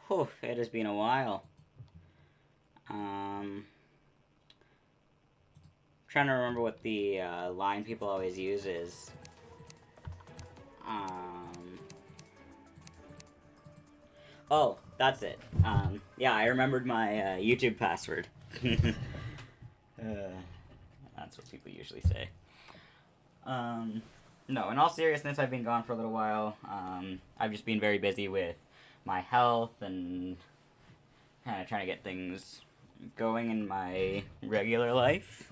Whew, it has been a while. Um, Trying to remember what the line people always use is. Um, oh, that's it. Yeah, I remembered my YouTube password. That's what people usually say. No, in all seriousness, I've been gone for a little while. I've just been very busy with my health and kind of trying to get things going in my regular life.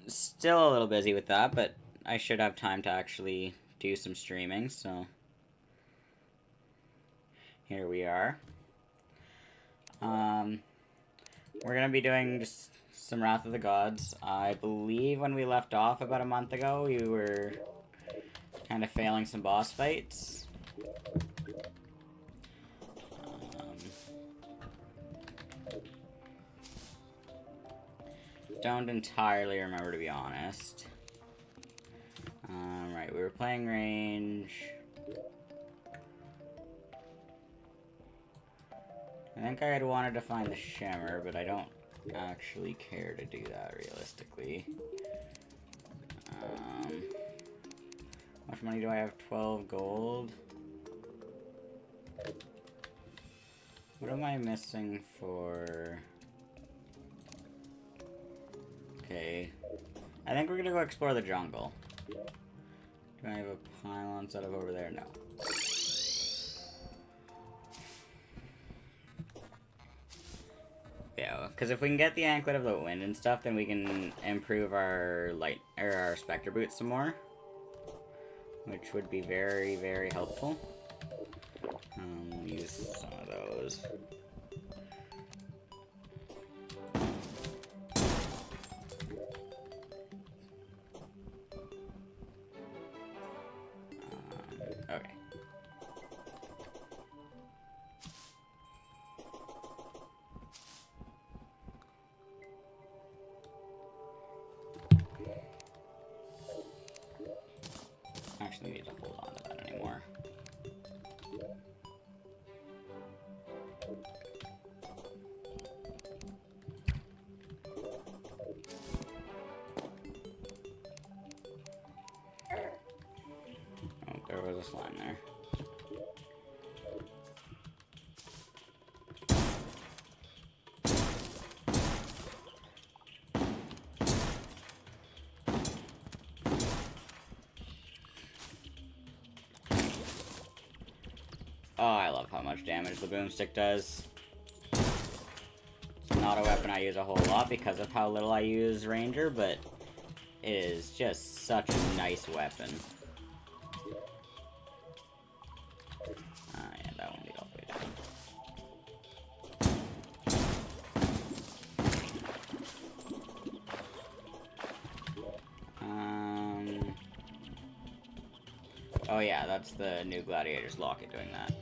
Still a little busy with that, but I should have time to actually do some streaming, so here we are. We're gonna be doing just some Wrath of the Gods. I believe when we left off about a month ago, we were kind of failing some boss fights. Don't entirely remember, to be honest. Right, we were playing range. I think I had wanted to find the Shimmer, but I don't actually care to do that realistically. How much money do I have? 12 gold. What am I missing for... Okay. I think we're gonna go explore the jungle. Do I have a pylon set up over there? No. Yeah, because if we can get the Anklet of the Wind and stuff, then we can improve our our Spectre Boots some more. Which would be very, very helpful. Use some of those. Okay. Actually need to hold on to that anymore. Oh, there was a slime there. Oh, I love how much damage the boomstick does. It's not a weapon I use a whole lot because of how little I use Ranger, but it is just such a nice weapon. Yeah, that won't lead all the way down. Oh yeah, that's the new Gladiator's Locket doing that.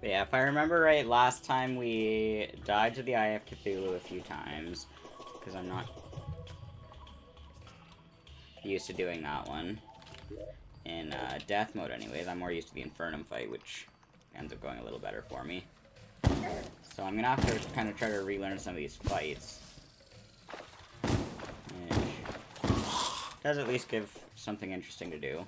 But yeah, if I remember right, last time we died to the Eye of Cthulhu a few times, because I'm not used to doing that one. In death mode anyways, I'm more used to the Infernum fight, which ends up going a little better for me. So I'm gonna have to kind of try to relearn some of these fights. Which does at least give something interesting to do.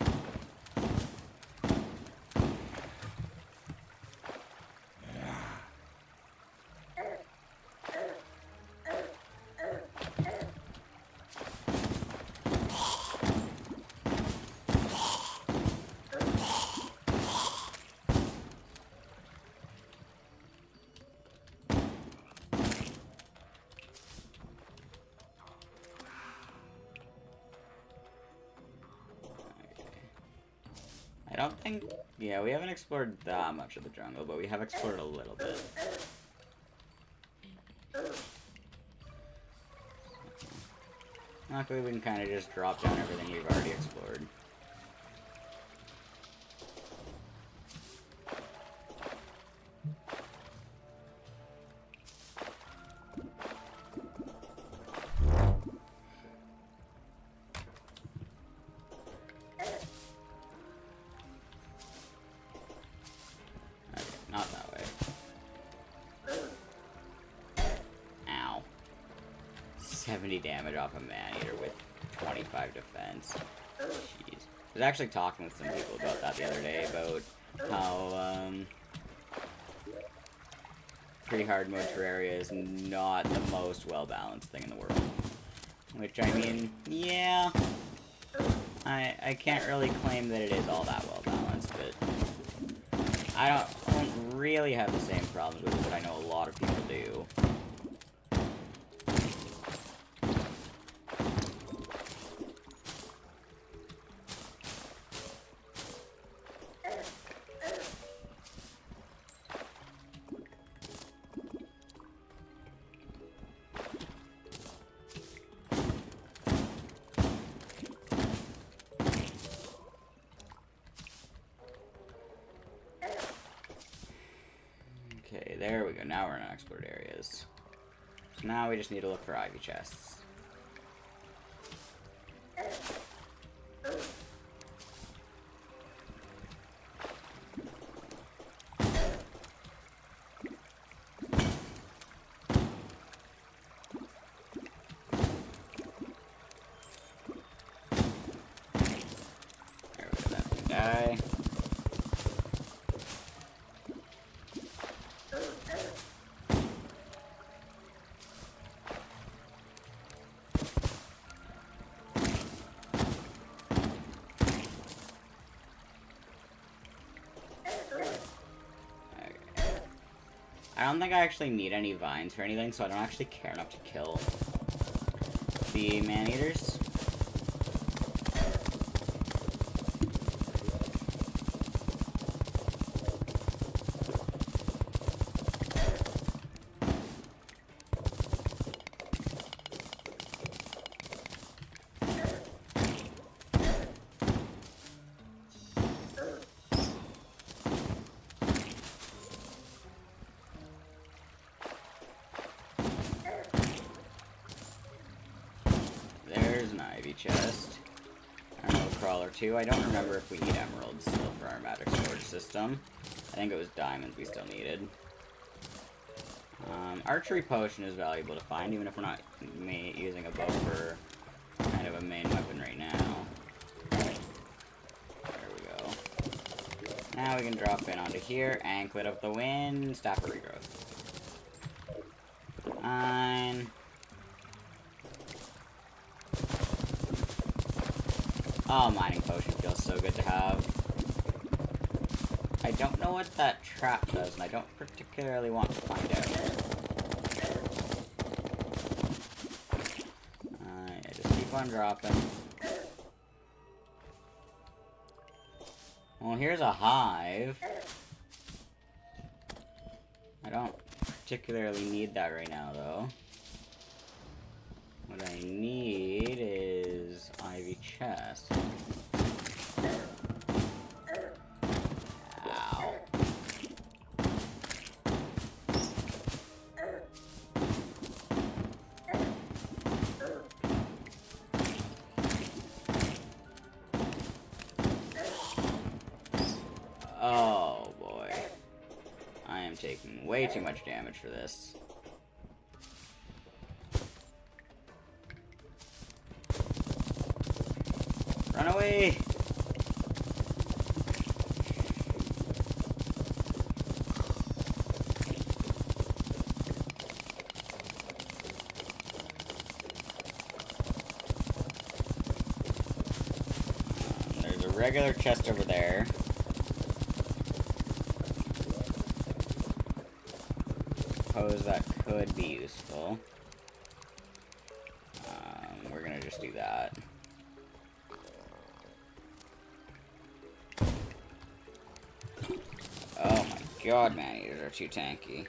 I don't think... Yeah, we haven't explored that much of the jungle, but we have explored a little bit. Luckily, we can kind of just drop down everything we've already explored. Not that way. Ow. 70 damage off a man-eater with 25 defense. Jeez. I was actually talking with some people about that the other day, about how, pretty hard mode Terraria is not the most well-balanced thing in the world. Which, I mean, yeah. I can't really claim that it is all that well-balanced, but I don't really have the same problems with it, but I know a lot of people do. Okay, there we go. Now we're in unexplored areas. So now we just need to look for ivy chests. There we go, that can die. I don't think I actually need any vines or anything, so I don't actually care enough to kill the man-eaters. There's an ivy chest. Emerald crawler too. I don't remember if we need emeralds still for our magic storage system. I think it was diamonds we still needed. Archery potion is valuable to find, even if we're not using a bow for kind of a main weapon right now. There we go. Now we can drop in onto here. Anklet of the Wind, Staff of Regrowth. Fine. Oh, mining potion feels so good to have. I don't know what that trap does, and I don't particularly want to find out. Yeah, just keep on dropping. Well, here's a hive. I don't particularly need that right now, though. What I need is ivy chest. Ow. Oh boy. I am taking way too much damage for this. Run away! There's a regular chest over there. Suppose that could be useful. We're gonna just do that. god, man-eaters are too tanky.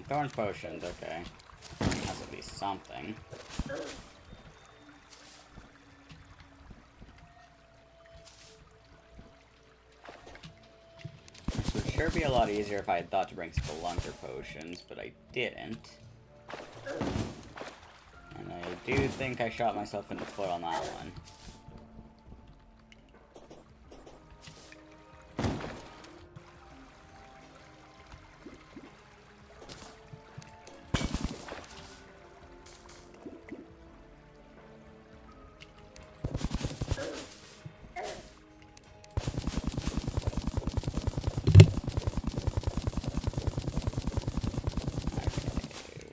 Thorns potions, okay. That's at least something. This would sure be a lot easier if I had thought to bring Spelunker potions, but I didn't. And I do think I shot myself in the foot on that one.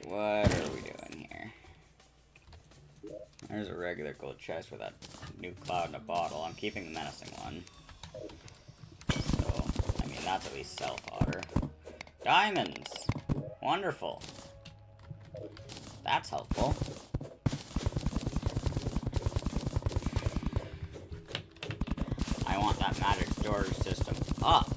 What are we doing here? There's a regular gold chest with that new cloud in a bottle. I'm keeping the menacing one. So, I mean, that's at least self-fodder. Diamonds! Wonderful. That's helpful. I want that magic storage system up.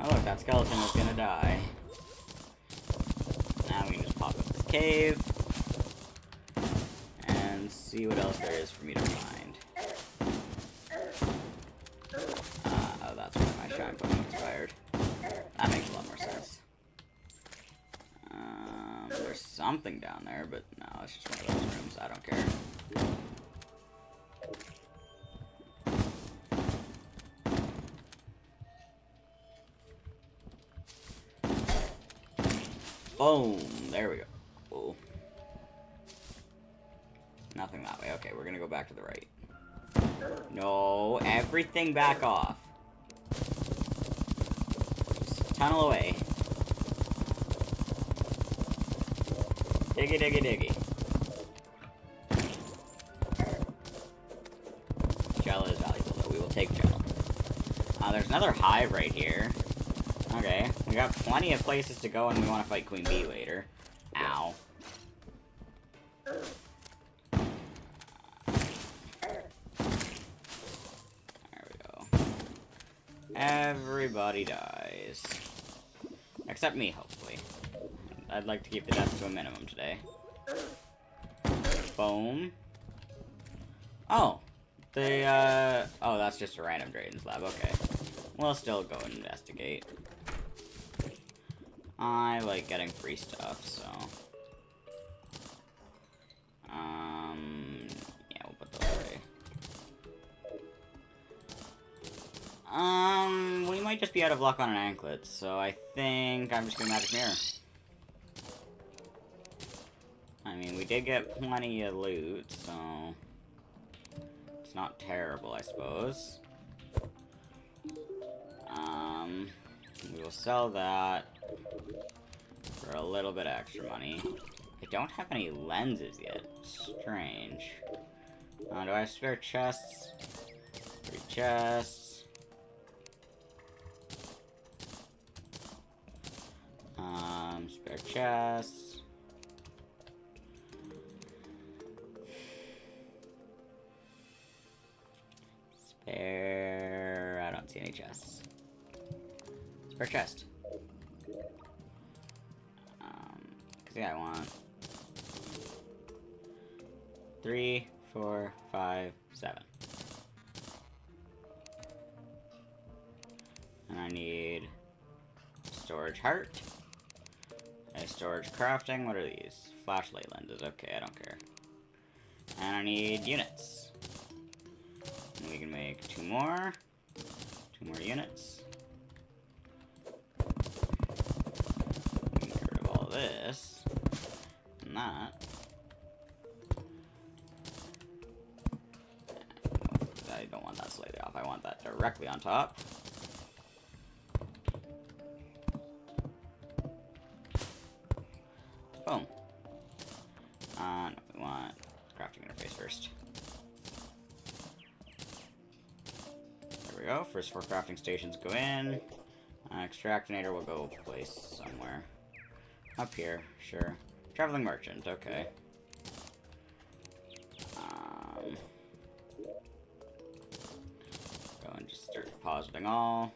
Oh look, that skeleton is gonna die. Now we can just pop up this cave and see what else there is for me to find. Oh, that's where my shine potion expired. That makes a lot more sense. There's something down there, but no, it's just one of those rooms. I don't care. Boom! There we go. Oh. Nothing that way. Okay, we're gonna go back to the right. No, everything back off. Just tunnel away. Diggy, diggy, diggy. Gel is valuable, though. We will take gel. There's another hive right here. Okay, we got plenty of places to go and we want to fight Queen Bee later. Ow. There we go. Everybody dies. Except me, hopefully. I'd like to keep the deaths to a minimum today. Boom. Oh. Oh, that's just a random Drayden's lab. Okay. We'll still go and investigate. I like getting free stuff, so... yeah, we'll put those away. We might just be out of luck on an anklet, so I think I'm just gonna Magic Mirror. I mean, we did get plenty of loot, so... it's not terrible, I suppose. We will sell that for a little bit of extra money. I don't have any lenses yet. Strange. Do I have spare chests? 3 chests. Spare chests. Spare... I don't see any chests. Spare chest. Cause yeah, I want 3, 4, 5, 7. And I need storage heart. A storage crafting. What are these? Flashlight lenses. Okay, I don't care. And I need units. And we can make 2 more. 2 more units. We can get rid of all this. And that. want that slightly off. I want that directly on top. Boom. No, we want crafting interface first. There we go. First 4 crafting stations go in. Extractinator will go place somewhere. Up here, sure. Traveling merchant, okay. Go and just start depositing all.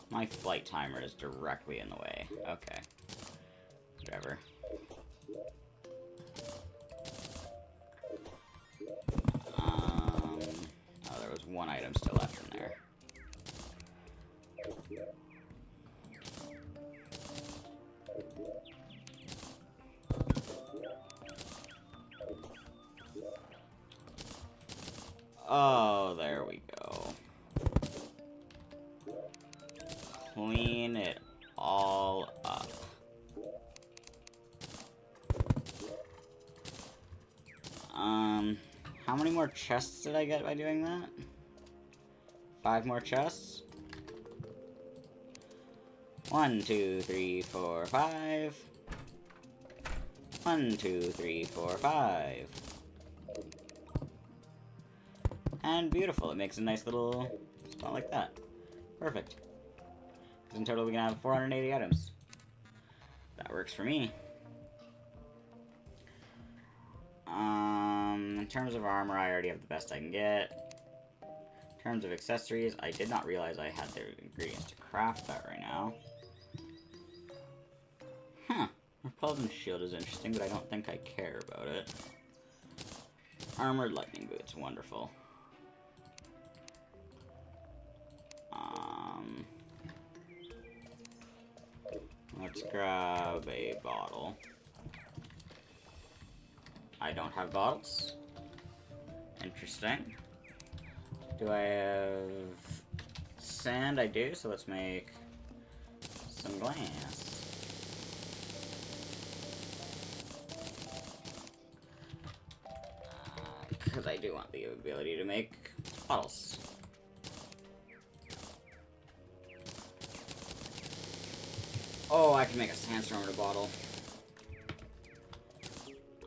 My flight timer is directly in the way. Okay. Whatever. Oh, there was one item still left in there. Oh, there we go. Clean it all up. How many more chests did I get by doing that? 5 more chests? 1, 2, 3, 4, 5. 1, 2, 3, 4, 5. And beautiful. It makes a nice little spot like that. Perfect. Because in total we can have 480 items. That works for me. In terms of armor, I already have the best I can get. In terms of accessories, I did not realize I had the ingredients to craft that right now. Huh. Repulsion shield is interesting, but I don't think I care about it. Armored lightning boots, wonderful. Let's grab a bottle. I don't have bottles. Interesting. Do I have sand? I do, so let's make some glass. Because I do want the ability to make bottles. Oh, I can make a sandstorm in a bottle.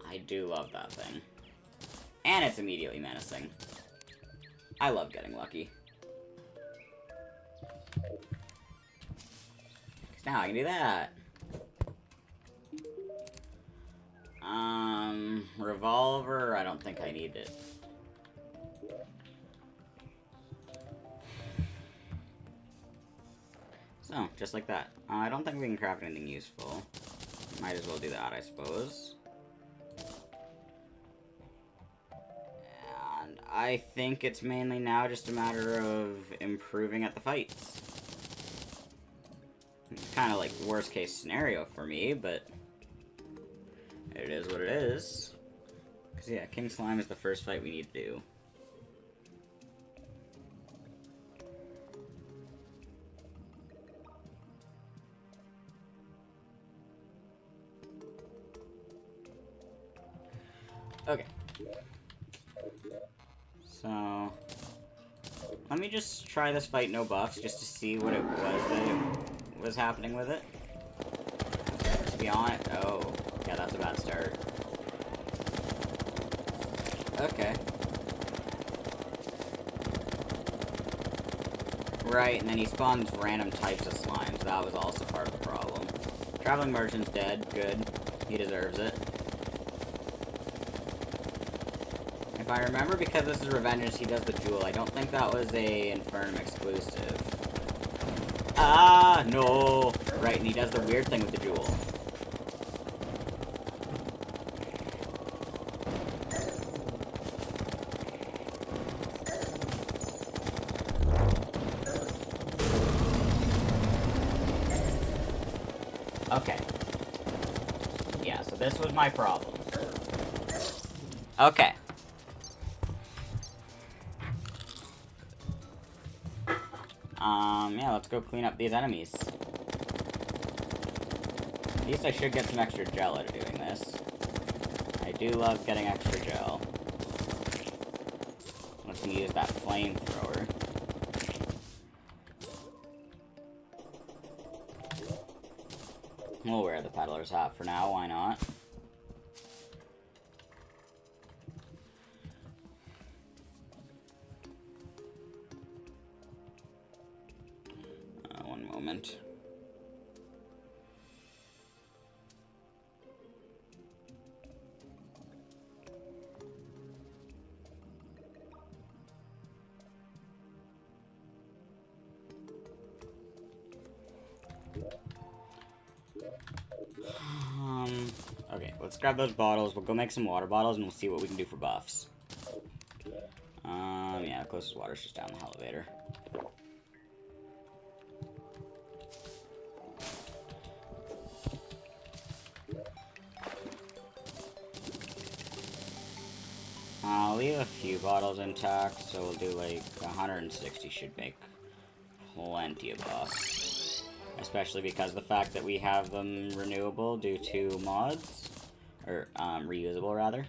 I do love that thing. And it's immediately menacing. I love getting lucky. 'Cause now I can do that. Revolver, I don't think I need it. So, just like that. I don't think we can craft anything useful. Might as well do that, I suppose. And I think it's mainly now just a matter of improving at the fights. It's kind of like worst case scenario for me, but it is what it is. Because yeah, King Slime is the first fight we need to do. Okay. So, let me just try this fight no buffs, just to see what it was that it was happening with it. To be honest, oh, yeah, that's a bad start. Okay. Right, and then he spawns random types of slimes. That was also part of the problem. Traveling Merchant's dead. Good. He deserves it. If I remember, because this is Revengeance, he does the Jewel. I don't think that was a Infernum exclusive. Ah, no! Right, and he does the weird thing with the Jewel. Okay. Yeah, so this was my problem. Okay. Yeah, let's go clean up these enemies. At least I should get some extra gel out of doing this. I do love getting extra gel. Let's can use that flamethrower. We'll wear the peddler's hat for now, why not? One moment. Okay, let's grab those bottles. We'll go make some water bottles, and we'll see what we can do for buffs. Yeah, the closest water's just down the elevator. I'll leave a few bottles intact, so we'll do like 160 should make plenty of buffs. Especially because the fact that we have them renewable due to mods. Or, reusable, rather.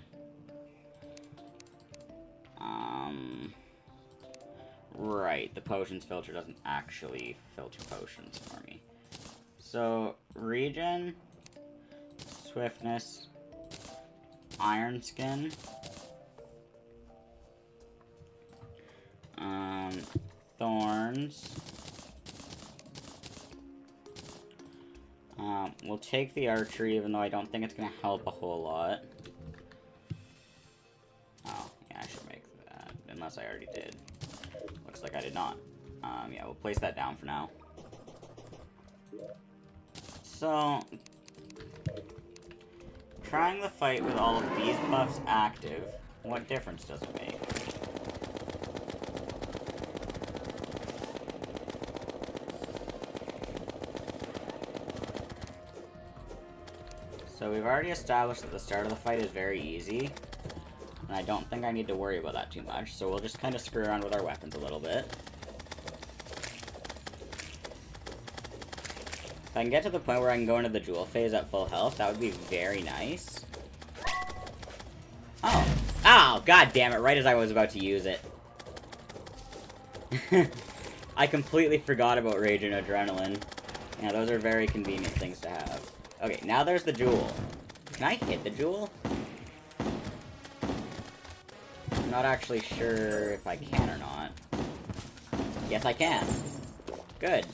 Right, the potions filter doesn't actually filter potions for me. So, regen, swiftness, iron skin, thorns. We'll take the archery, even though I don't think it's going to help a whole lot. Oh, yeah, I should make that, unless I already did. Looks like I did not. Yeah, we'll place that down for now. So, trying the fight with all of these buffs active, what difference does it make? So we've already established that the start of the fight is very easy, and I don't think I need to worry about that too much, so we'll just kind of screw around with our weapons a little bit. If I can get to the point where I can go into the jewel phase at full health, that would be very nice. Oh. Oh, god damn it, right as I was about to use it. I completely forgot about Rage and Adrenaline. Yeah, those are very convenient things to have. Okay, now there's the jewel. Can I hit the jewel? I'm not actually sure if I can or not. Yes, I can. Good.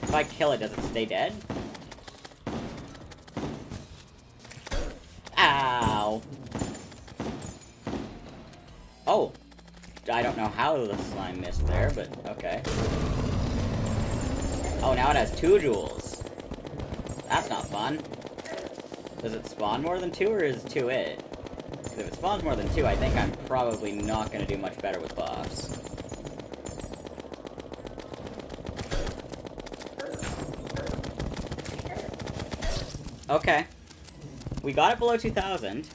If I kill it, does it stay dead? Ow! Oh! I don't know how the slime missed there, but okay. Oh, now it has 2 jewels. That's not fun. Does it spawn more than 2, or is 2 it? Because if it spawns more than 2, I think I'm probably not going to do much better with buffs. Okay. We got it below 2,000.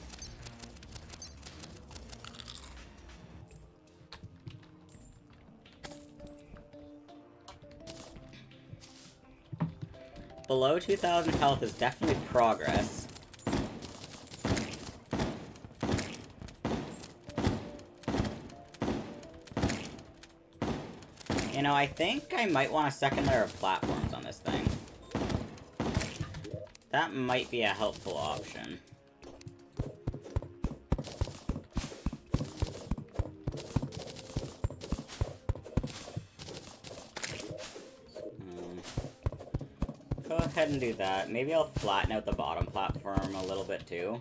Below 2,000 health is definitely progress. You know, I think I might want a second layer of platforms on this thing. That might be a helpful option. Go ahead and do that. Maybe I'll flatten out the bottom platform a little bit too.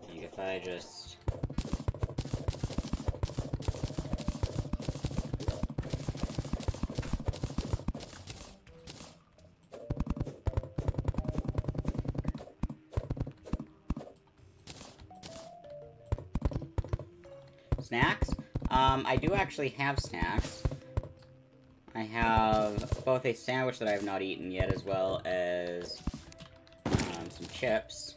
Like if I just... Snacks? I do actually have snacks. I have both a sandwich that I have not eaten yet, as well as some chips.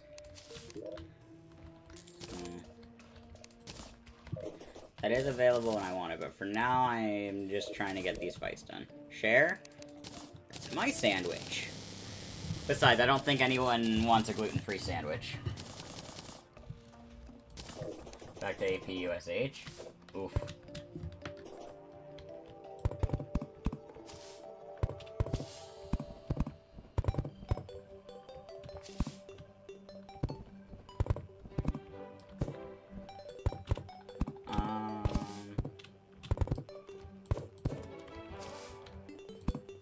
That is available when I want it, but for now I'm just trying to get these fights done. Share? It's my sandwich. Besides, I don't think anyone wants a gluten-free sandwich. Back to APUSH. Oof.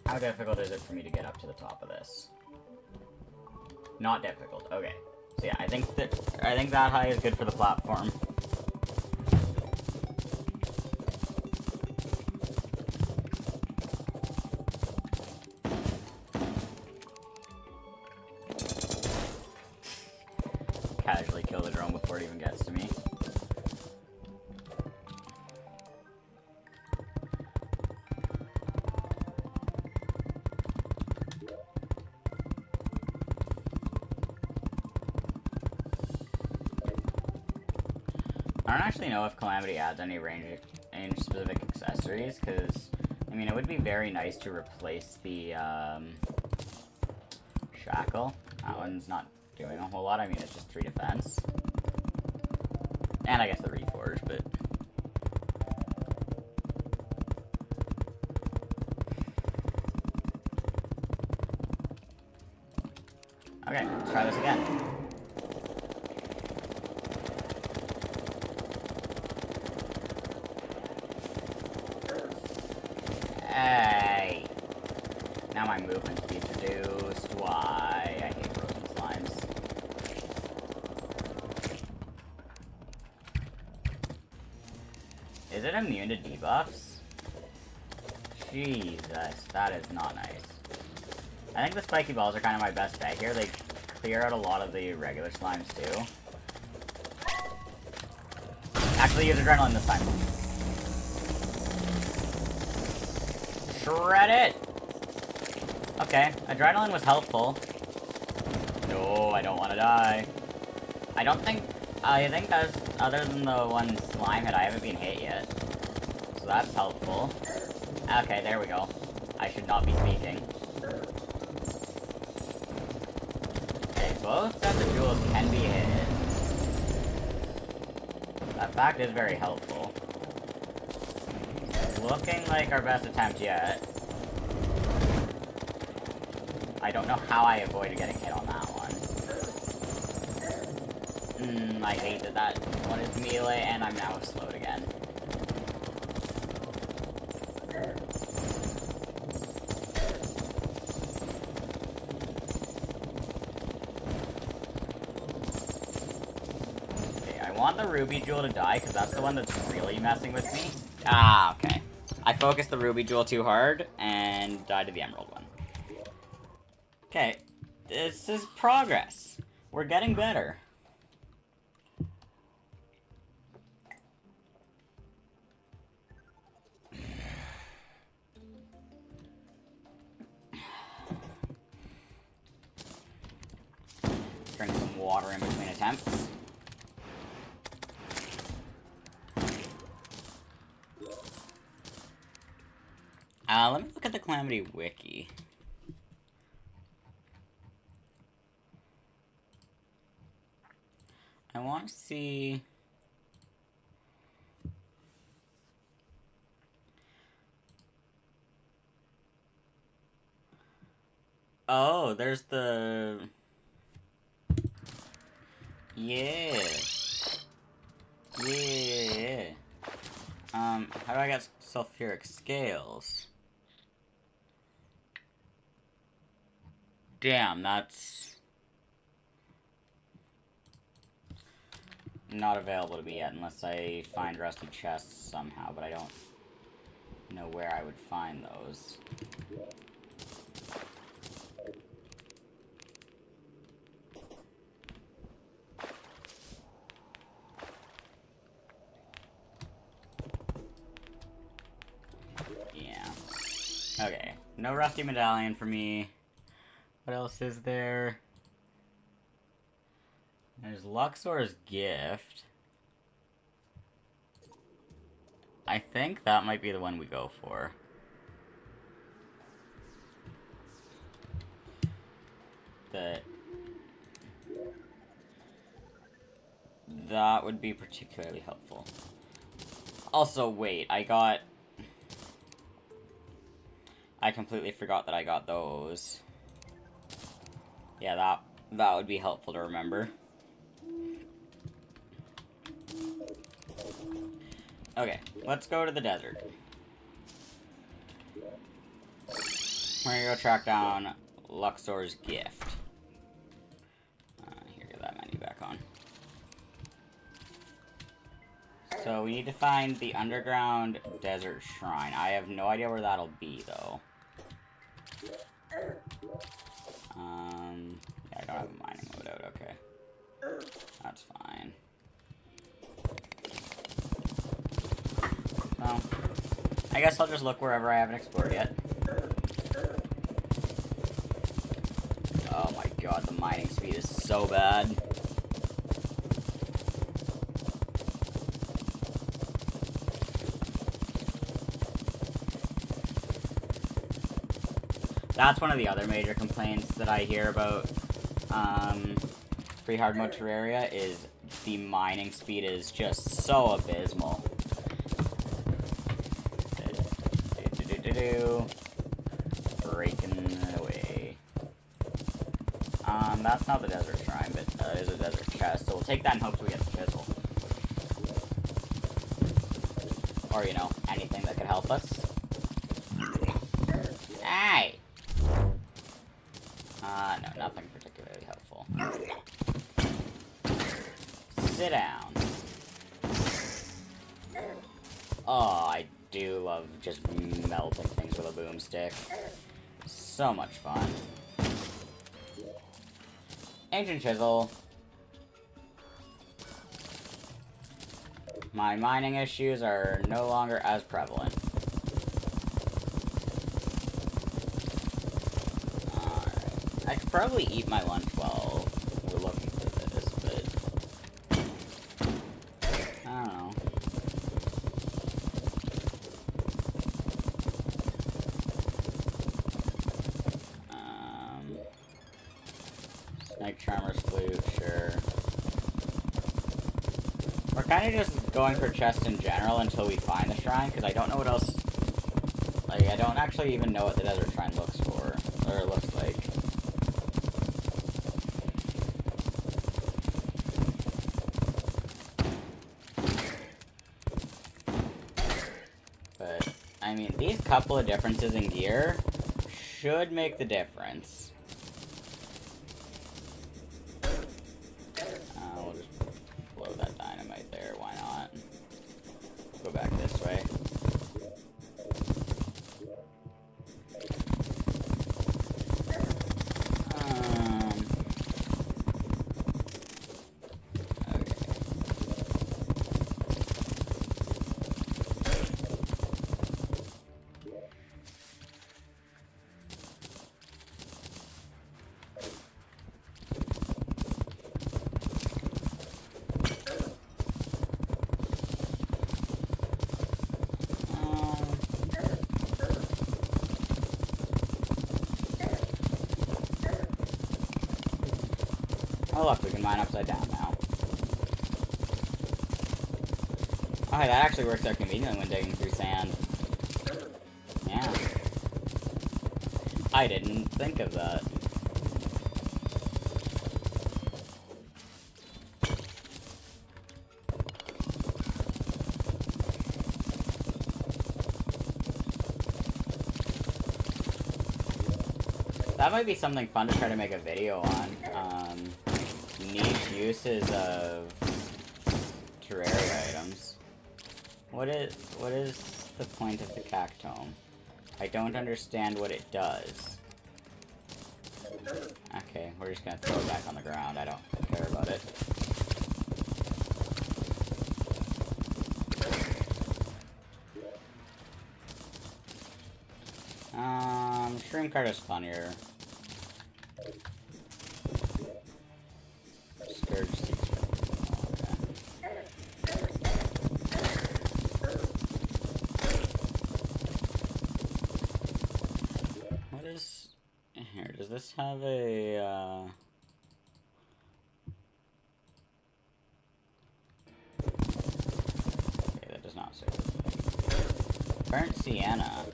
How difficult is it for me to get up to the top of this? Not difficult. Okay. So yeah, I think that high is good for the platform. Casually kill the drone before it even gets to me. I don't actually know if Calamity adds any range-specific accessories, because, I mean, it would be very nice to replace the, Shackle. That one's not doing a whole lot. I mean, it's just 3 defense. And I guess the Reforge, but... Okay, let's try this again. Hey! Now my movement speed's reduced. Why? I hate frozen slimes. Is it immune to debuffs? Jesus, that is not nice. I think the spiky balls are kind of my best bet here. They clear out a lot of the regular slimes too. Actually, use adrenaline this time. Shred it! Okay, adrenaline was helpful. No, I don't want to die. I think that's, other than the one slime hit, I haven't been hit yet. So that's helpful. Okay, there we go. I should not be speaking. Okay, both sets of jewels can be hit. That fact is very helpful. Looking like our best attempt yet. I don't know how I avoided getting hit on that one. I hate that one is melee, and I'm now slowed again. Okay, I want the ruby jewel to die, because that's the one that's really messing with me. Ah, okay. I focused the ruby jewel too hard, and died to the emerald one. Okay, this is progress. We're getting better. Drink some water in between attempts. Let me look at the Calamity Wiki. I want to see... Oh, there's the... Yeah. Yeah. How do I get sulfuric scales? Damn, that's... not available to me yet, unless I find rusty chests somehow, but I don't know where I would find those. Yeah. Okay, no rusty medallion for me. What else is there? There's Luxor's gift. I think that might be the one we go for. The That would be particularly helpful. Also, wait, I completely forgot that I got those. Yeah, that would be helpful to remember. Okay, let's go to the desert. We're gonna go track down Luxor's gift. Here, get that menu back on. So we need to find the underground desert shrine. I have no idea where that'll be, though. Yeah, I don't have a mining loadout, okay. That's fine. So, I guess I'll just look wherever I haven't explored yet. Oh my god, the mining speed is so bad. That's one of the other major complaints that I hear about free hard mode Terraria is the mining speed is just so abysmal. Breaking away. That's not the desert shrine, but it is a desert chest, so we'll take that in hopes we get the chisel. Or, you know, anything that could help us. Hey! No, nothing particularly helpful. Sit down. Oh, I do love just melting things with a boomstick. So much fun. Ancient chisel. My mining issues are no longer as prevalent. Alright. I could probably eat my lunch while we're looking for this, but I don't know. Snake Charmer's flute, sure. We're kind of just going for chests in general until we find the shrine, because I don't know what else... Like, I don't actually even know what the desert shrine looks for, or looks like. But, I mean, these couple of differences in gear should make the difference. We'll just blow that dynamite there, why not? Go back this way. Oh look, we can mine upside down now. Oh hey, that actually works out conveniently when digging through sand. Yeah. I didn't think of that. That might be something fun to try to make a video on. Niche uses of Terraria items. What is the point of the cactome? I don't understand what it does. Okay, we're just gonna throw it back on the ground. I don't care about it. Shroom card is funnier. Scourge seeks. What is here? Does this have a burnt sienna.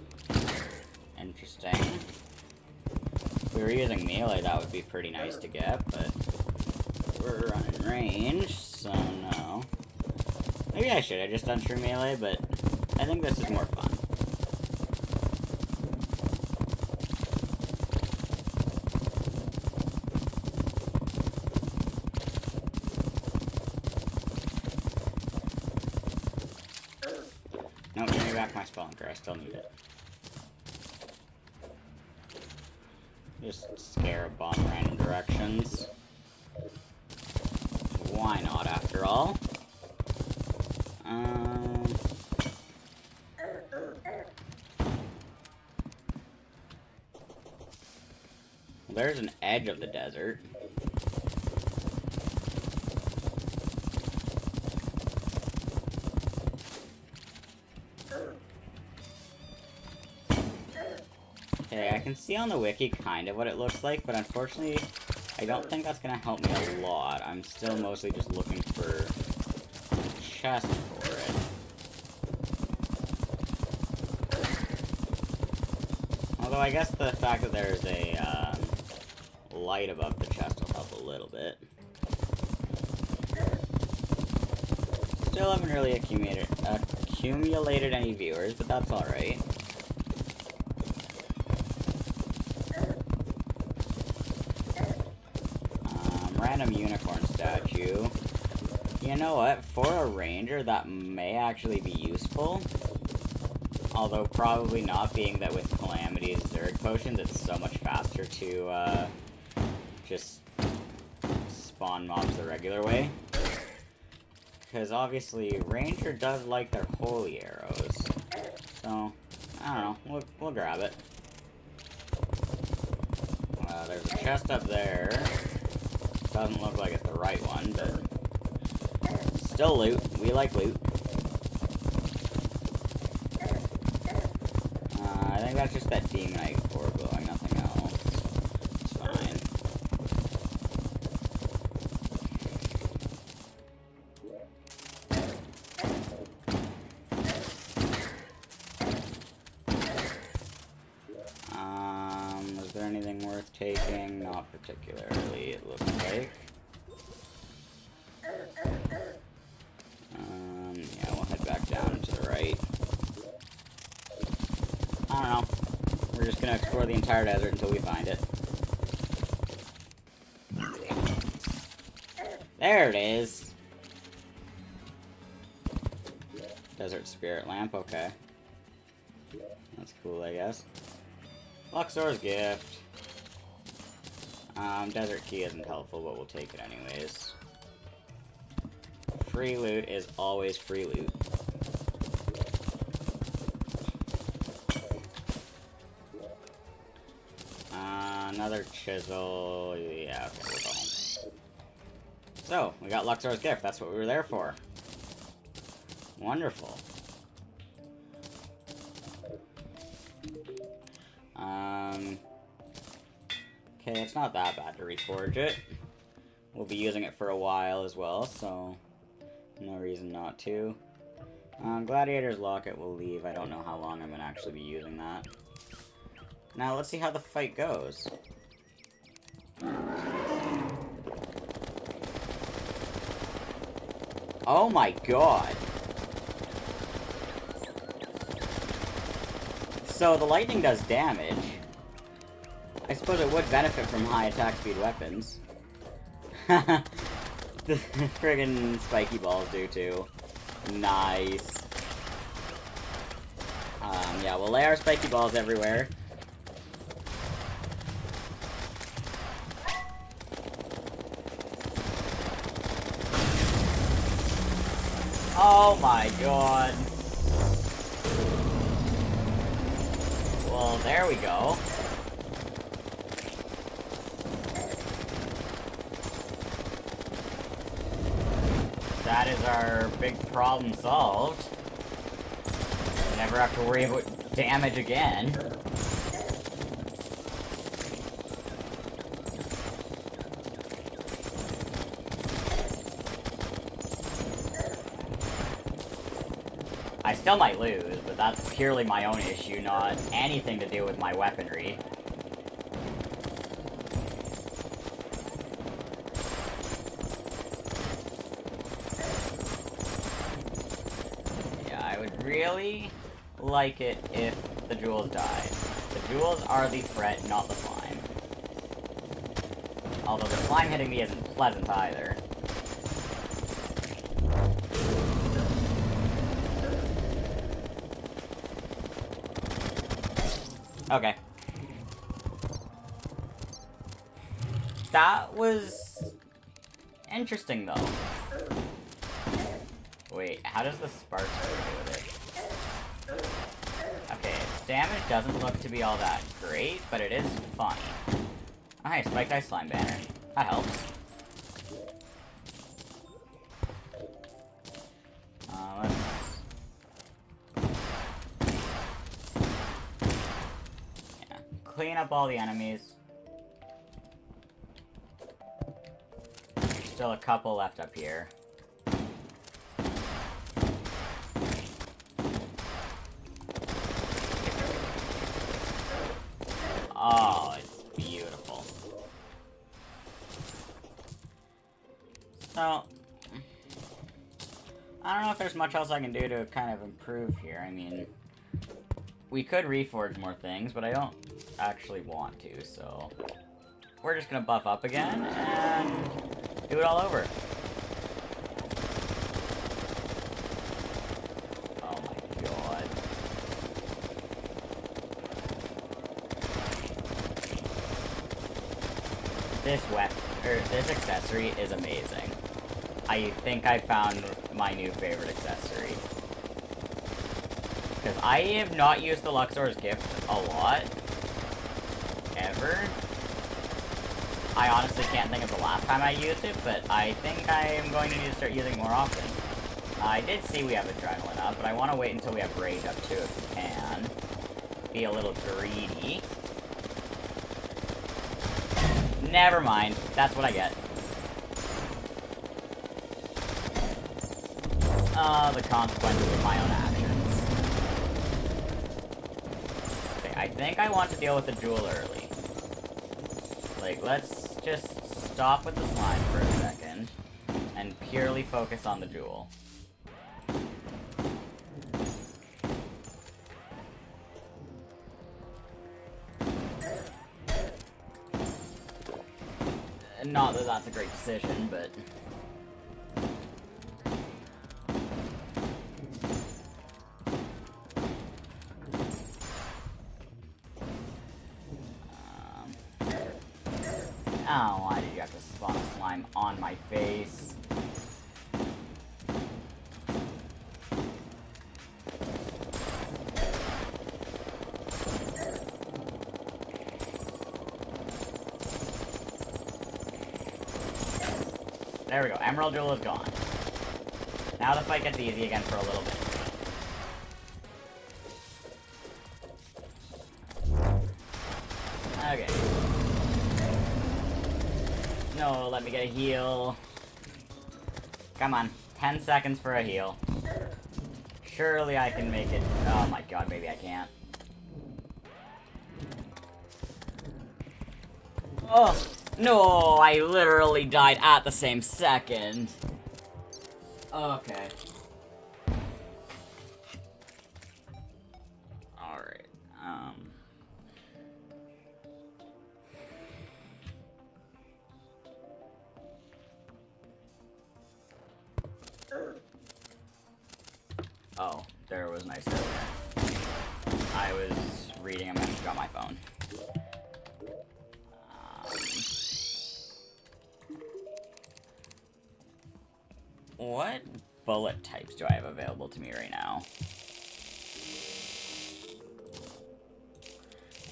Interesting. If we were using melee, that would be pretty nice to get, but we're running range, so no. Maybe I should have just done true melee, but I think this is more fun. No, give me back my spelunker. I still need it. Just scare a bomb random directions. Why not, after all? There's an edge of the desert. Okay, I can see on the wiki kind of what it looks like, but unfortunately, I don't think that's gonna help me a lot. I'm still mostly just looking for a chest for it. Although I guess the fact that there's a light above the chest will help a little bit. Still haven't really accumulated any viewers, but that's alright. Random unicorn statue. You know what? For a ranger, that may actually be useful. Although probably not, being that with Calamity's Zerg potions, it's so much faster to just spawn mobs the regular way. Because obviously, Ranger does like their holy arrows. So, I don't know. We'll grab it. There's a chest up there. Doesn't look like it's the right one, but still loot. We like loot. I think that's just that demonite core glowing, nothing else. It's fine. Is there anything worth taking? Not particularly, it looks like. Yeah, we'll head back down to the right. I don't know. We're just gonna explore the entire desert until we find it. There it is! Desert spirit lamp, okay. That's cool, I guess. Luxor's gift. Desert key isn't helpful, but we'll take it anyways. Free loot is always free loot. Another chisel. Yeah, okay, we'll go home. So, we got Luxor's gift. That's what we were there for. Wonderful. Okay, it's not that bad to reforge it. We'll be using it for a while as well, so no reason not to. Gladiator's Locket will leave. I don't know how long I'm going to actually be using that. Now, let's see how the fight goes. Oh my god! So, the lightning does damage. I suppose it would benefit from high attack speed weapons. The friggin' spiky balls do too. Nice. Yeah, we'll lay our spiky balls everywhere. Oh my god. Well, there we go. That is our big problem solved. Never have to worry about damage again. I still might lose, but that's purely my own issue, not anything to do with my weaponry. Yeah, I would really like it if the jewels died. The jewels are the threat, not the slime. Although the slime hitting me isn't pleasant either. Okay. That was interesting, though. Wait, how does the sparks do with it? Okay, its damage doesn't look to be all that great, but it is funny. Oh, hey, Spiked Ice Slime Banner. That helps. Let's... Yeah, clean up all the enemies. There's still a couple left up here. Oh, it's beautiful. So, I don't know if there's much else I can do to kind of improve here. I mean, we could reforge more things, but I don't actually want to, so we're just gonna buff up again and do it all over. Oh my god. This accessory is amazing. I think I found my new favorite accessory. Because I have not used the Luxor's gift a lot. Ever. I honestly can't think of the last time I used it, but I think I am going to need to start using it more often. I did see we have Adrenaline up, but I want to wait until we have Rage up too if we can. Be a little greedy. Never mind. That's what I get. The consequences of my own actions. Okay, I think I want to deal with the jewel early. Like, let's just stop with the slime for a second and purely focus on the jewel. Not that that's a great decision, but... Oh, why did you have to spawn a slime on my face? There we go. Emerald Jewel is gone. Now the fight gets easy again for a little bit. Okay. No, let me get a heal. Come on. 10 seconds for a heal. Surely I can make it. Oh my god, maybe I can't. Oh! No, I literally died at the same second. Okay. Alright, Oh, there was nice there. I was reading a message on my phone. What bullet types do I have available to me right now?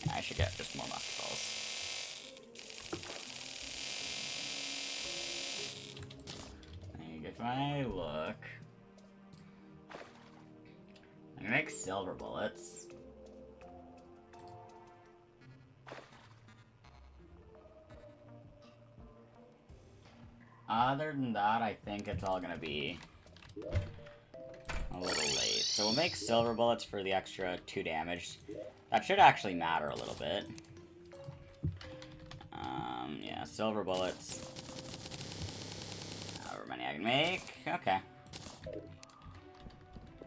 Yeah, I should get just more musket balls. If I look... I can make silver bullets. Other than that, I think it's all gonna be a little late. so we'll make silver bullets for the extra 2 damage. That should actually matter a little bit. Yeah, silver bullets. However many I can make. Okay.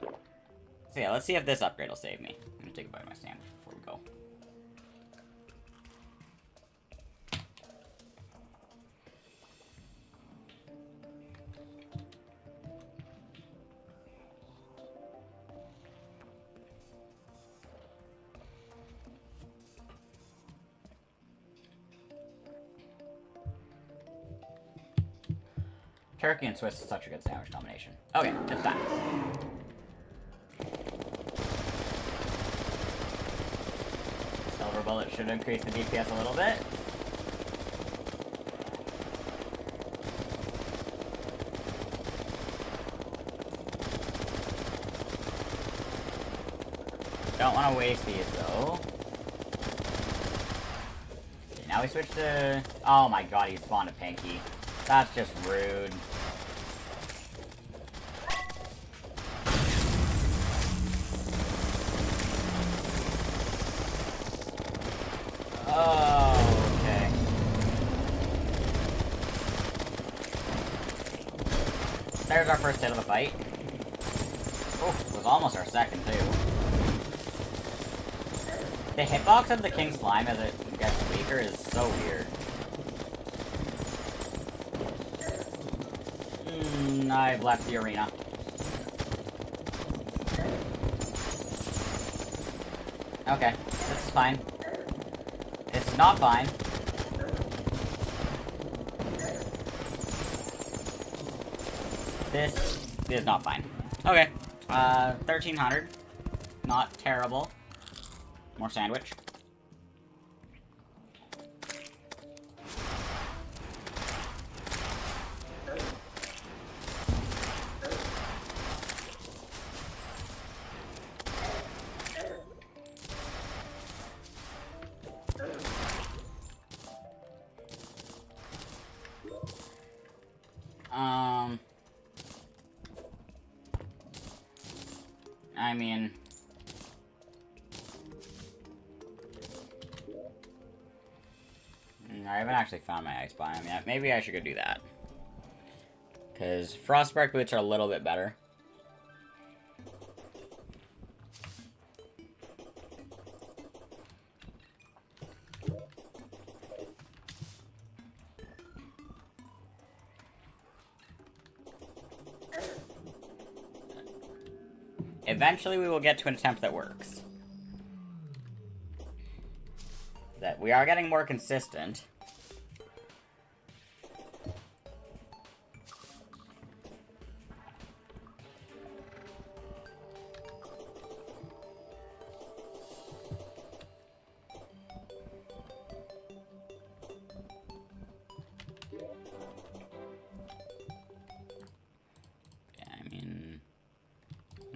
So yeah, let's see if this upgrade will save me. I'm gonna take a bite of my sandwich before we go. Turkey and Swiss is such a good sandwich combination. Okay, it's back. Silver bullet should increase the DPS a little bit. Don't want to waste these though. Okay, now we switch to... Oh my god, he spawned a Pinky. That's just rude. Oh, okay. There's our first hit of the fight. Oh, it was almost our second, too. The hitbox of the King Slime as it gets weaker is so weird. I've left the arena. Okay, this is fine. This is not fine. This is not fine. Okay, 1300. Not terrible. More sandwich. I mean... I haven't actually found my ice biome yet. Maybe I should go do that. Because Frostbark boots are a little bit better. Eventually we will get to an attempt that works. That we are getting more consistent.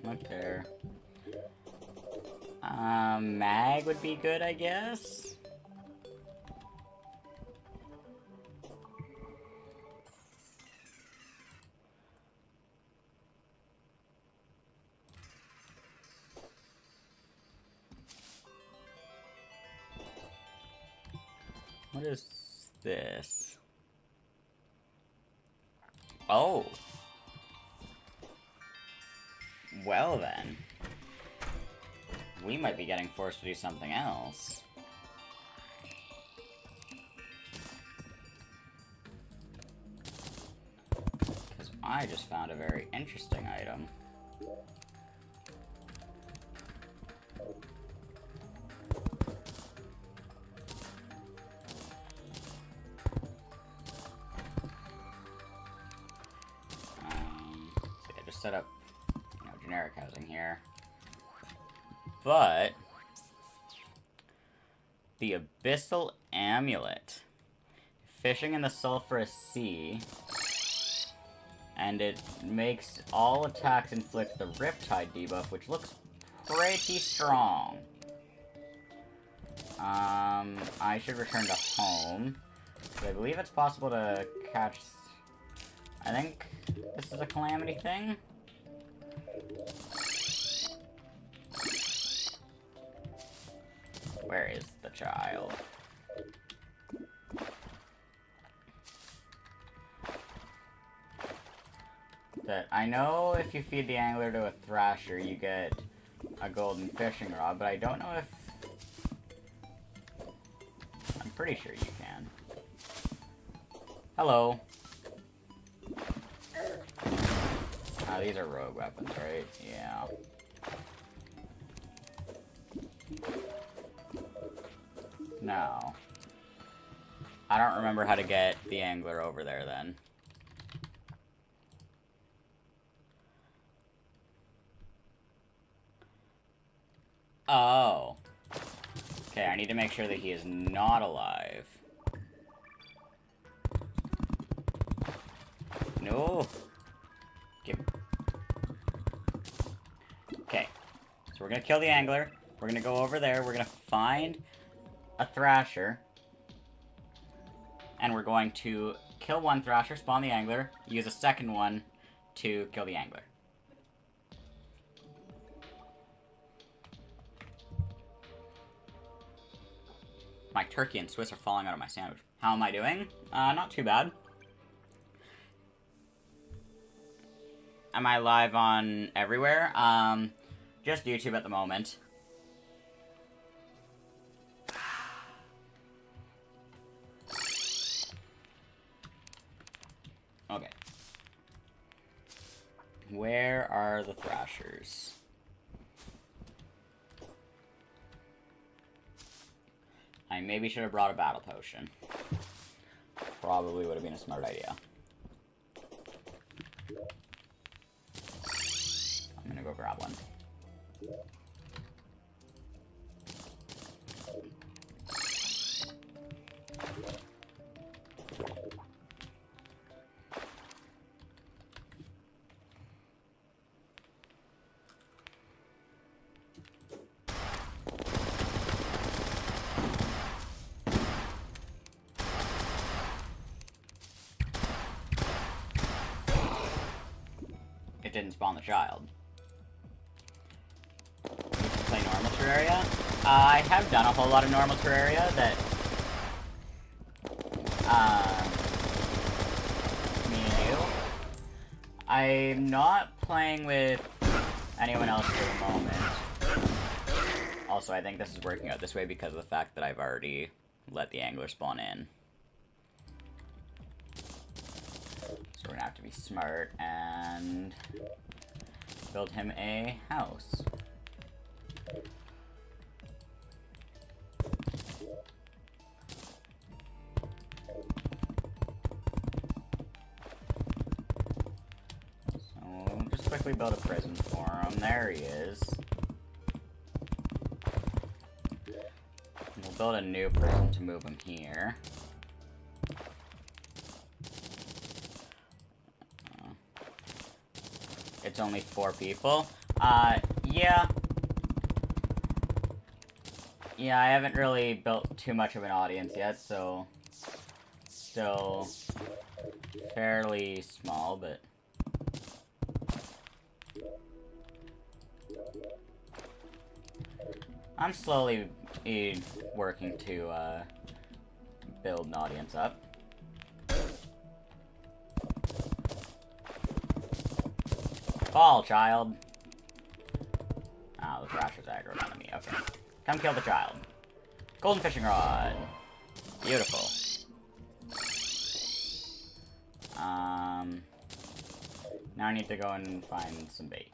Look there. Mag would be good, I guess. What is this? Oh. Well then. We might be getting forced to do something else. Because I just found a very interesting item. So I just set up generic housing here. But the Abyssal Amulet. Fishing in the Sulphurous Sea. And it makes all attacks inflict the Riptide debuff, which looks pretty strong. I should return to home. I believe it's possible to catch... I think this is a Calamity thing? Where is the child? That I know if you feed the angler to a thrasher, you get a golden fishing rod, but I don't know if... I'm pretty sure you can. Hello. These are rogue weapons, right? Yeah. No. I don't remember how to get the angler over there then. Oh. Okay, I need to make sure that he is not alive. No. Okay. So we're gonna kill the angler. We're gonna go over there. We're gonna find a thrasher. And we're going to kill one thrasher, spawn the angler, use a second one to kill the angler. My turkey and Swiss are falling out of my sandwich. How am I doing? Not too bad. Am I live on everywhere? Just YouTube at the moment. Okay. Where are the thrashers? I maybe should have brought a battle potion. Probably would have been a smart idea. I'm gonna go grab one. It didn't spawn the child. Play normal Terraria? I have done a whole lot of normal Terraria that... me and you. I'm not playing with anyone else for the moment. Also, I think this is working out this way because of the fact that I've already let the angler spawn in. So we're gonna have to be smart and build him a house. So just quickly build a prison for him. There he is. We'll build a new prison to move him here. It's only 4 people. Yeah. Yeah, I haven't really built too much of an audience yet, so... Still... fairly small, but... I'm slowly working to, build an audience up. Fall, child. Oh, the thrasher's aggroed onto me. Okay. Come kill the child. Golden fishing rod. Beautiful. Now I need to go and find some bait.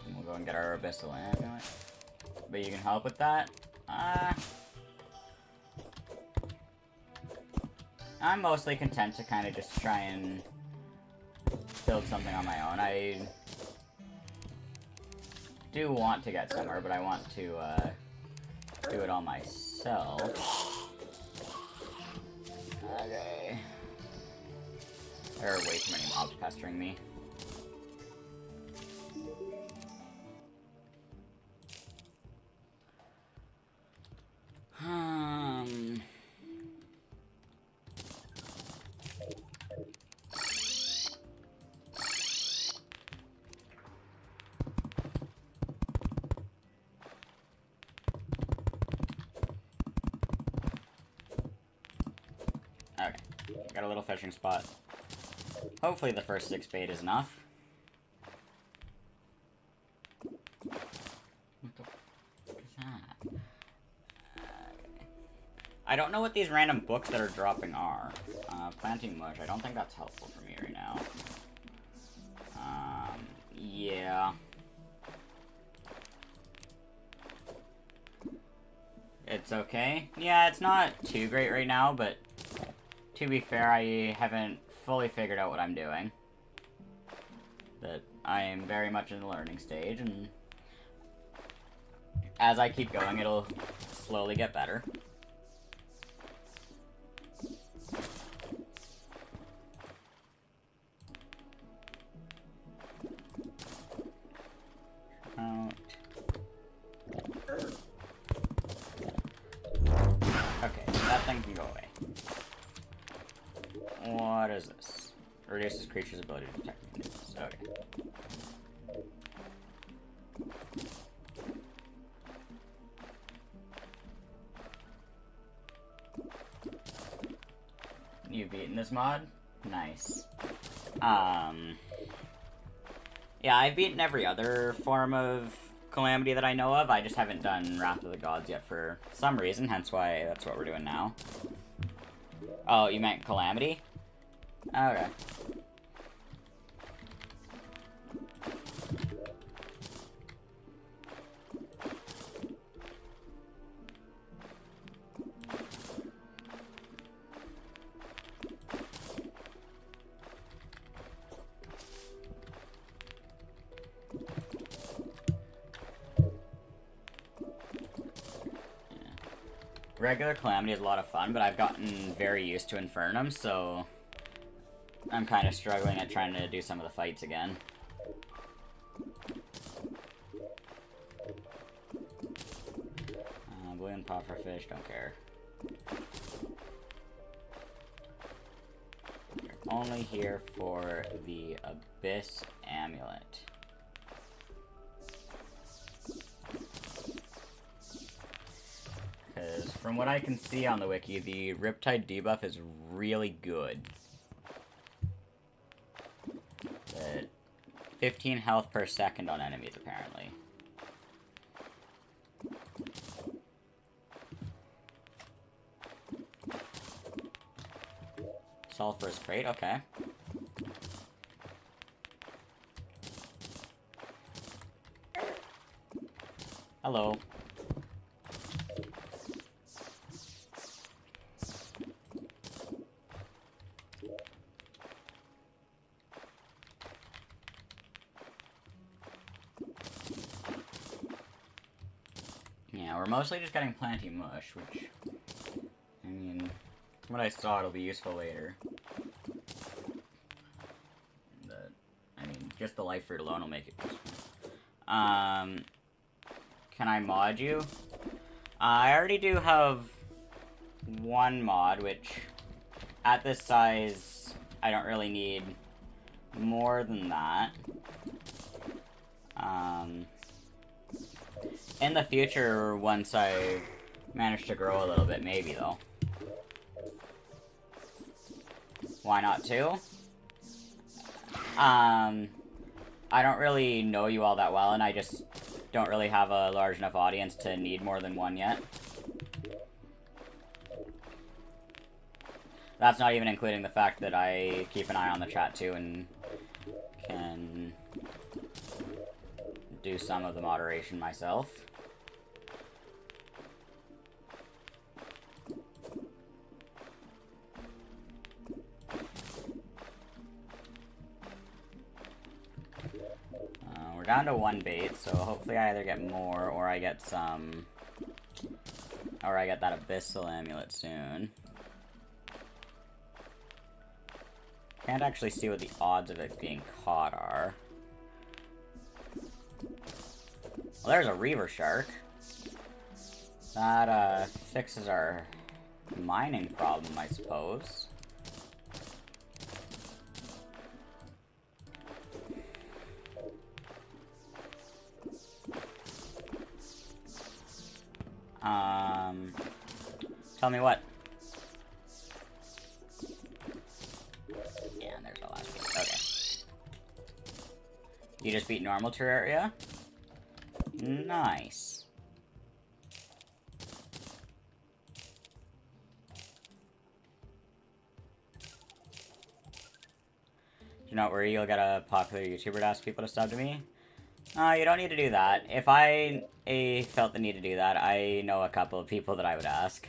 And we'll go and get our abyssal amulet. But you can help with that? I'm mostly content to kind of just try and build something on my own. I do want to get somewhere, but I want to do it all myself. Okay. There are way too many mobs pestering me. Got a little fishing spot. Hopefully the first 6 bait is enough. What the fuck is that? Okay. I don't know what these random books that are dropping are. Planting mush. I don't think that's helpful for me right now. Yeah. It's okay. Yeah, it's not too great right now, but to be fair, I haven't fully figured out what I'm doing. But I am very much in the learning stage, and as I keep going, it'll slowly get better. Okay, that thing can go away. What is this? Reduces creature's ability to detect conditions. Okay. You've beaten this mod? Nice. Yeah, I've beaten every other form of Calamity that I know of. I just haven't done Wrath of the Gods yet for some reason, hence why that's what we're doing now. Oh, you meant Calamity? Okay. Regular Calamity is a lot of fun, but I've gotten very used to Infernum, so I'm kind of struggling at trying to do some of the fights again. Blue and pufferfish, don't care. We're only here for the Abyss Amulet. Because from what I can see on the wiki, the Riptide debuff is really good. But 15 health per second on enemies, apparently. Sulphurous Crate, okay. Hello. Yeah, we're mostly just getting planting mush, which, I mean, from what I saw, it'll be useful later. But, I mean, just the life fruit alone will make it useful. Can I mod you? I already do have one mod, which, at this size, I don't really need more than that. In the future, once I manage to grow a little bit, maybe, though. Why not two? I don't really know you all that well, and I just don't really have a large enough audience to need more than one yet. That's not even including the fact that I keep an eye on the chat, too, and can do some of the moderation myself. We're down to one bait, so hopefully I either get more or I get some... or I get that Abyssal Amulet soon. Can't actually see what the odds of it being caught are. Well, there's a Reaver Shark. That, fixes our mining problem, I suppose. Tell me what? You just beat normal Terraria? Nice. Do not worry, you'll get a popular YouTuber to ask people to sub to me. You don't need to do that. If I felt the need to do that, I know a couple of people that I would ask.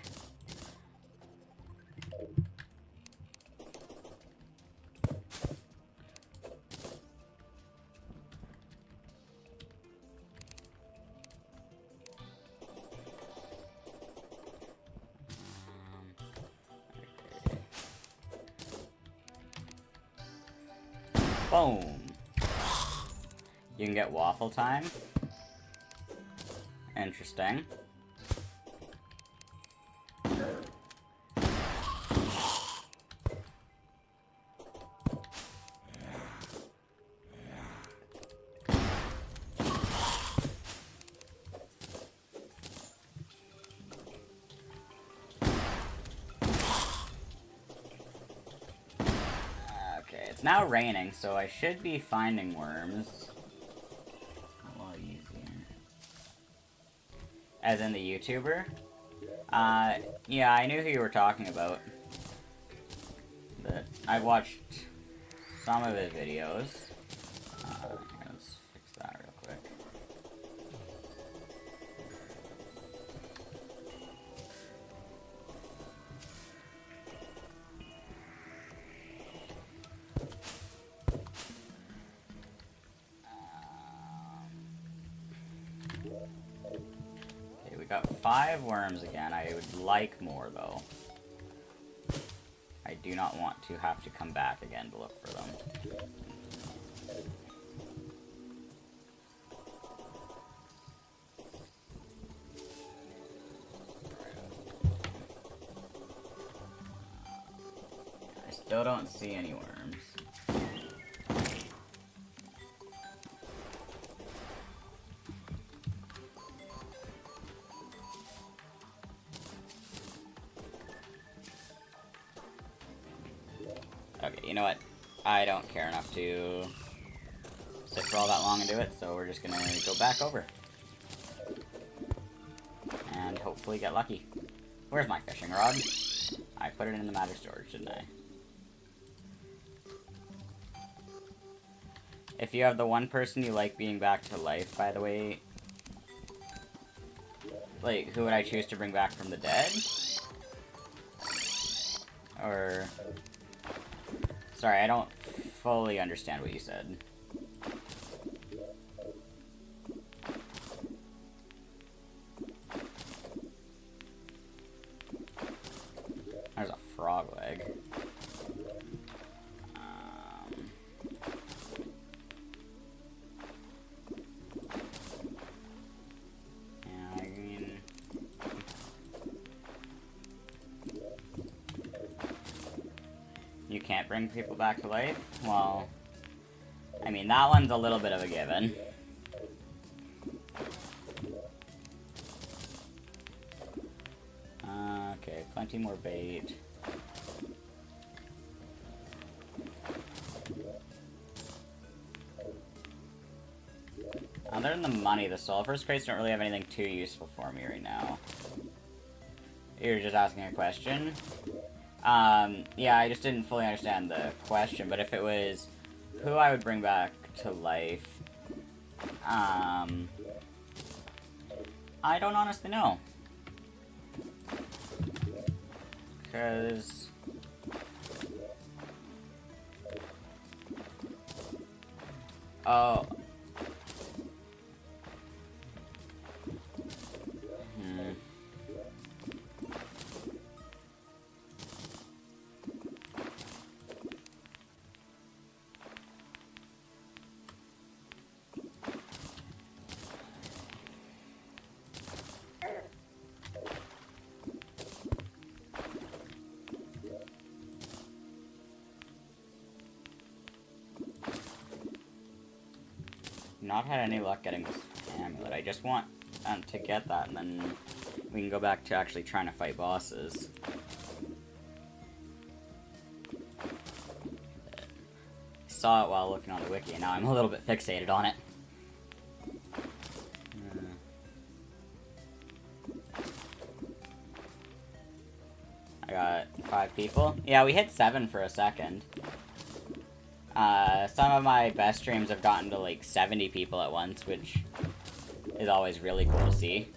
Boom. You can get waffle time. Interesting. Okay, it's now raining, so I should be finding worms. A lot easier. As in the YouTuber? Yeah, I knew who you were talking about. But I've watched some of his videos. Let's fix that real quick. Okay, we got 5 worms again. I would like more, though. I do not want to have to come back again to look for them. I still don't see any worms. Okay, you know what? I don't care enough to sit for all that long and do it, so we're just gonna go back over. And hopefully get lucky. Where's my fishing rod? I put it in the matter storage, didn't I? If you have the one person you like being back to life, by the way, like, who would I choose to bring back from the dead? Or... Sorry, I don't fully understand what you said. There's a frog leg. Yeah, I mean... You can't bring people back to life? Well, I mean, that one's a little bit of a given. Okay, plenty more bait. Other than the money, the sulfur crates don't really have anything too useful for me right now. You're just asking a question? Yeah, I just didn't fully understand the question, but if it was who I would bring back to life, I don't honestly know. Because... Oh... Not had any luck getting this amulet. I just want to get that, and then we can go back to actually trying to fight bosses. saw it while looking on the wiki, and now I'm a little bit fixated on it. I got 5 people. Yeah, we hit 7 for a second. Some of my best streams have gotten to like 70 people at once, which is always really cool to see.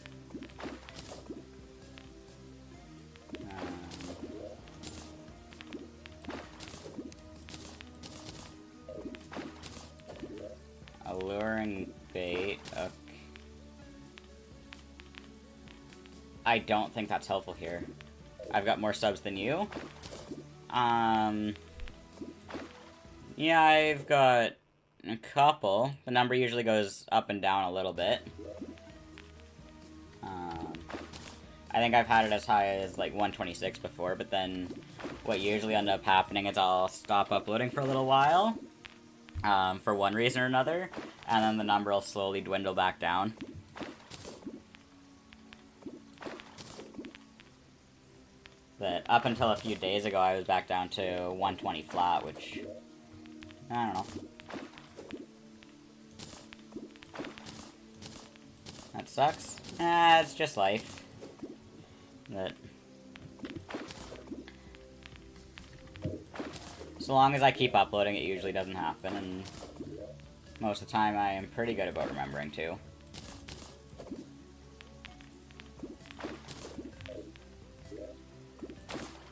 Alluring bait. Okay. I don't think that's helpful here. I've got more subs than you. Yeah, I've got a couple. The number usually goes up and down a little bit. I think I've had it as high as like 126 before, but then what usually ends up happening is I'll stop uploading for a little while, for one reason or another, and then the number will slowly dwindle back down. But up until a few days ago, I was back down to 120 flat, which, I don't know. That sucks. It's just life. But so long as I keep uploading, it usually doesn't happen, and most of the time I am pretty good about remembering to.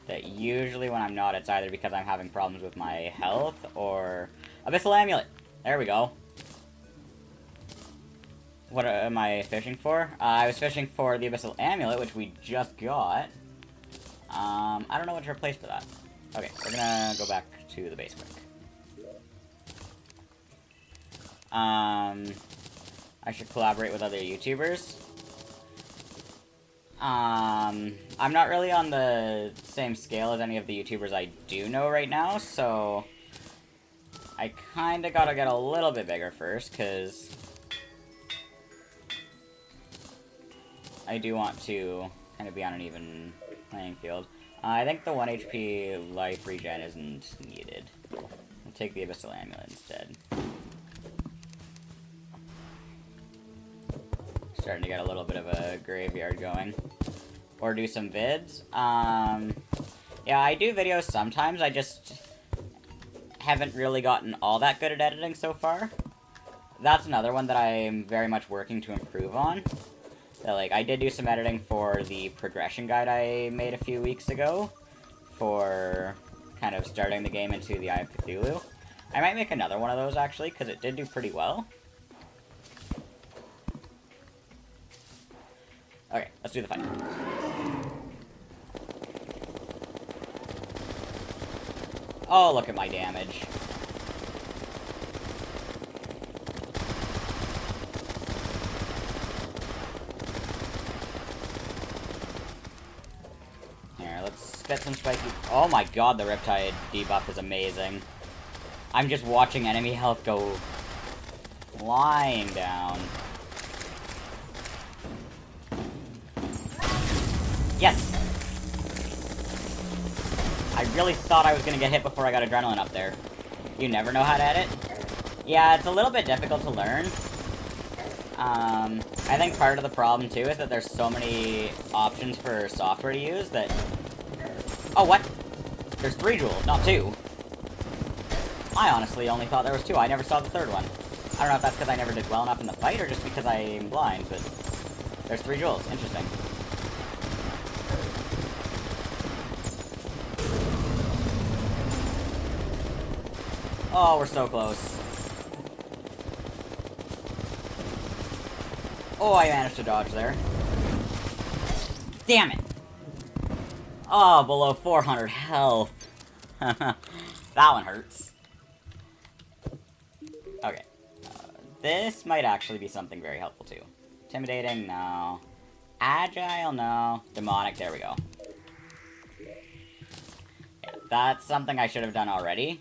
That usually when I'm not, it's either because I'm having problems with my health or... Abyssal Amulet! There we go. What am I fishing for? I was fishing for the Abyssal Amulet, which we just got. I don't know what to replace for that. Okay, we're gonna go back to the base quick. I should collaborate with other YouTubers. I'm not really on the same scale as any of the YouTubers I do know right now, so I kinda gotta get a little bit bigger first, because I do want to kind of be on an even playing field. I think the 1 HP life regen isn't needed. We'll take the Abyssal Amulet instead. Starting to get a little bit of a graveyard going. Or do some vids. Yeah, I do videos sometimes, I just haven't really gotten all that good at editing so far. That's another one that I'm very much working to improve on. So, like, I did do some editing for the progression guide I made a few weeks ago for kind of starting the game into the Eye of Cthulhu. I might make another one of those, actually, because it did do pretty well. Okay, let's do the fight. Oh, look at my damage. Here, let's get some spiky... Oh my god, the Riptide debuff is amazing. I'm just watching enemy health go flying down. Yes! I really thought I was gonna get hit before I got adrenaline up there. You never know how to edit? Yeah, it's a little bit difficult to learn. I think part of the problem, too, is that there's so many options for software to use that... Oh, what? There's 3 jewels, not 2. I honestly only thought there was 2. I never saw the 3rd one. I don't know if that's because I never did well enough in the fight, or just because I'm blind, but... There's 3 jewels. Interesting. Oh, we're so close. Oh, I managed to dodge there. Damn it! Oh, below 400 health. That one hurts. Okay. This might actually be something very helpful, too. Intimidating? No. Agile? No. Demonic? There we go. Yeah, that's something I should have done already.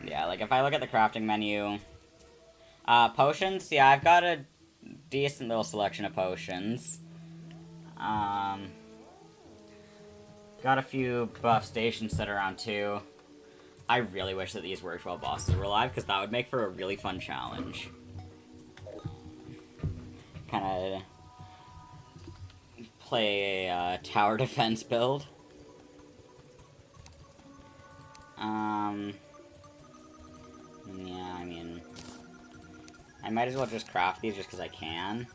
Yeah, like, if I look at the crafting menu... potions? Yeah, I've got a decent little selection of potions. Got a few buff stations set around too. I really wish that these worked while bosses were alive, because that would make for a really fun challenge. Kind of play a tower defense build. Yeah, I mean, I might as well just craft these just because I can.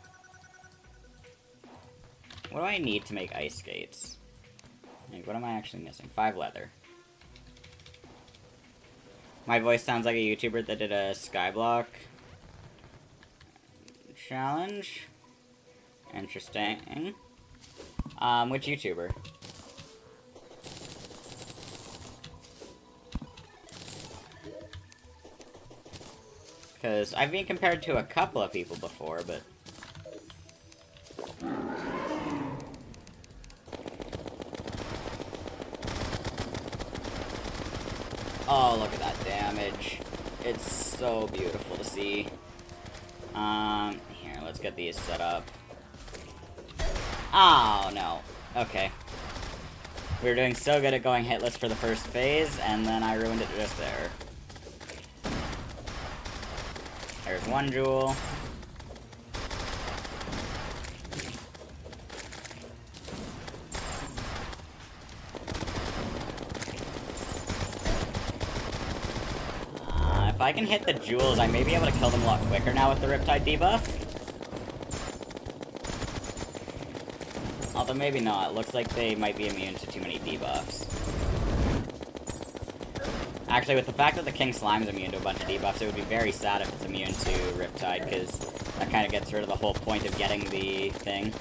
What do I need to make ice skates? Like, what am I actually missing? 5 leather. My voice sounds like a YouTuber that did a skyblock challenge. Interesting. Which YouTuber? Because I've been compared to a couple of people before, but... Oh, look at that damage. It's so beautiful to see. Here, let's get these set up. Oh, no. Okay. We were doing so good at going hitless for the first phase, and then I ruined it just there. There's 1 jewel. If I can hit the jewels, I may be able to kill them a lot quicker now with the Riptide debuff. Although maybe not. It looks like they might be immune to too many debuffs. Actually, with the fact that the King Slime is immune to a bunch of debuffs, it would be very sad if it's immune to Riptide, because that kind of gets rid of the whole point of getting the thing.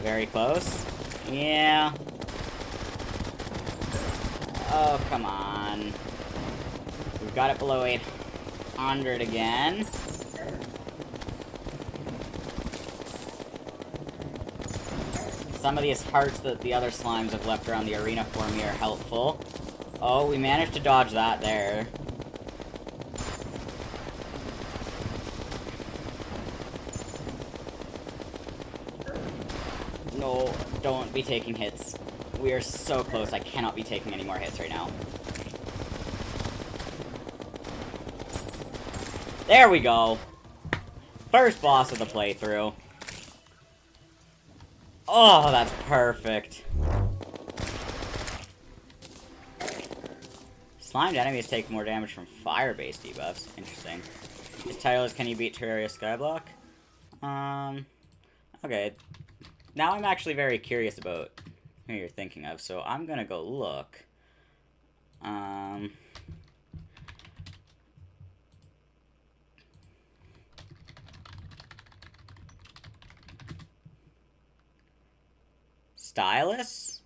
Very close. Yeah. Oh, come on. We've got it below 800 again. Some of these hearts that the other slimes have left around the arena for me are helpful. Oh, we managed to dodge that there. No, don't be taking hits. We are so close, I cannot be taking any more hits right now. There we go! First boss of the playthrough. Oh, that's perfect. Slimed enemies take more damage from fire-based debuffs. Interesting. His title is, Can You Beat Terraria Skyblock? Okay. Now I'm actually very curious about who you're thinking of, so I'm gonna go look. Stylus?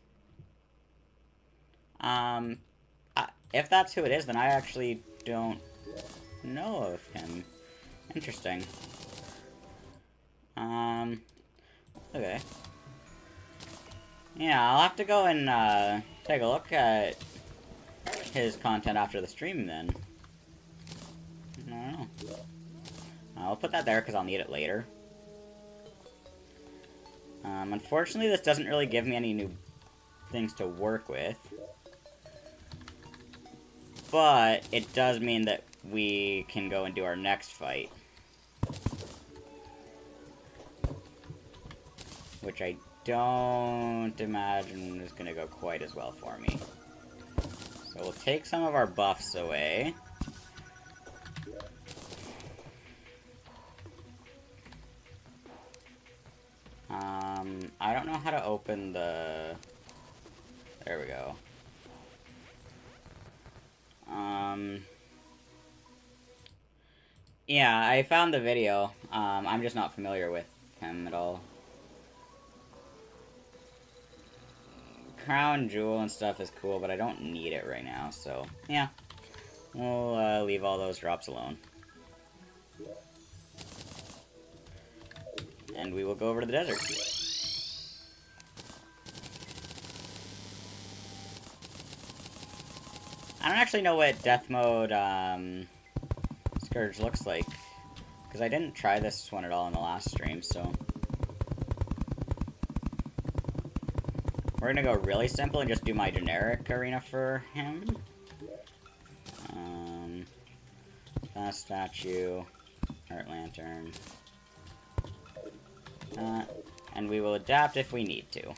If that's who it is, then I actually don't know of him. Interesting. Okay. Yeah, I'll have to go and, take a look at his content after the stream, then. I don't know. I'll put that there, because I'll need it later. Unfortunately, this doesn't really give me any new things to work with. But it does mean that we can go and do our next fight. Which I don't imagine is going to go quite as well for me. So we'll take some of our buffs away. I don't know how to open the... There we go. Yeah, I found the video. I'm just not familiar with him at all. Crown Jewel and stuff is cool, but I don't need it right now, so... Yeah. We'll leave all those drops alone. And we will go over to the desert. I don't actually know what death mode Scourge looks like, because I didn't try this one at all in the last stream, so... We're gonna go really simple and just do my generic arena for him. Fast statue, art lantern. And we will adapt if we need to.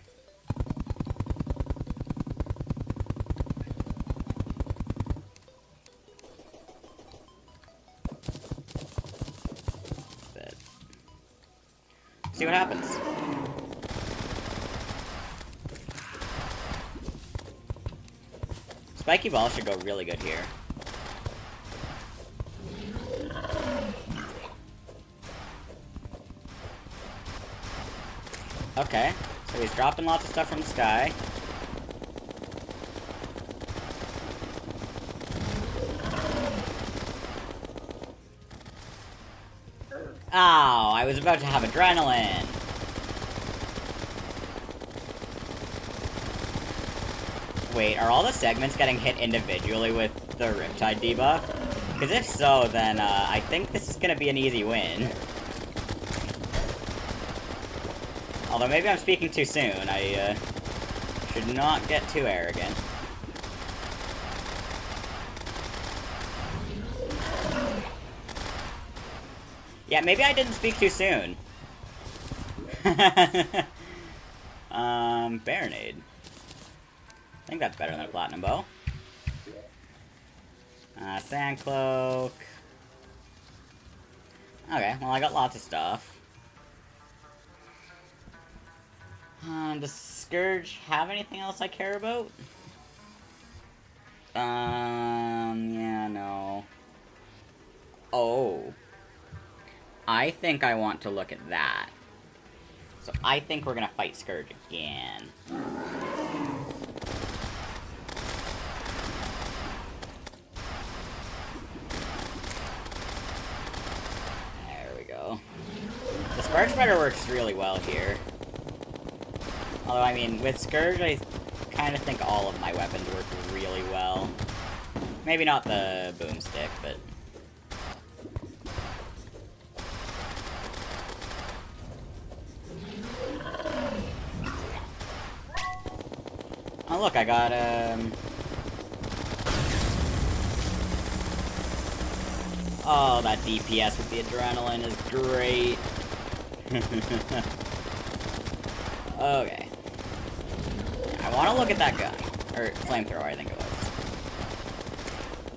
But see what happens. Spiky ball should go really good here. Okay, so he's dropping lots of stuff from the sky. Ow, I was about to have adrenaline. Wait, are all the segments getting hit individually with the Riptide debuff? Because if so, then I think this is going to be an easy win. Although maybe I'm speaking too soon. I should not get too arrogant. Yeah, maybe I didn't speak too soon. Baronade. I think that's better than a Platinum Bow. Sand Cloak. Okay, well I got lots of stuff. Does Scourge have anything else I care about? Yeah, no. Oh. I think I want to look at that. So I think we're gonna fight Scourge again. There we go. The Spark Spreader works really well here. Although, I mean, with Scourge, I kind of think all of my weapons work really well. Maybe not the boomstick, but... Oh, look, I got, Oh, that DPS with the adrenaline is great. Okay. I want to look at that gun. Or flamethrower, I think it was.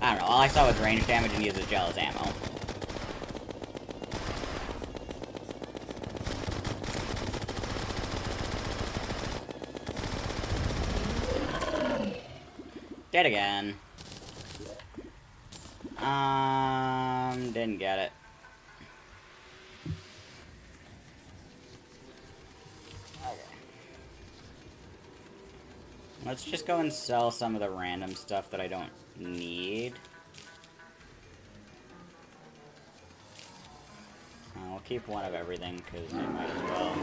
I don't know, all I saw was range damage and use as gel as ammo. Dead again. Didn't get it. Okay. Let's just go and sell some of the random stuff that I don't need. I'll keep one of everything, because I might as well.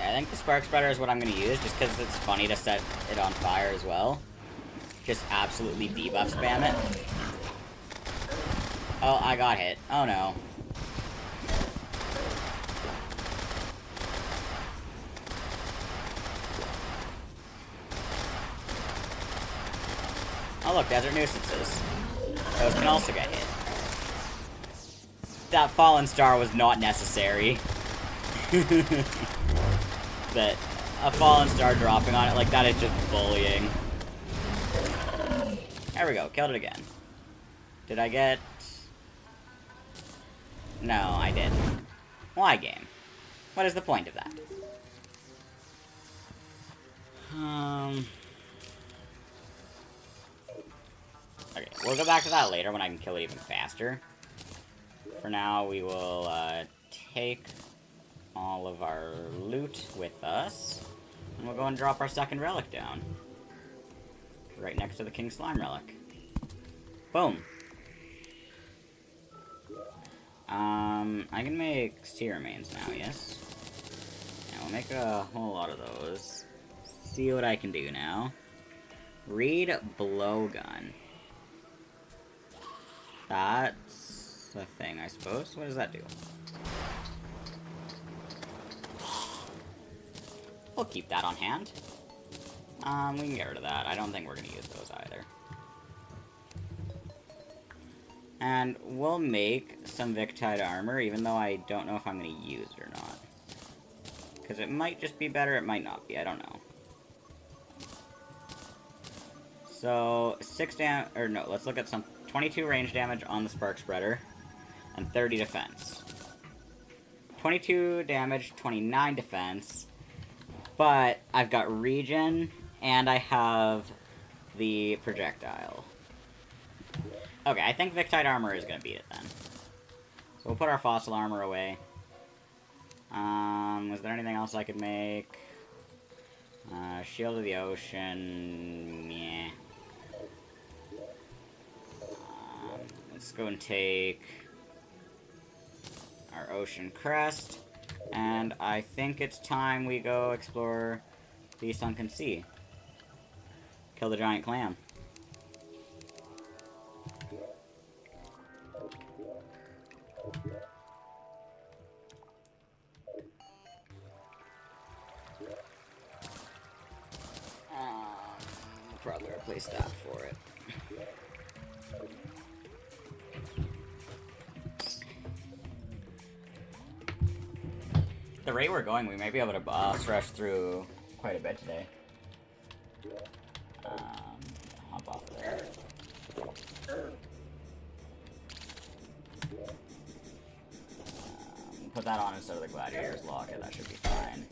I think the Spark Spreader is what I'm going to use, just because it's funny to set it on fire as well. Just absolutely debuff spam it. Oh, I got hit. Oh no. Oh look, Desert Nuisances. Those can also get hit. That Fallen Star was not necessary. But a Fallen Star dropping on it like that is just bullying. There we go, killed it again. Did I get... No, I didn't. Why, game? What is the point of that? Okay, we'll go back to that later when I can kill it even faster. For now, we will take all of our loot with us, and we'll go and drop our second relic down. Right next to the King Slime relic. Boom. I can make sea remains now, yes? And we'll make a whole lot of those. See what I can do now. Read blowgun. That's a thing, I suppose. What does that do? we'll keep that on hand. We can get rid of that. I don't think we're going to use those either. And we'll make some Victide armor, even though I don't know if I'm going to use it or not. Because it might just be better, it might not be, I don't know. So, let's look at some 22 range damage on the Spark Spreader, and 30 defense. 22 damage, 29 defense, but I've got regen, and I have the projectile. Okay, I think Victide armor is going to beat it then. So we'll put our fossil armor away. Was there anything else I could make? Shield of the Ocean, meh. Let's go and take our Ocean Crest, and I think it's time we go explore the Sunken Sea. Kill the giant clam. Probably replace that for it. The rate we're going, we might be able to boss rush through quite a bit today. Hop off of there. Put that on instead of the Gladiator's Locket, that should be fine.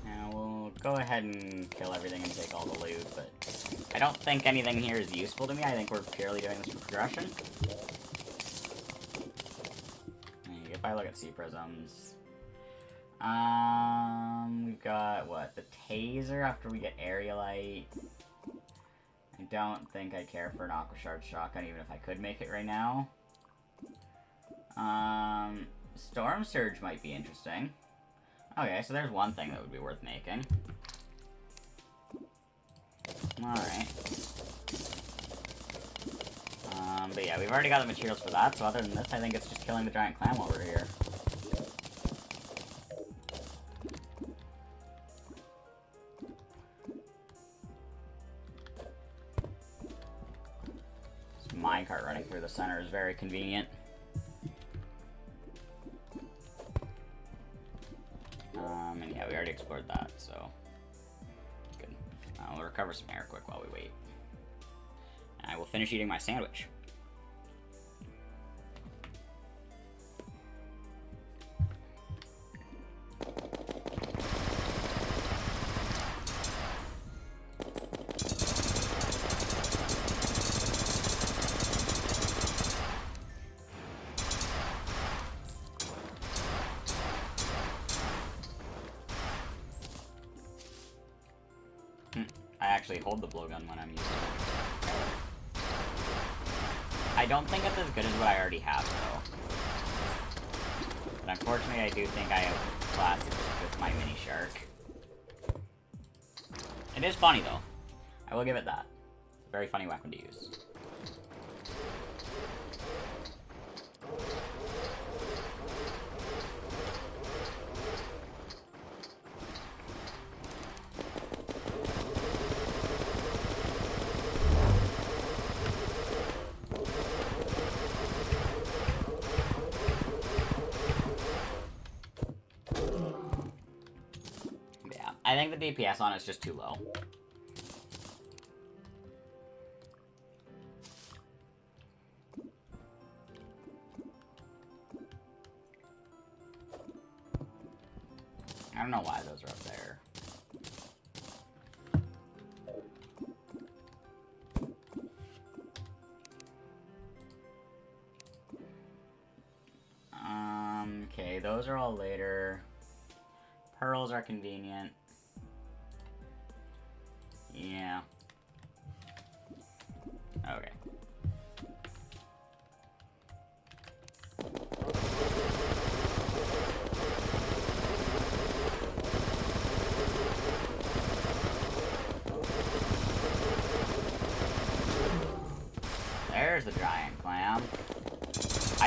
Now we'll go ahead and kill everything and take all the loot, but I don't think anything here is useful to me. I think we're purely doing this for progression. If I look at sea prisms, we've got, what, the taser after we get aerialite. I don't think I care for an Aqua Shard shotgun, even if I could make it right now. Storm Surge might be interesting. Okay, so there's one thing that would be worth making. Alright. But yeah, we've already got the materials for that, so other than this, I think it's just killing the giant clam while we're here. This minecart running through the center is very convenient. And yeah, we already explored that, so good. We'll recover some air quick while we wait. And I will finish eating my sandwich. I actually hold the blowgun when I'm using it. I don't think it's as good as what I already have, though. But unfortunately, I do think I have class with my mini shark. It is funny, though. I will give it that. It's a very funny weapon to use. I think the DPS on it is just too low. I don't know why those are up there. Okay, those are all later. Pearls are convenient. Yeah. Okay.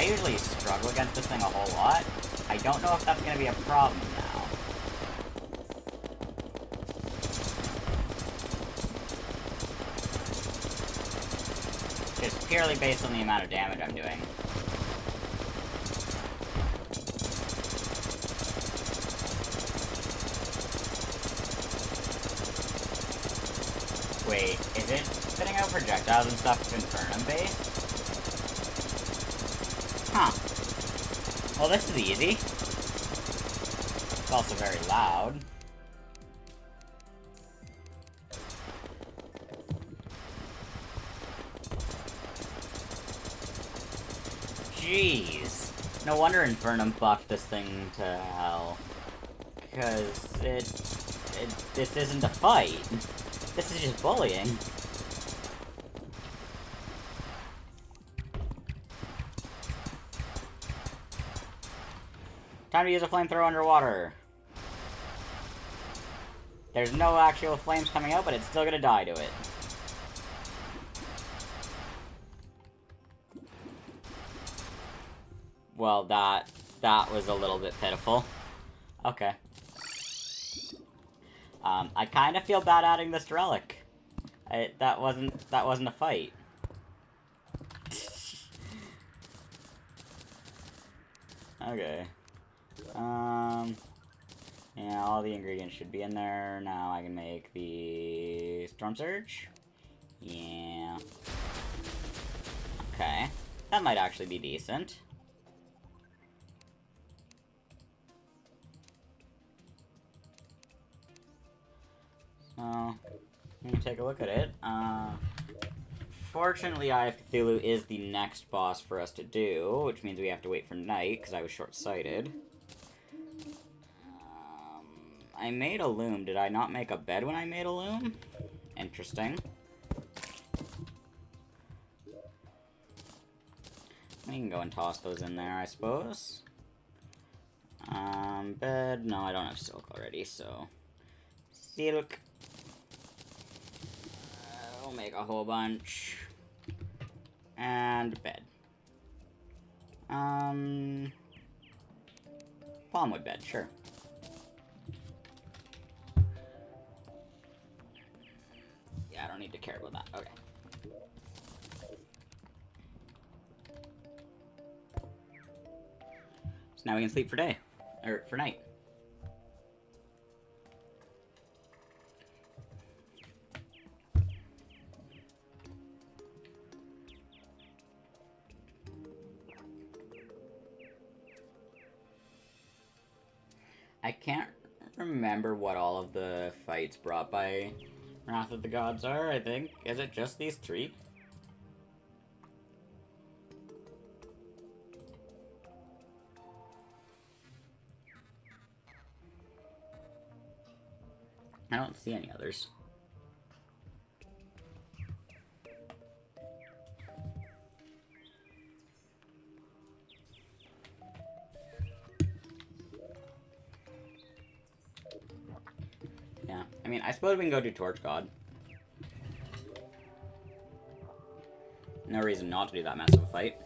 I usually struggle against this thing a whole lot. I don't know if that's going to be a problem now. Just purely based on the amount of damage I'm doing. Wait, is it spitting out projectiles and stuff Infernum based? Huh. Well, this is easy. It's also very loud. Jeez. No wonder Infernum buffed this thing to hell. Because this isn't a fight. This is just bullying. Time to use a flamethrower underwater. There's no actual flames coming out, but it's still gonna die to it. Well, that was a little bit pitiful. Okay. I kind of feel bad adding this to Relic. That wasn't a fight. Okay. Yeah, all the ingredients should be in there. Now I can make the Storm Surge. Yeah. Okay. That might actually be decent. So, let me take a look at it. Fortunately, Eye of Cthulhu is the next boss for us to do, which means we have to wait for night, because I was short-sighted. I made a loom. Did I not make a bed when I made a loom? Interesting. We can go and toss those in there, I suppose. Bed. No, I don't have silk already, so... Silk. We'll make a whole bunch. And bed. Palmwood bed, sure. Yeah, I don't need to care about that. Okay. So now we can sleep for day. Or for night. I can't remember what all of the fights brought by Wrath of the Gods are, I think. Is it just these three? I don't see any others. Yeah, I mean, I suppose we can go do Torch God. No reason not to do that massive fight.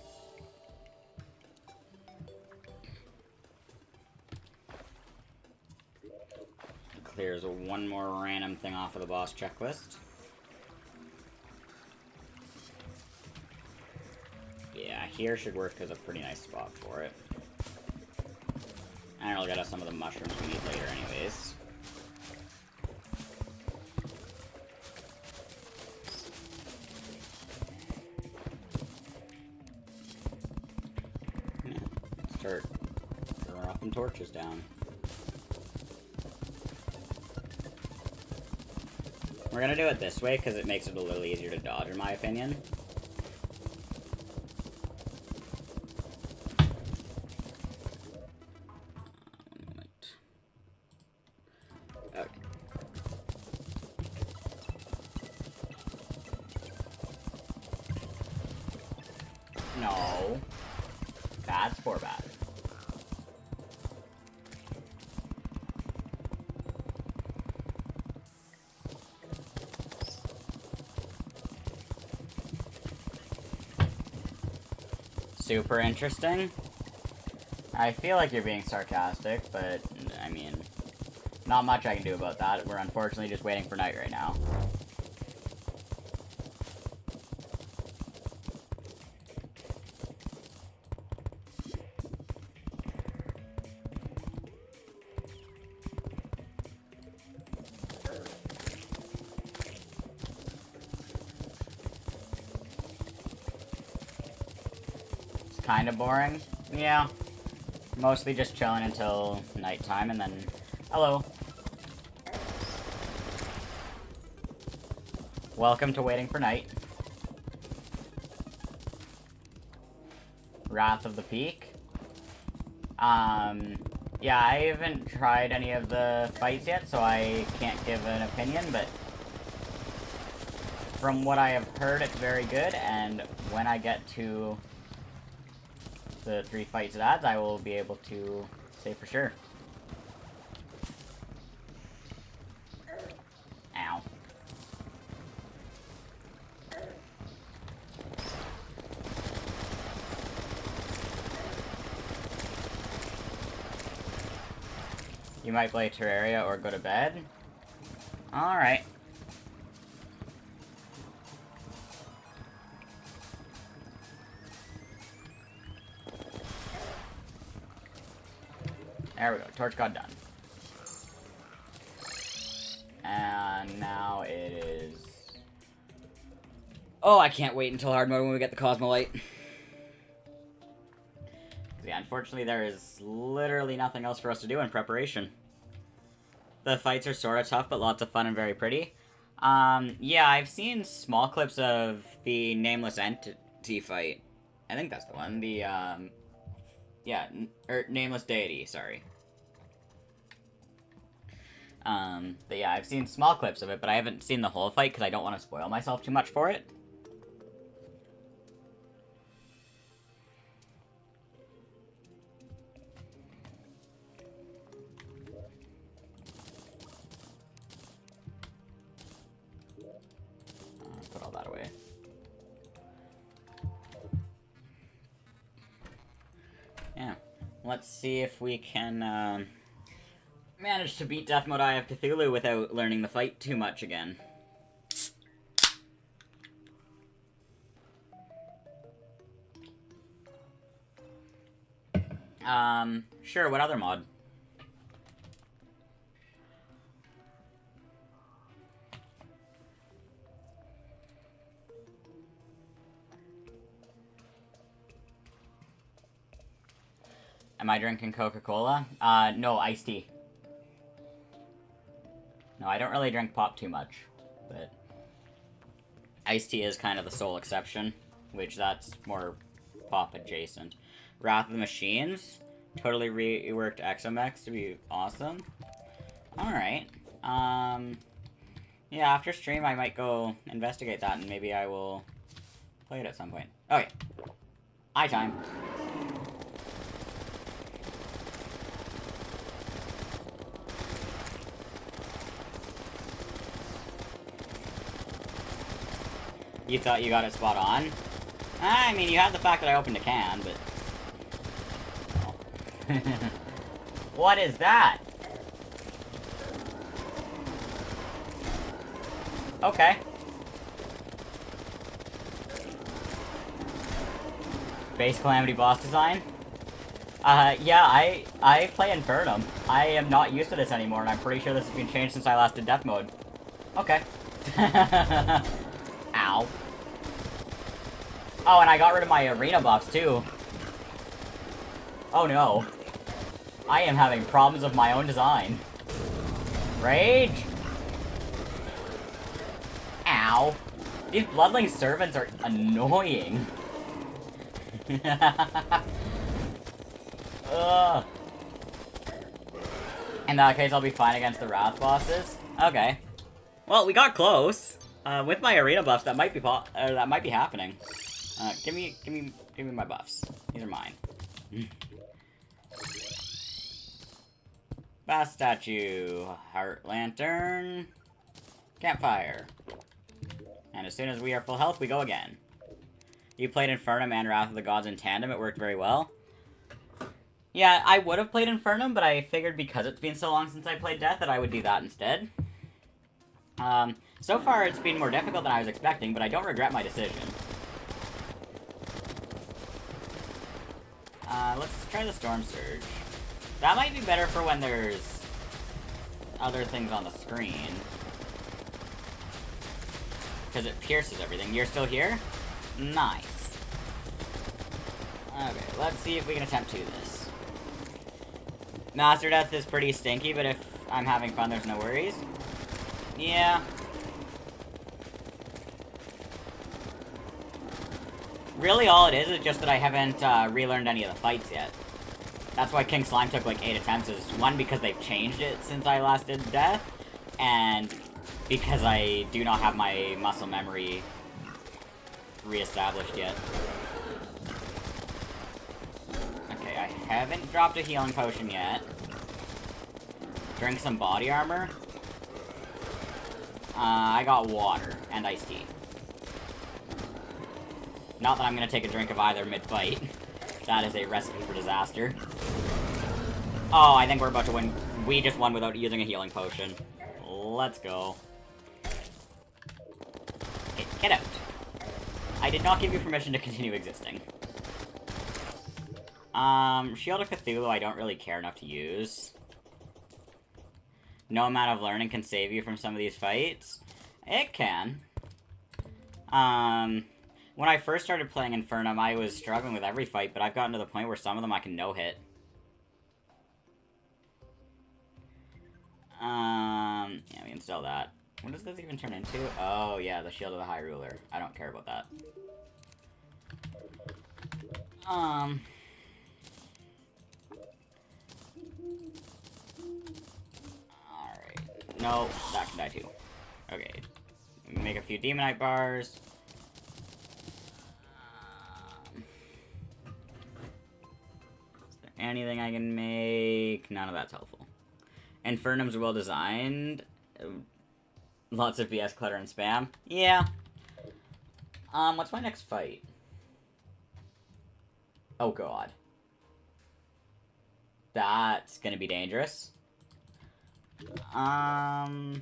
Clears one more random thing off of the boss checklist. Yeah, here should work as a pretty nice spot for it. And it'll get us some of the mushrooms we need later anyways. Yeah, start dropping torches down. We're gonna do it this way because it makes it a little easier to dodge, in my opinion. One moment. Okay. No. That's poor bad. super interesting. I feel like you're being sarcastic, but, I mean, not much I can do about that. We're unfortunately just waiting for night right now. Kind of boring. Yeah. Mostly just chilling until nighttime and then... Hello. Welcome to waiting for night. Wrath of the Peak. Yeah, I haven't tried any of the fights yet, so I can't give an opinion, but... From what I have heard, it's very good, and when I get to... the 3 fights it adds, I will be able to say for sure. Ow. You might play Terraria or go to bed? Alright. There we go. Torch got done. And now it is... Oh, I can't wait until hard mode when we get the Cosmolite. Yeah, unfortunately there is literally nothing else for us to do in preparation. The fights are sort of tough, but lots of fun and very pretty. Yeah, I've seen small clips of the Nameless Entity fight. I think that's the one. The, yeah, Nameless Deity, sorry. But yeah, I've seen small clips of it, but I haven't seen the whole fight because I don't want to spoil myself too much for it. Put all that away. Yeah. Let's see if we can, manage to beat Death Mode Eye of Cthulhu without learning the fight too much again. Sure, what other mod? Am I drinking Coca-Cola? No, iced tea. No, I don't really drink pop too much, but iced tea is kind of the sole exception, which that's more pop adjacent. Wrath of the Machines, totally reworked Exomex to be awesome. Alright, yeah, after stream I might go investigate that and maybe I will play it at some point. Okay, eye time. You thought you got it spot on? I mean, you had the fact that I opened a can, but... Oh. What is that? Okay. Base Calamity boss design? Yeah, I play Infernum. I am not used to this anymore, and I'm pretty sure this has been changed since I last did Death Mode. Okay. Ow. Oh, and I got rid of my arena buffs, too. Oh, no. I am having problems of my own design. Rage? Ow. These Bloodling servants are annoying. Ugh. In that case, I'll be fine against the Wrath bosses. Okay. Well, we got close. With my arena buffs, that might be happening. Give me my buffs. These are mine. Bass statue, heart lantern, campfire. And as soon as we are full health, we go again. You played Infernum and Wrath of the Gods in tandem. It worked very well. Yeah, I would have played Infernum, but I figured because it's been so long since I played Death that I would do that instead. So far it's been more difficult than I was expecting, but I don't regret my decision. Let's try the Storm Surge. That might be better for when there's other things on the screen. Because it pierces everything. You're still here? Nice. Okay, let's see if we can attempt to this. Master Death is pretty stinky, but if I'm having fun, there's no worries. Yeah. Really, all it is just that I haven't relearned any of the fights yet. That's why King Slime took like 8 attempts, is one, because they've changed it since I last did Death, and because I do not have my muscle memory re-established yet. Okay, I haven't dropped a healing potion yet. Drink some body armor. I got water and iced tea. Not that I'm gonna take a drink of either mid-fight. That is a recipe for disaster. Oh, I think we're about to win. We just won without using a healing potion. Let's go. Okay, get out. I did not give you permission to continue existing. Shield of Cthulhu I don't really care enough to use. No amount of learning can save you from some of these fights. It can. When I first started playing Infernum, I was struggling with every fight, but I've gotten to the point where some of them I can no-hit. Yeah, we can sell that. What does this even turn into? Oh, yeah, the Shield of the High Ruler. I don't care about that. Alright. No, that can die too. Okay. Make a few Demonite bars. Is there anything I can make? None of that's helpful. Infernum's well designed. Lots of BS, clutter, and spam. Yeah. What's my next fight? Oh god. That's gonna be dangerous. Right,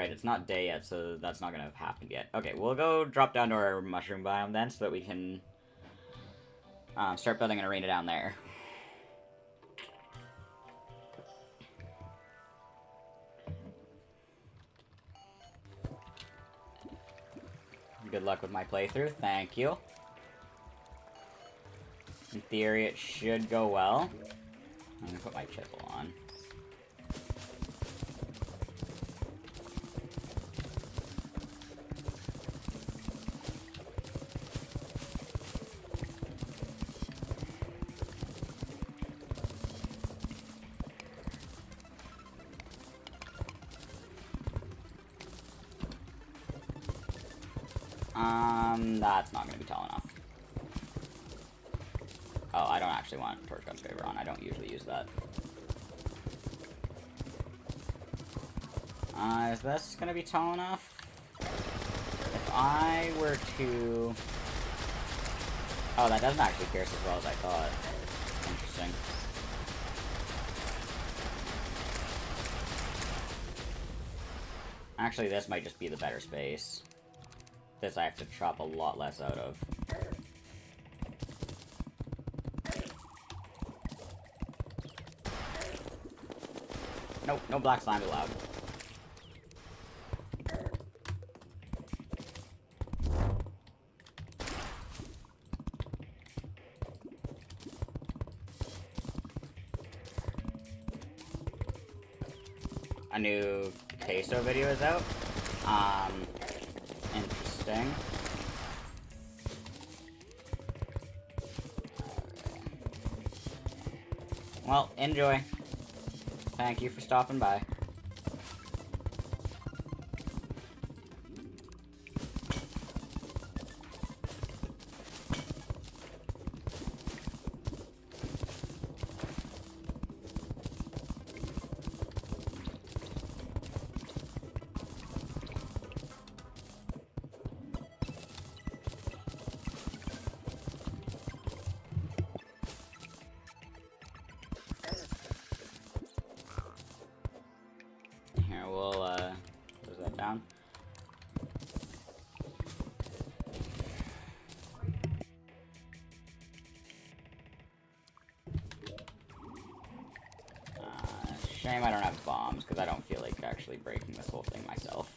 it's not day yet, so that's not gonna have happened yet. Okay, we'll go drop down to our mushroom biome then, so that we can start building an arena down there. Good luck with my playthrough, thank you. In theory, it should go well. I'm gonna put my chisel on. That's not gonna be tall enough. Oh, I don't actually want Torch Gun's Favor on. I don't usually use that. Is this gonna be tall enough? If I were to... Oh, that doesn't actually pierce as well as I thought. Interesting. Actually, this might just be the better space. This I have to chop a lot less out of. Nope, no black slime allowed. A new queso video is out. Interesting. Well, enjoy. Thank you for stopping by. down. Shame I don't have bombs, because I don't feel like actually breaking this whole thing myself.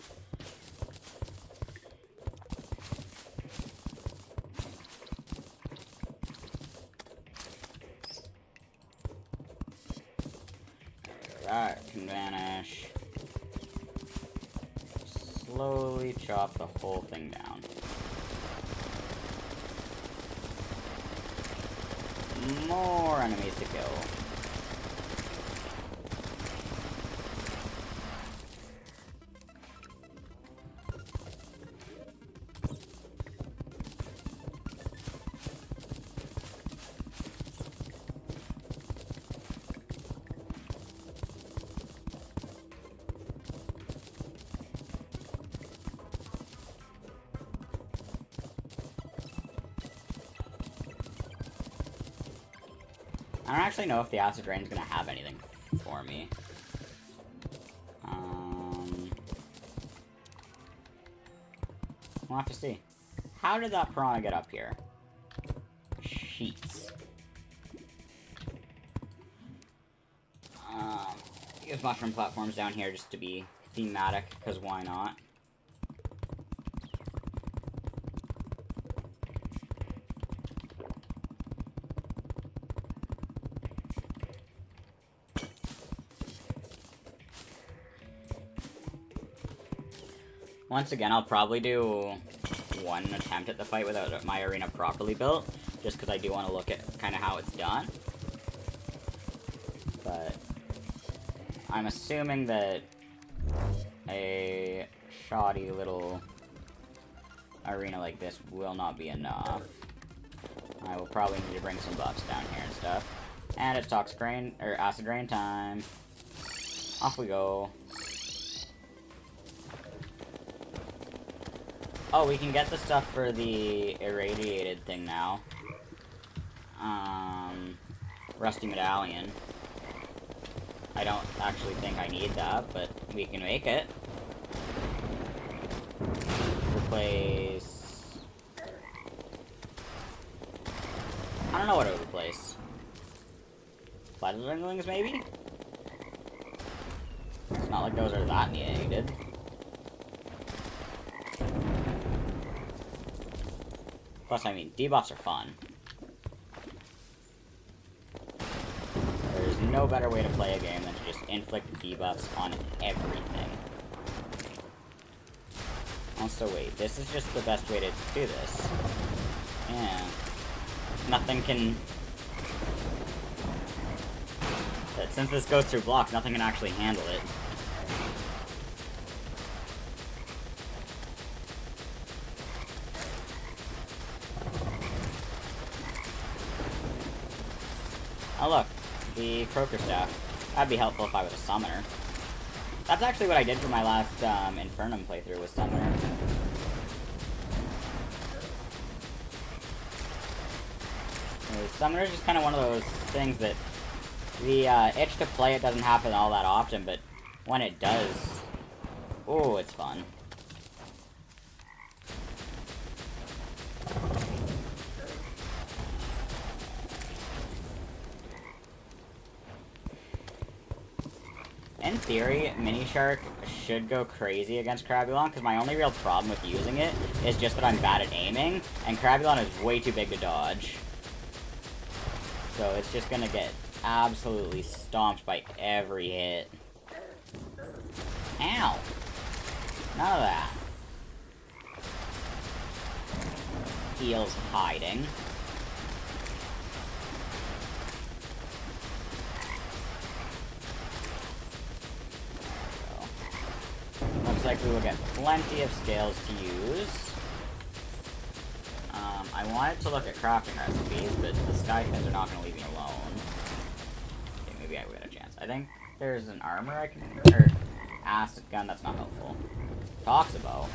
That can vanish. Slowly chop the whole thing down. More enemies to kill. I don't actually know if the acid rain's gonna have anything for me. We'll have to see. How did that piranha get up here? Sheets. Use mushroom platforms down here just to be thematic, because why not? Once again, I'll probably do one attempt at the fight without my arena properly built, just because I do want to look at kind of how it's done. But I'm assuming that a shoddy little arena like this will not be enough. I will probably need to bring some buffs down here and stuff. And it's toxic rain, or acid rain time. Off we go. Oh, we can get the stuff for the irradiated thing now. Rusty medallion. I don't actually think I need that, but we can make it. Replace... I don't know what it would replace. Fledglings, maybe? It's not like those are that needed. Plus, I mean, debuffs are fun. There's no better way to play a game than to just inflict debuffs on everything. Also, wait, this is just the best way to do this. Yeah. Nothing can... Since this goes through blocks, nothing can actually handle it. Oh look, the Croaker Staff. That'd be helpful if I was a summoner. That's actually what I did for my last Infernum playthrough, was summoner. Summoner is just kind of one of those things that the itch to play it doesn't happen all that often, but when it does, oh, it's fun. In theory, Mini Shark should go crazy against Crabulon, because my only real problem with using it is just that I'm bad at aiming, and Crabulon is way too big to dodge. So it's just gonna get absolutely stomped by every hit. Ow! None of that. Heel's hiding. Looks like we will get plenty of scales to use. I wanted to look at crafting recipes, but the Skyfins are not going to leave me alone. Okay, maybe I will get a chance. I think there's an armor I can... or acid gun, that's not helpful. Toxibow.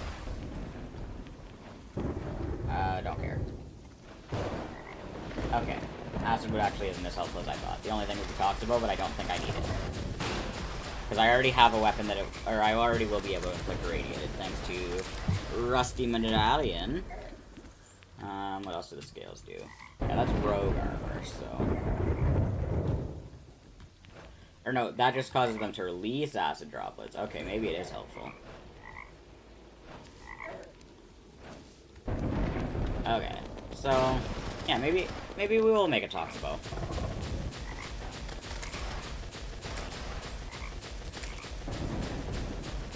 Don't care. Okay. Acid wood actually isn't as helpful as I thought. The only thing would be Toxibow, but I don't think I need it. Because I already have a weapon that or I already will be able to inflict radiated thanks to Rusty Medallion. What else do the scales do? Yeah, that's rogue armor, so... Or no, that just causes them to release acid droplets. Okay, maybe it is helpful. Okay, so... Yeah, maybe we will make a Toxabo.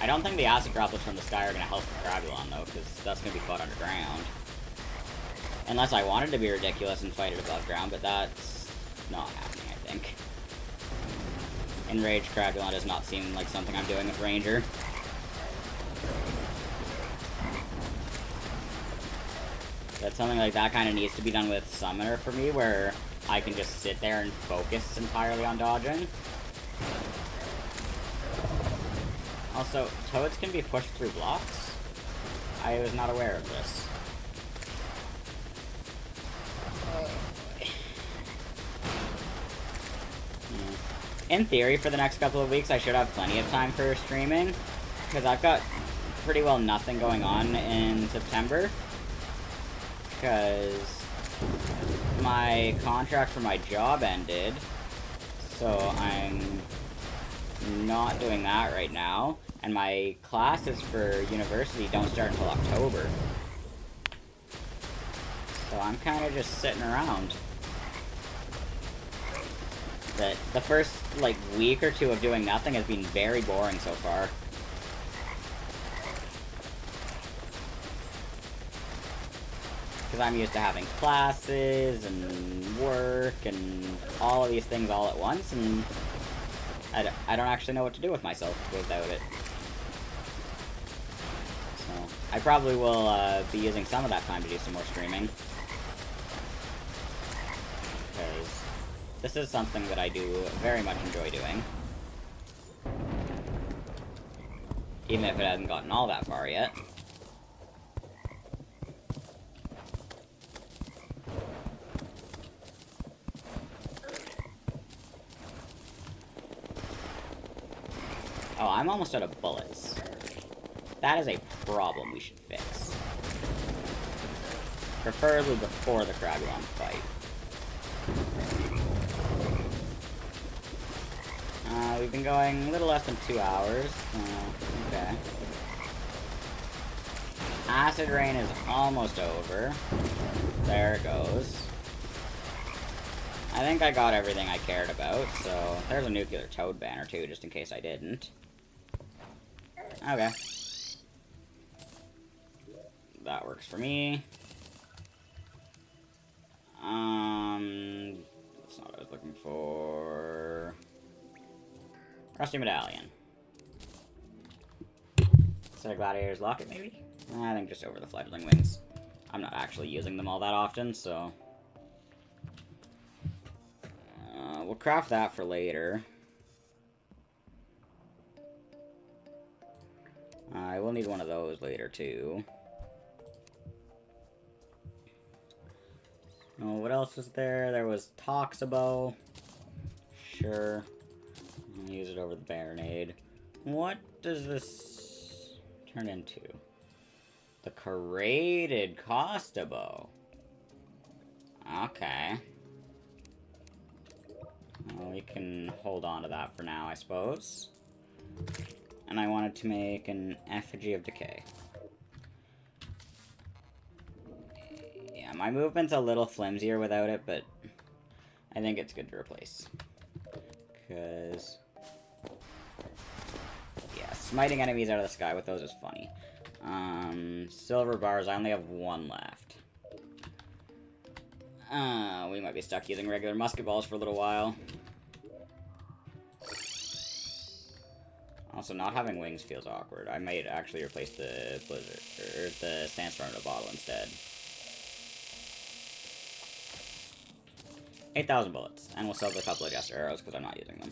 I don't think the acid droplets from the sky are going to help the Kragulon, though, because that's going to be fought underground. Unless I wanted to be ridiculous and fight it above ground, but that's not happening, I think. Enraged Kragulon does not seem like something I'm doing with Ranger. But something like that kind of needs to be done with Summoner for me, where I can just sit there and focus entirely on dodging. Also, toads can be pushed through blocks. I was not aware of this. In theory, for the next couple of weeks, I should have plenty of time for streaming, because I've got pretty well nothing going on in September, because my contract for my job ended, so I'm not doing that right now, and my classes for university don't start until October. So I'm kind of just sitting around. The first, like, week or two of doing nothing has been very boring so far. Because I'm used to having classes and work and all of these things all at once, and I don't actually know what to do with myself without it. So, I probably will be using some of that time to do some more streaming. Because this is something that I do very much enjoy doing. Even if it hasn't gotten all that far yet. Oh, I'm almost out of bullets. That is a problem we should fix. Preferably before the Kragulon fight. We've been going a little less than 2 hours. Okay. Acid Rain is almost over. There it goes. I think I got everything I cared about, so there's a nuclear toad banner too, just in case I didn't. Okay. That works for me. That's not what I was looking for. Rusty Medallion. Set of Gladiator's Locket, maybe? I think just over the fledgling wings. I'm not actually using them all that often, so... we'll craft that for later. I will need one of those later, too. Oh, what else was there? There was Toxabo. Sure. I'll use it over the Baronade. What does this turn into? The Corraded Costabo. Okay. Well, we can hold on to that for now, I suppose. And I wanted to make an Effigy of Decay. Yeah, my movement's a little flimsier without it, but I think it's good to replace. Because... yeah, smiting enemies out of the sky with those is funny. Silver bars, I only have one left. We might be stuck using regular musket balls for a little while. Also, not having wings feels awkward. I might actually replace the blizzard, or the sandstorm in a bottle instead. 8,000 bullets, and we'll sell a couple of Jester arrows because I'm not using them.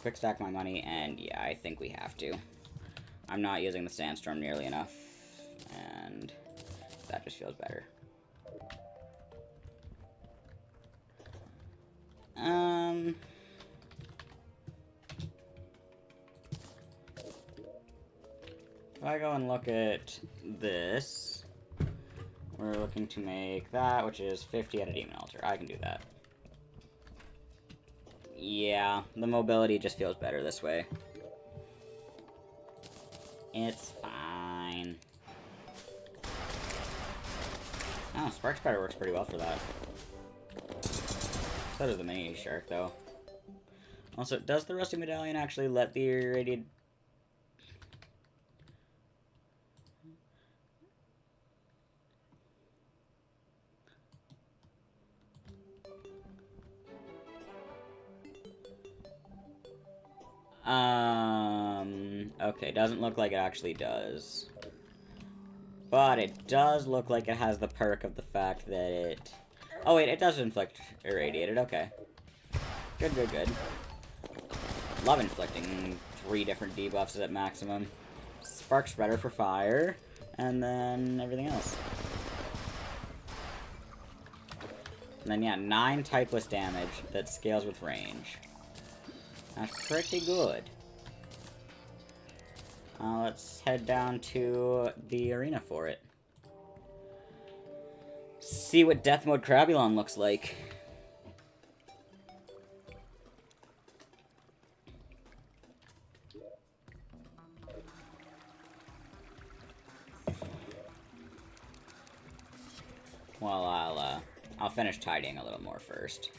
Quick stack my money, and yeah, I think we have to. I'm not using the sandstorm nearly enough, and that just feels better. if I go and look at this, we're looking to make that, which is 50 at a demon altar. I can do that. Yeah, the mobility just feels better this way. It's fine. Oh, Spark Spider works pretty well for that. So does the mini shark, though. Also, does the Rusty Medallion actually let the irradiated... Okay, doesn't look like it actually does. But it does look like it has the perk of the fact that it... Oh wait, it does inflict irradiated, okay. Good, good, good. Love inflicting 3 different debuffs at maximum. Spark Spreader for fire, and then everything else. And then yeah, 9 typeless damage that scales with range. That's pretty good. Let's head down to the arena for it. See what Death Mode Crabulon looks like. Well, I'll finish tidying a little more first.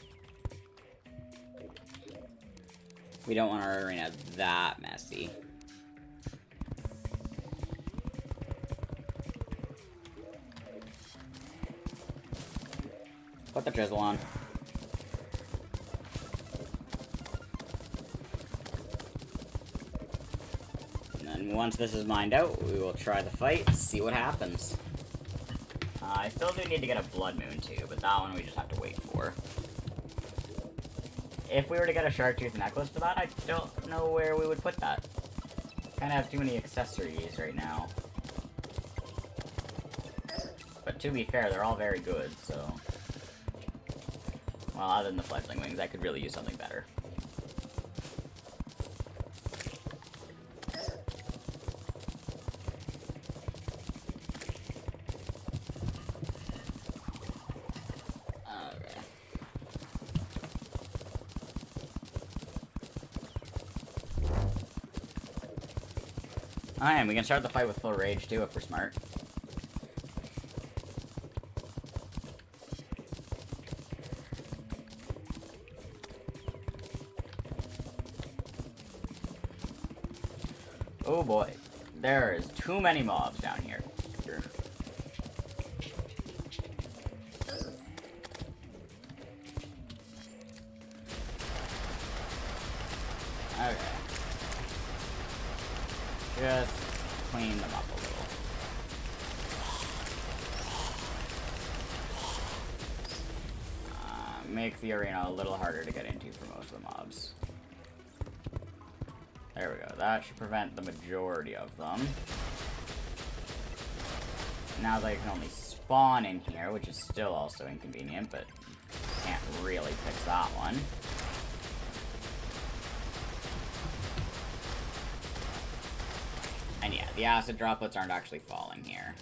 We don't want our arena that messy. Put the drizzle on. And then once this is mined out, we will try the fight, see what happens. I still do need to get a Blood Moon too, but that one we just have to wait for. If we were to get a Sharktooth necklace for that, I don't know where we would put that. Kind of have too many accessories right now. But to be fair, they're all very good, so... Well, other than the Fledgling Wings, I could really use something better. Okay. Alright, and we can start the fight with full rage too if we're smart. Oh boy, there is too many mobs down here. Okay. Just clean them up a little. Make the arena a little harder to get into for most of the mobs. There we go. That should prevent the majority of them. Now they can only spawn in here, which is still also inconvenient, but can't really fix that one. And yeah, the acid droplets aren't actually falling here.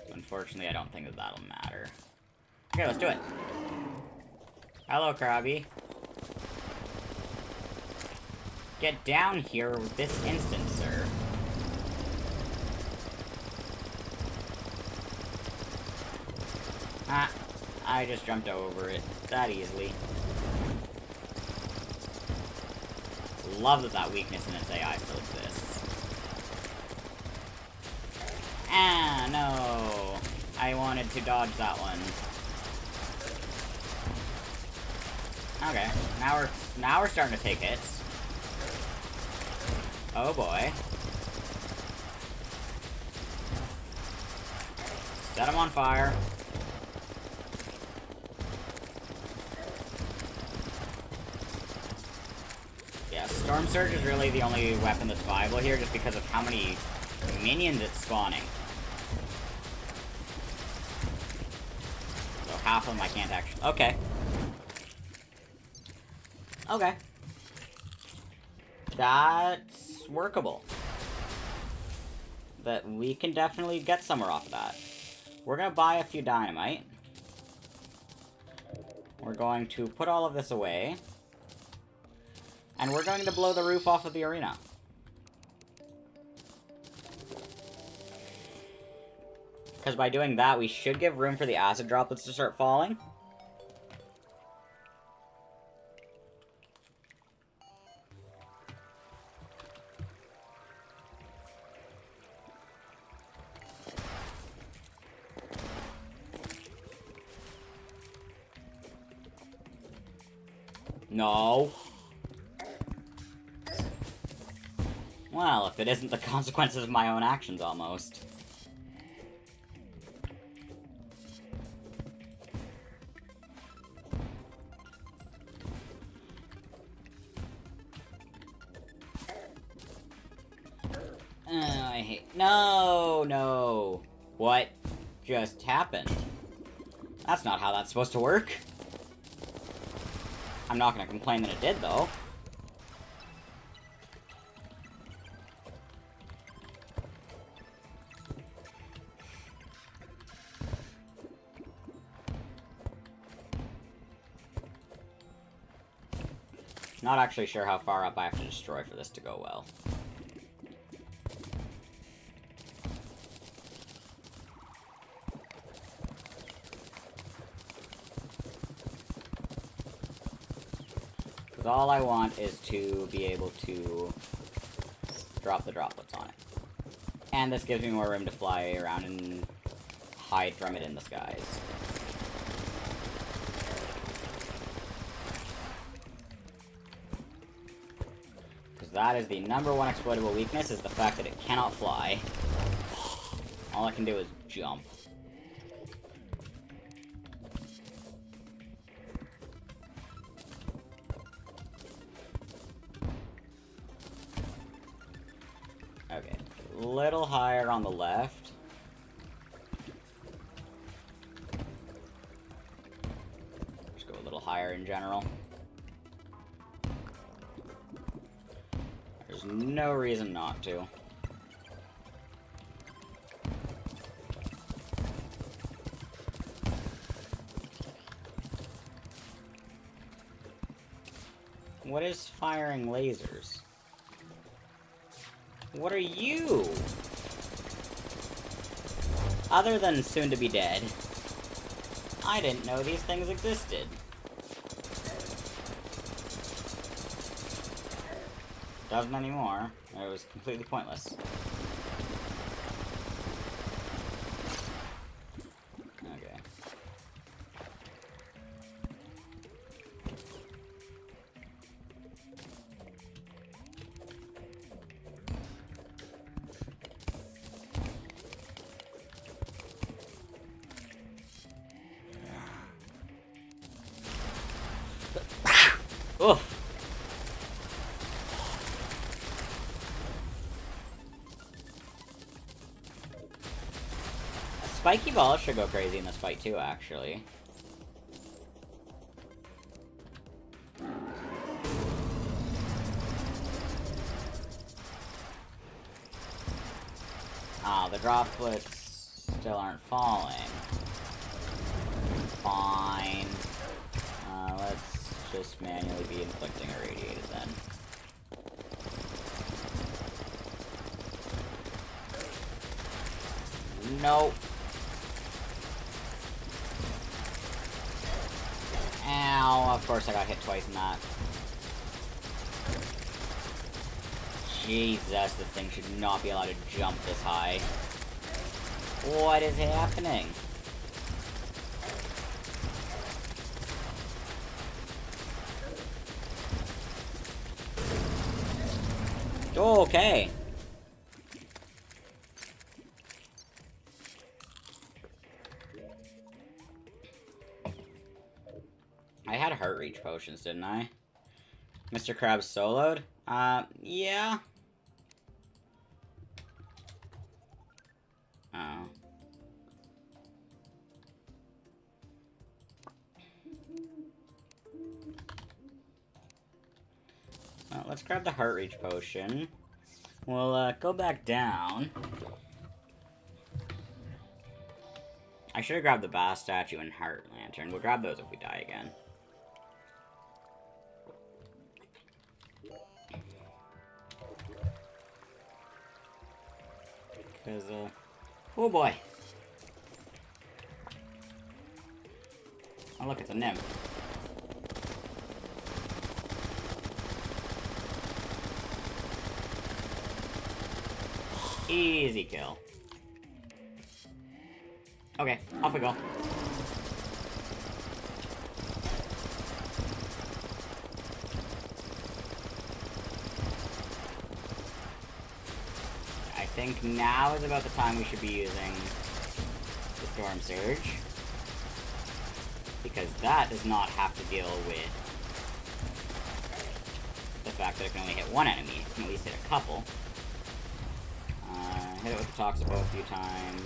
So unfortunately, I don't think that that'll matter. Okay, let's do it. Hello, Krabby. Get down here this instant, sir. Ah, I just jumped over it that easily. Love that that weakness in its AI still exists. Ah, no. I wanted to dodge that one. Okay, now we're starting to take hits. Oh boy. Set him on fire. Yeah, Storm Surge is really the only weapon that's viable here just because of how many minions it's spawning. So half of them I can't actually... Okay. Okay. That's workable. that we can definitely get somewhere off of that. We're gonna buy a few dynamite. We're going to put all of this away. And we're going to blow the roof off of the arena. Because by doing that, we should give room for the acid droplets to start falling. No. Well, if it isn't the consequences of my own actions, almost. I hate... No, no. What just happened? That's not how that's supposed to work. I'm not gonna complain that it did, though. Not actually sure how far up I have to destroy for this to go well. Because all I want is to be able to drop the droplets on it. And this gives me more room to fly around and hide from it in the skies. That is the #1 exploitable weakness, is the fact that it cannot fly. All it can do is jump. Okay, a little higher on the left. Just go a little higher in general. There's no reason not to. What is firing lasers? What are you? Other than soon to be dead, I didn't know these things existed. Doesn't anymore. It was completely pointless. Okay. Oof. Spiky ball should go crazy in this fight too, actually. Ah, the droplets still aren't falling. Fine. Let's just manually be inflicting irradiated then. Nope. Ow, of course I got hit twice in that. Jesus, this thing should not be allowed to jump this high. What is happening? Okay. I had heart reach potions, didn't I? Mr. Krabs soloed? Yeah. Oh. Well, let's grab the heart reach potion. We'll, go back down. I should have grabbed the Bass Statue and Heart Lantern. We'll grab those if we die again. Because, oh boy. Oh look, it's a nymph. Easy kill. Okay, off we go. I think now is about the time we should be using the Storm Surge. Because that does not have to deal with the fact that it can only hit one enemy. It can at least hit a couple. Hit it with the Toxipo a few times.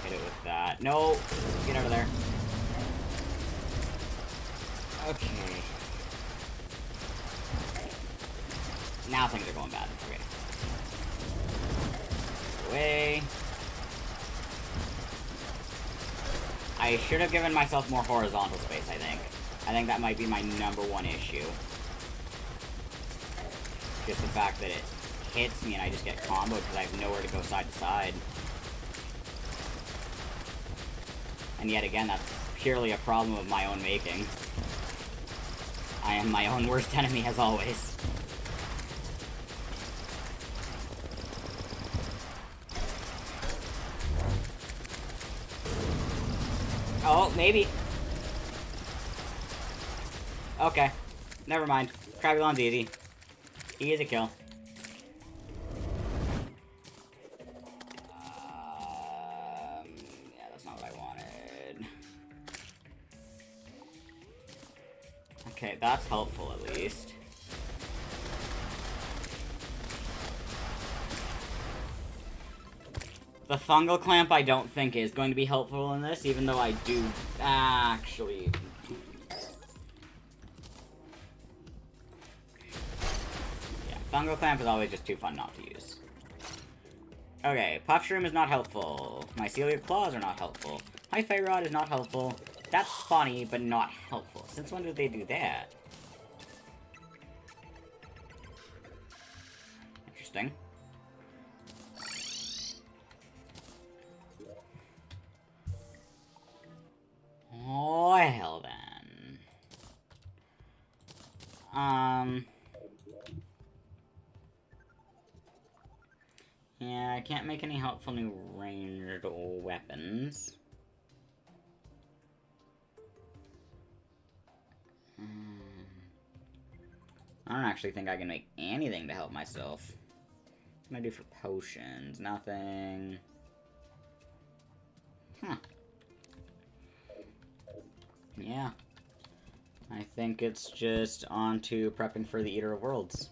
Hit it with that. No! Get out of there. Okay. Now things are going bad. Okay. Away. I should have given myself more horizontal space, I think. I think that might be my #1 issue. Just the fact that it hits me and I just get comboed because I have nowhere to go side to side. And yet again, that's purely a problem of my own making. I am my own worst enemy as always. Oh, maybe. Okay. Never mind. Crabulon's easy. Easy kill. Yeah, that's not what I wanted. Okay, that's helpful at least. The fungal clamp I don't think is going to be helpful in this, even though I do actually... Yeah, fungal clamp is always just too fun not to use. Okay, Puff Shroom is not helpful. Mycelial Claws are not helpful. High Fire Rod is not helpful. That's funny, but not helpful. Since when did they do that? Interesting. Well then. Yeah, I can't make any helpful new ranged weapons. I don't actually think I can make anything to help myself. What can I do for potions? Nothing. Huh. Yeah. I think it's just on to prepping for the Eater of Worlds.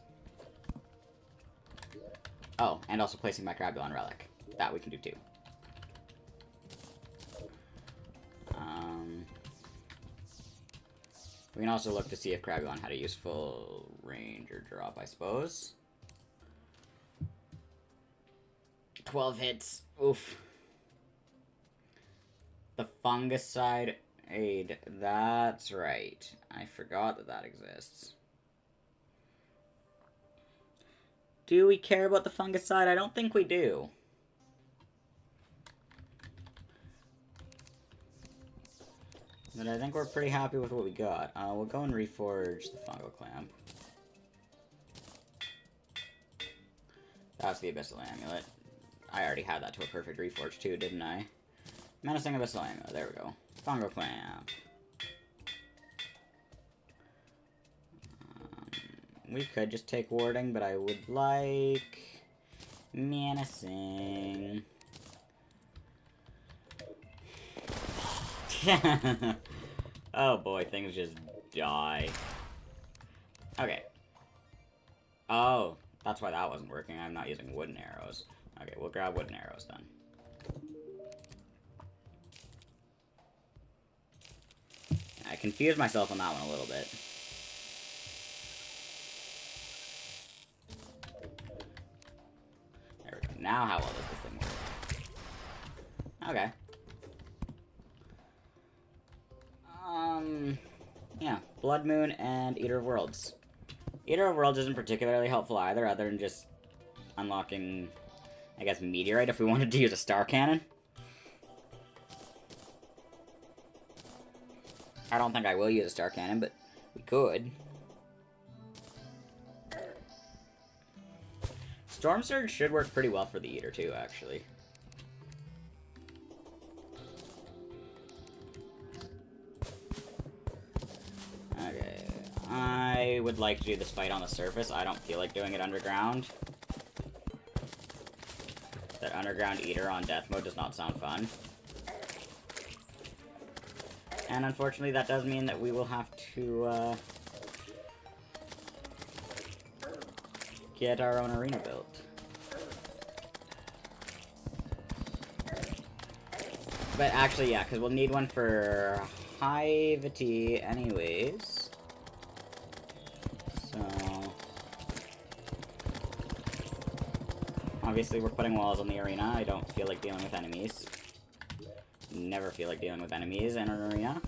Oh, and also placing my Crabulon Relic. That we can do too. We can also look to see if Crabulon had a useful range or drop, I suppose. 12 hits. Oof. The Fungicide Aid. That's right. I forgot that that exists. Do we care about the Fungicide? I don't think we do. But I think we're pretty happy with what we got. We'll go and reforge the Fungal Clamp. That's the Abyssal Amulet. I already had that to a perfect reforge too, didn't I? Menacing Abyssal Amulet. There we go. Fungal Clamp. We could just take warding, but I would like menacing. Oh boy, things just die. Okay. Oh, that's why that wasn't working. I'm not using wooden arrows. Okay, we'll grab wooden arrows then. I confused myself on that one a little bit. There we go. Now how well does this thing work? Okay. Yeah, Blood Moon and Eater of Worlds. Eater of Worlds isn't particularly helpful either, other than just unlocking, I guess, Meteorite if we wanted to use a Star Cannon. I don't think I will use a Star Cannon, but we could. Storm Surge should work pretty well for the Eater too, actually. Okay, I would like to do this fight on the surface. I don't feel like doing it underground. That underground Eater on death mode does not sound fun. And unfortunately that does mean that we will have to, get our own arena built. But actually, yeah, because we'll need one for Hivity anyways. So... obviously we're putting walls on the arena. I don't feel like dealing with enemies. Never feel like dealing with enemies in an arena.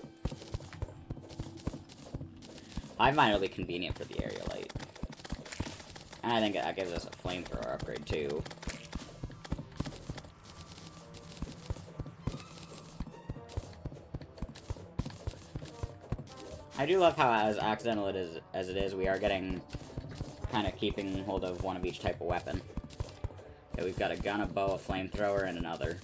I find it'll be convenient for the area light. And I think that gives us a flamethrower upgrade too. I do love how, as accidental as it is, we are getting kind of keeping hold of one of each type of weapon. Okay, we've got a gun, a bow, a flamethrower, and another.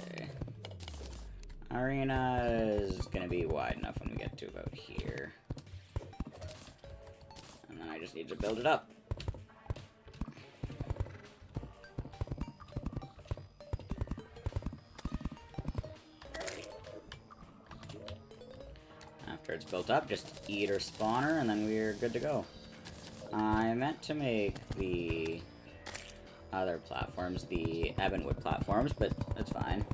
Okay. Arena is gonna be wide enough when we get to about here. And then I just need to build it up. After it's built up, just Eater spawner, and then we're good to go. I meant to make the other platforms, the Ebonwood platforms, but that's fine.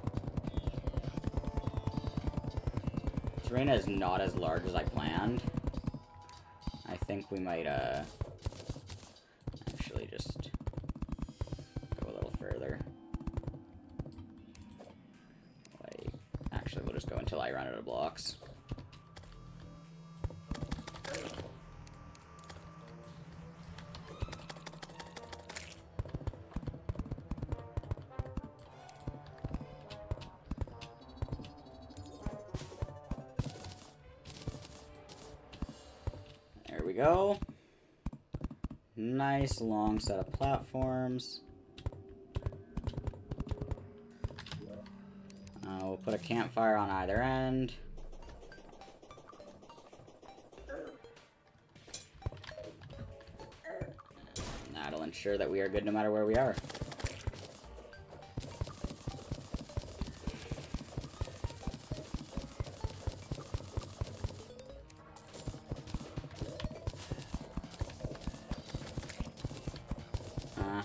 This arena is not as large as I planned. I think we might, actually just go a little further. Like, actually, we'll just go until I run out of blocks. There we go. Nice long set of platforms. We'll put a campfire on either end. And that'll ensure that we are good no matter where we are.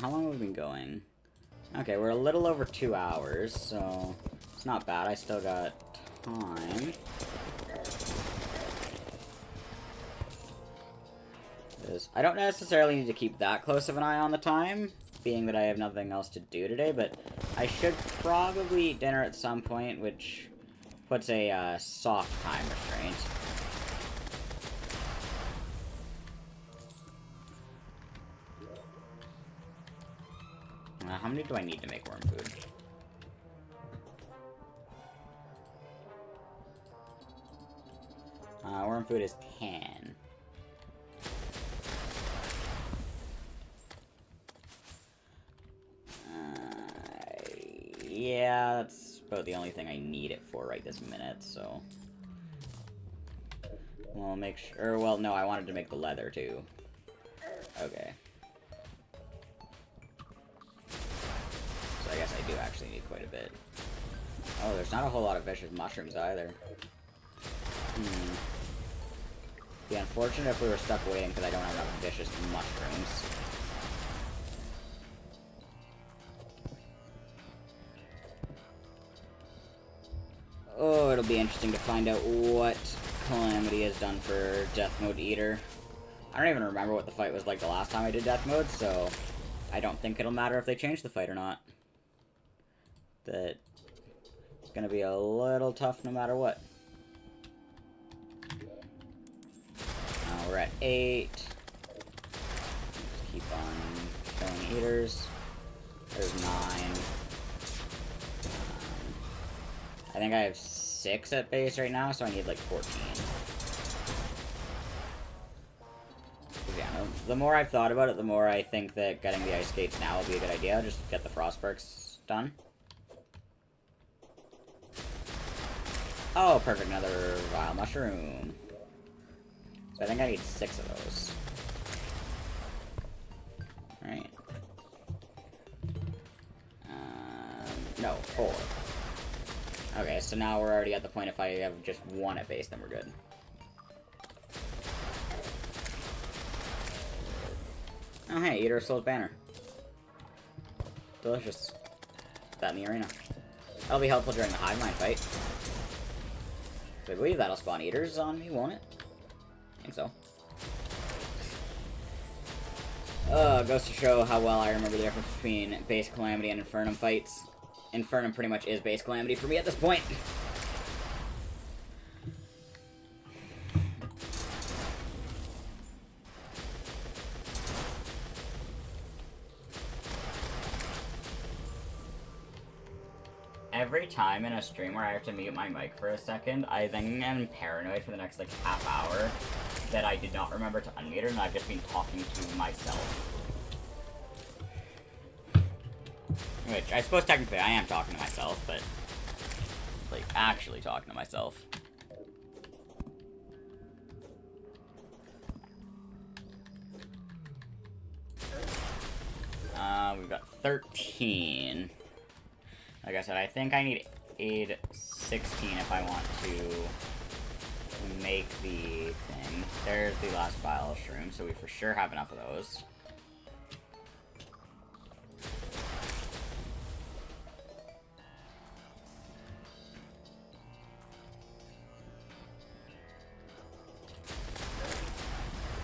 How long have we been going? Okay, we're a little over 2 hours, so it's not bad. I still got time. I don't necessarily need to keep that close of an eye on the time, being that I have nothing else to do today, but I should probably eat dinner at some point, which puts a soft time restraint. How many do I need to make worm food? Worm food is 10. Yeah, that's about the only thing I need it for right this minute, so... We'll make sure... well, no, I wanted to make the leather, too. Okay. I guess I do actually need quite a bit. Oh, there's not a whole lot of vicious mushrooms either. Be unfortunate if we were stuck waiting because I don't have enough vicious mushrooms. Oh, it'll be interesting to find out what Calamity has done for Death Mode Eater. I don't even remember what the fight was like the last time I did Death Mode, so I don't think it'll matter if they change the fight or not. That it's gonna be a little tough no matter what. We're at 8. Just keep on killing eaters. There's 9. I think I have 6 at base right now, so I need like 14. Yeah, the more I've thought about it, the more I think that getting the ice skates now will be a good idea. Just get the frost perks done. Oh, perfect. Another vile mushroom. So I think I need 6 of those. Right. No, 4. Okay, so now we're already at the point if I have just 1 at base, then we're good. Oh hey, Eater of Souls banner. Delicious. Put that in the arena. That'll be helpful during the hive mind fight. So I believe that'll spawn eaters on me, won't it? I think so. Goes to show how well I remember the difference between base Calamity and Infernum fights. Infernum pretty much is base Calamity for me at this point. Every time in a stream where I have to mute my mic for a second, I then am paranoid for the next, like, half hour that I did not remember to unmute her, and I've just been talking to myself. Which, I suppose technically I am talking to myself, but, like, actually talking to myself. We've got 13. Like I said, I think I need 16 if I want to make the thing. There's the last vial of shrooms, so we for sure have enough of those.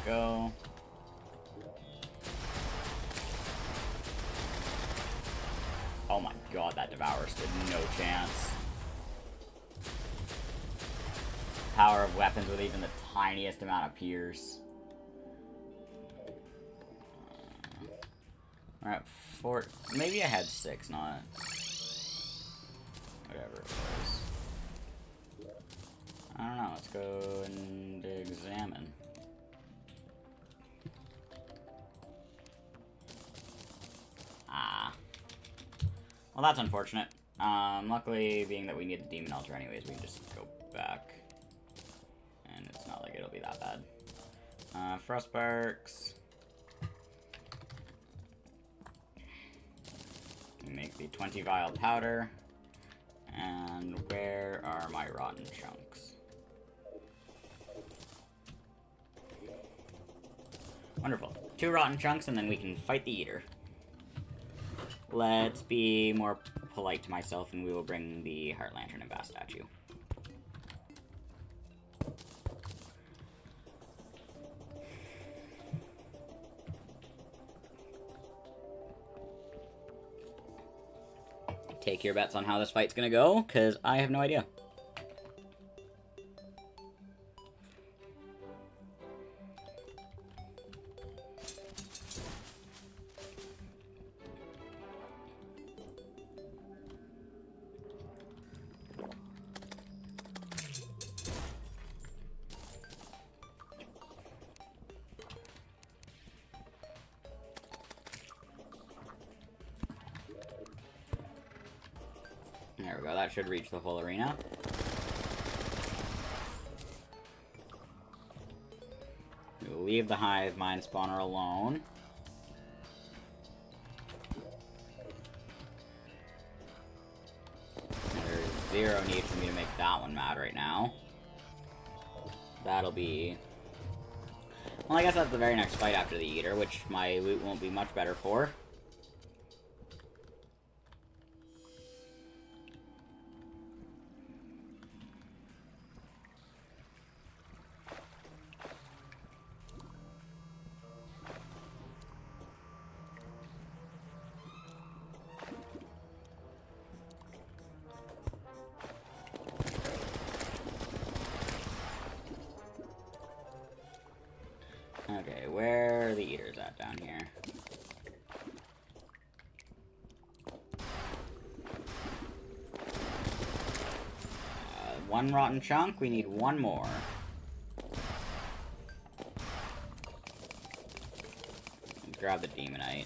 Go. Oh my god, that Devour stood no chance. Power of weapons with even the tiniest amount of pierce. We're at 4. Maybe I had 6, not. Whatever it was. I don't know, let's go and examine. Well, that's unfortunate. Luckily, being that we need the Demon Altar anyways, we can just go back. And it's not like it'll be that bad. Frost Sparks. Make the 20 vial powder. And where are my rotten chunks? Wonderful. 2 rotten chunks, and then we can fight the Eater. Let's be more polite to myself, and we will bring the Heart Lantern and Vast Statue. Take your bets on how this fight's gonna go, because I have no idea. There we go, that should reach the whole arena. We'll leave the hive mind spawner alone. There's 0 need for me to make that one mad right now. That'll be... Well, I guess that's the very next fight after the Eater, which my loot won't be much better for. one rotten chunk. We need one more. Grab the demonite.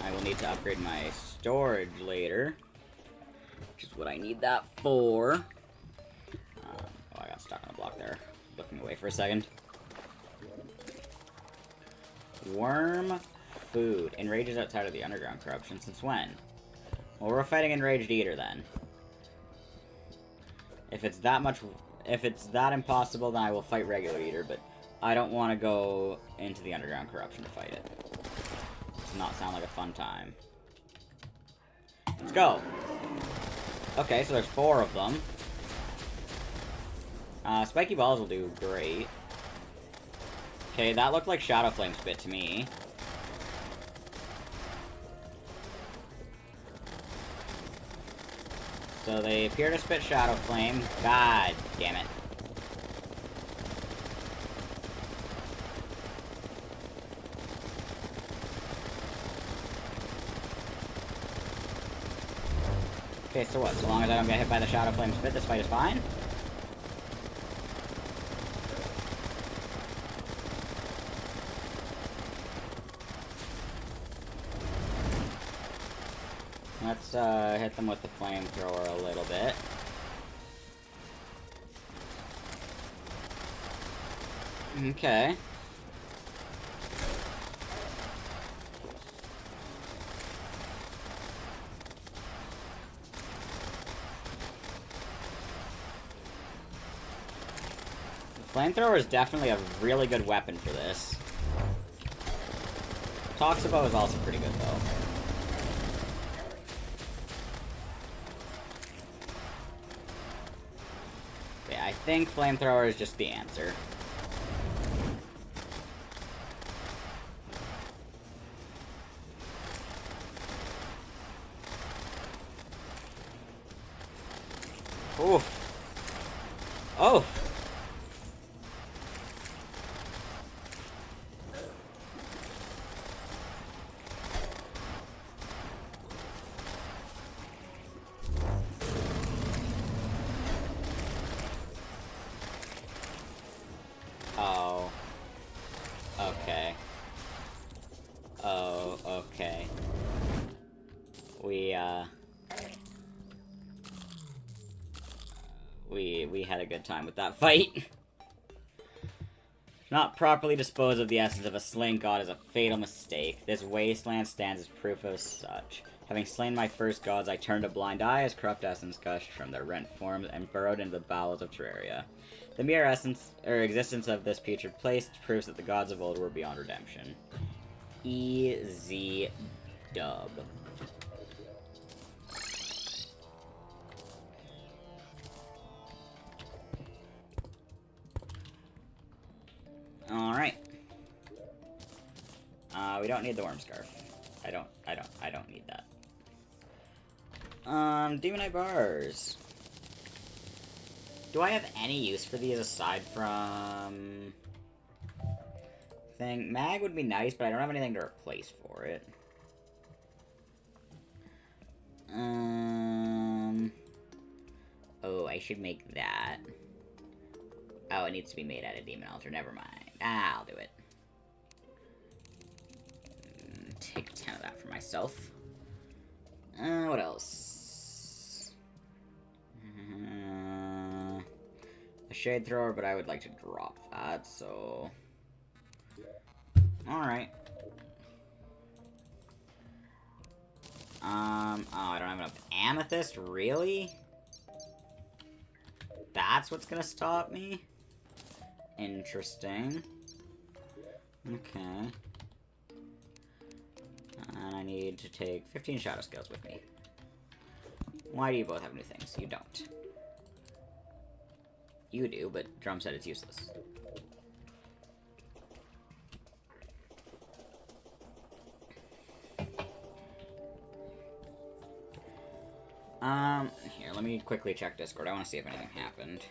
I will need to upgrade my storage later, which is what I need that for. Oh, I got stuck on a block there. Looking away for a second. Worm food. Enrages outside of the underground corruption. Since when? Well, we're fighting Enraged Eater then. If it's that impossible, then I will fight regular Eater, but I don't want to go into the underground corruption to fight it. Does not sound like a fun time. Let's go! Okay, so there's 4 of them. Spiky balls will do great. Okay, that looked like Shadow Flame Spit to me. So they appear to spit Shadow Flame. God damn it. Okay, so what? So long as I don't get hit by the Shadow Flame Spit, this fight is fine? Let's hit them with the flamethrower a little bit. Okay. The flamethrower is definitely a really good weapon for this. Toxibo is also pretty good though. I think flamethrower is just the answer. Oof. Oh! Oh. Okay. Oh, okay. We had a good time with that fight. Not properly dispose of the essence of a slain god is a fatal mistake. This wasteland stands as proof of such. Having slain my first gods, I turned a blind eye as corrupt essence gushed from their rent forms and burrowed into the bowels of Terraria. The mere essence, or existence of this putrid place proves that the gods of old were beyond redemption. Easy dub. Alright. We don't need the worm scarf. I don't need that. Demonite bars. Do I have any use for these aside from... thing? Mag would be nice, but I don't have anything to replace for it. Oh, I should make that. Oh, it needs to be made out of Demon Altar. Never mind. I'll do it. Take 10 of that for myself. What else? A Shade Thrower, but I would like to drop that, so... Alright. Oh, I don't have enough Amethyst? Really? That's what's gonna stop me? Interesting. Okay. And I need to take 15 Shadow Scales with me. Why do you both have new things? You don't. You do, but Drum said it's useless. Here, let me quickly check Discord. I want to see if anything happened.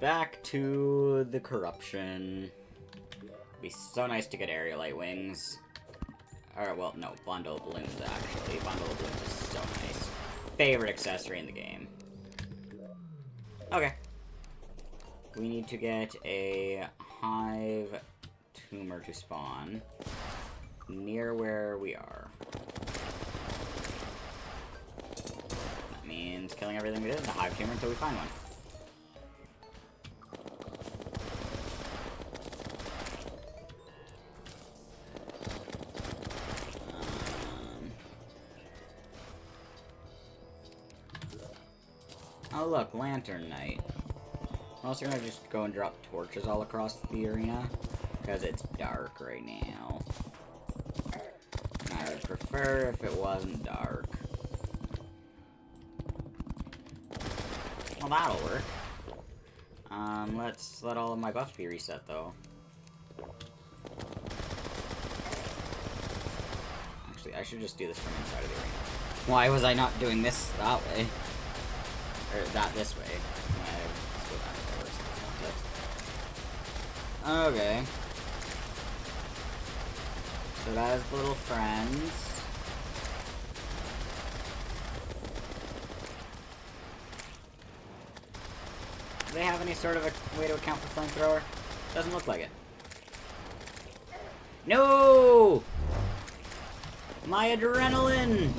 back to the corruption. It'd be so nice to get aerial light wings. Or, well, no, bundle of balloons, actually. Bundle of balloons is so nice. Favorite accessory in the game. Okay. We need to get a hive tumor to spawn near where we are. That means killing everything we did in the hive tumor until we find one. Oh look, Lantern Night. I'm also gonna just go and drop torches all across the arena, because it's dark right now. And I would prefer if it wasn't dark. Well, that'll work. Let's let all of my buffs be reset, though. Actually, I should just do this from inside of the arena. Why was I not doing this that way? Or that this way. Let's go back to context. Okay. So that is the little friends. Do they have any sort of a way to account for flamethrower? Doesn't look like it. No! My adrenaline!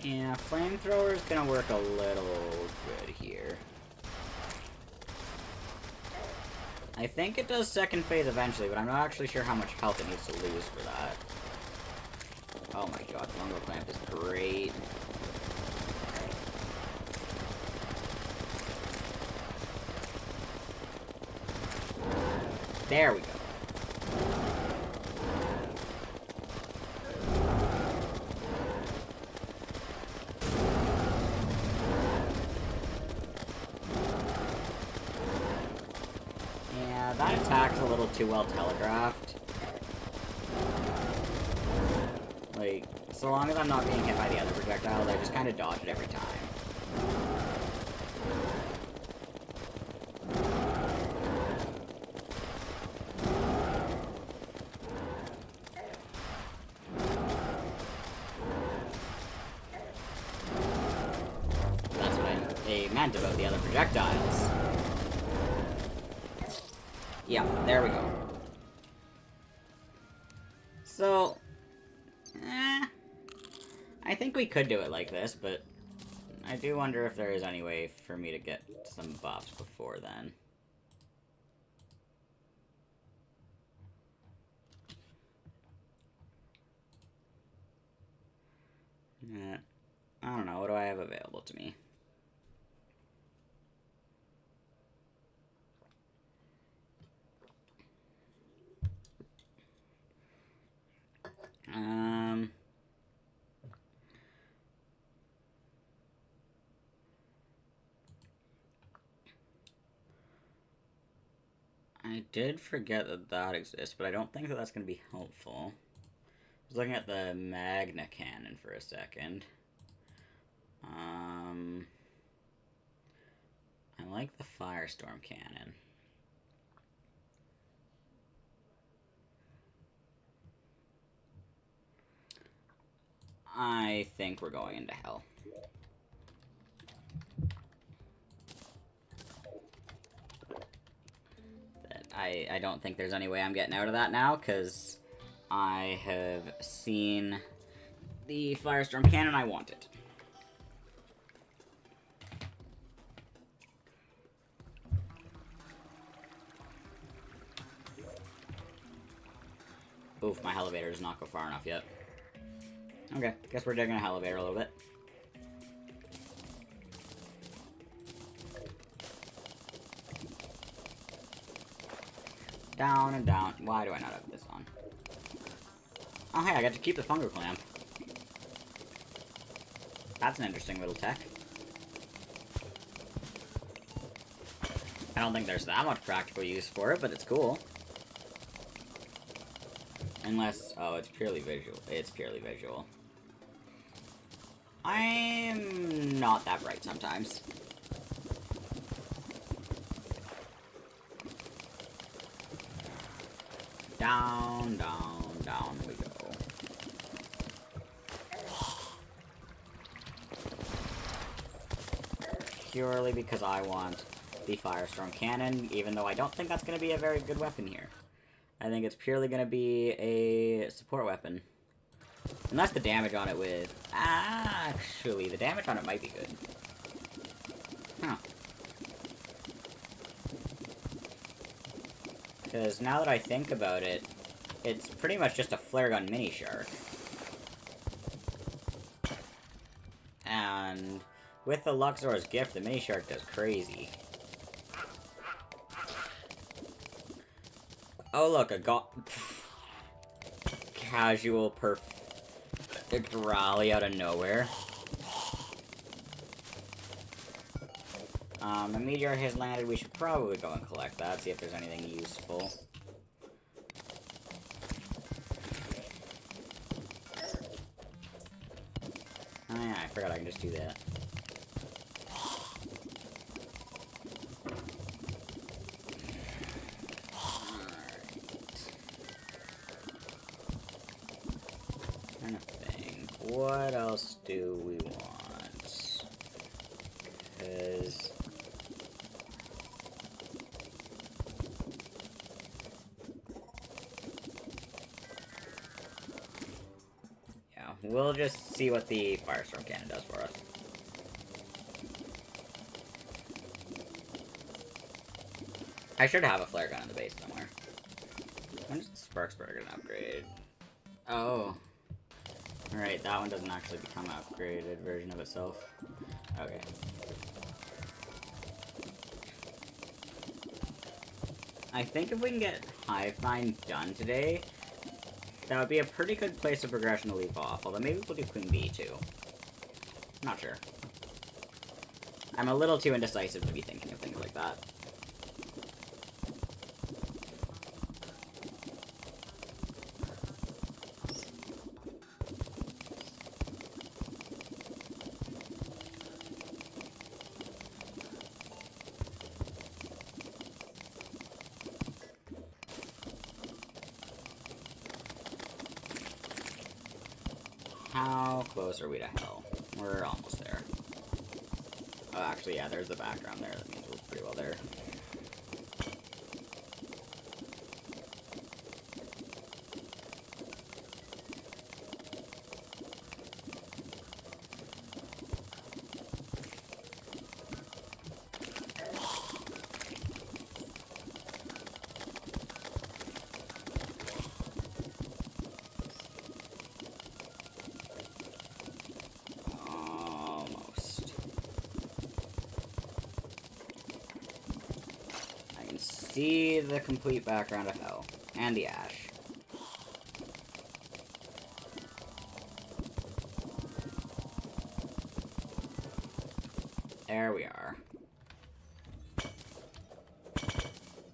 Yeah, flamethrower is gonna work a little good here. I think it does second phase eventually, but I'm not actually sure how much health it needs to lose for that. Oh my god, fungal clamp is great. There we go. Yeah, that attack's a little too well telegraphed. Like, so long as I'm not being hit by the other projectiles, I just kind of dodge it every time. That's what I meant about the other projectiles. Yeah, there we go. So, I think we could do it like this, but I do wonder if there is any way for me to get some buffs before then. I don't know, what do I have available to me? I did forget that that exists, but I don't think that that's going to be helpful. I was looking at the Magna Cannon for a second. I like the Firestorm Cannon. I think we're going into hell. I don't think there's any way I'm getting out of that now, because I have seen the Firestorm Cannon. I want it. Oof, my elevator does not go far enough yet. Okay, guess we're digging a elevator a little bit. Down and down. Why do I not have this on? Oh, hey, I got to keep the fungal clamp. That's an interesting little tech. I don't think there's that much practical use for it, but it's cool. Unless, oh, it's purely visual. It's purely visual. I'm not that bright sometimes. Down, down, down we go. Purely because I want the Firestorm Cannon, even though I don't think that's going to be a very good weapon here. I think it's purely going to be a support weapon. Unless the damage on it with... Actually, the damage on it might be good. Huh. Because now that I think about it, it's pretty much just a flare gun mini shark. And with the Luxor's gift, the mini shark does crazy. Oh look, a casual perfect rally out of nowhere. A meteor has landed. We should probably go and collect that, see if there's anything useful. Oh yeah, I forgot I can just do that. Trying to think, what else do we want? Because... we'll just see what the Firestorm Cannon does for us. I should have a flare gun in the base somewhere. When does the Sparksburger get an upgrade? Oh. Alright, that one doesn't actually become an upgraded version of itself. Okay. I think if we can get Hive Mind done today, that would be a pretty good place of progression to leave off, although maybe we'll do Queen Bee, too. Not sure. I'm a little too indecisive to be thinking of things like that. How close are we to hell? We're almost there. Oh, actually, yeah, there's the background there. That means we're pretty well there. See the complete background of hell. And the ash. There we are.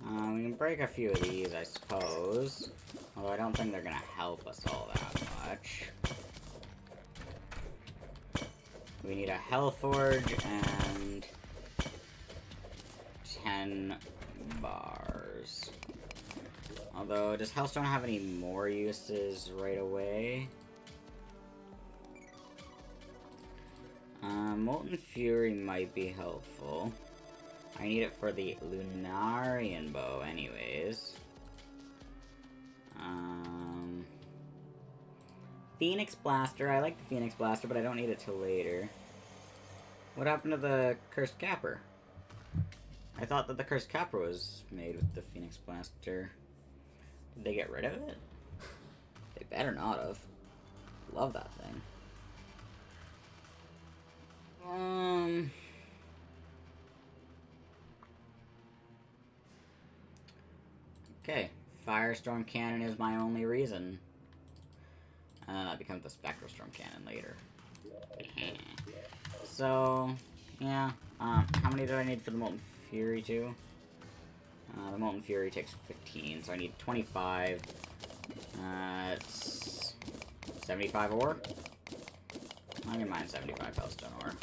We can break a few of these, I suppose. Although I don't think they're gonna help us all that much. We need a Hell Forge and 10 bars. Although, does Hellstone have any more uses right away? Molten Fury might be helpful. I need it for the Lunarian bow anyways. Phoenix Blaster. I like the Phoenix Blaster, but I don't need it till later. What happened to the Cursed Capper? I thought that the Cursed Capper was made with the Phoenix Blaster. Did they get rid of it? They better not have. Love that thing. Okay. Firestorm Cannon is my only reason. That becomes the Spectral Storm Cannon later. So, yeah. How many do I need for the Molten Fury, too? The Molten Fury takes 15, so I need 25 It's 75 ore. I can mine 75 hellstone ore.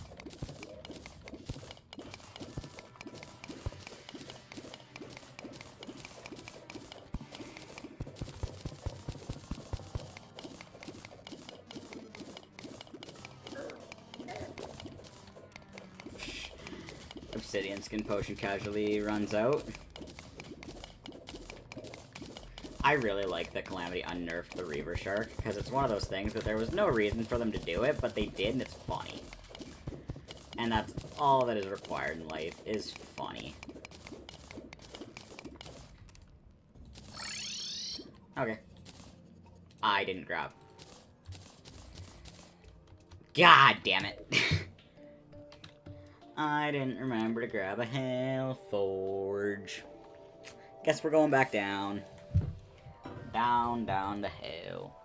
Obsidian skin potion casually runs out. I really like that Calamity unnerfed the Reaver Shark, because it's one of those things that there was no reason for them to do it, but they did, and it's funny. And that's all that is required in life, is funny. Okay. I didn't grab. God damn it. I didn't remember to grab a Hell Forge. Guess we're going back down. Down to hell.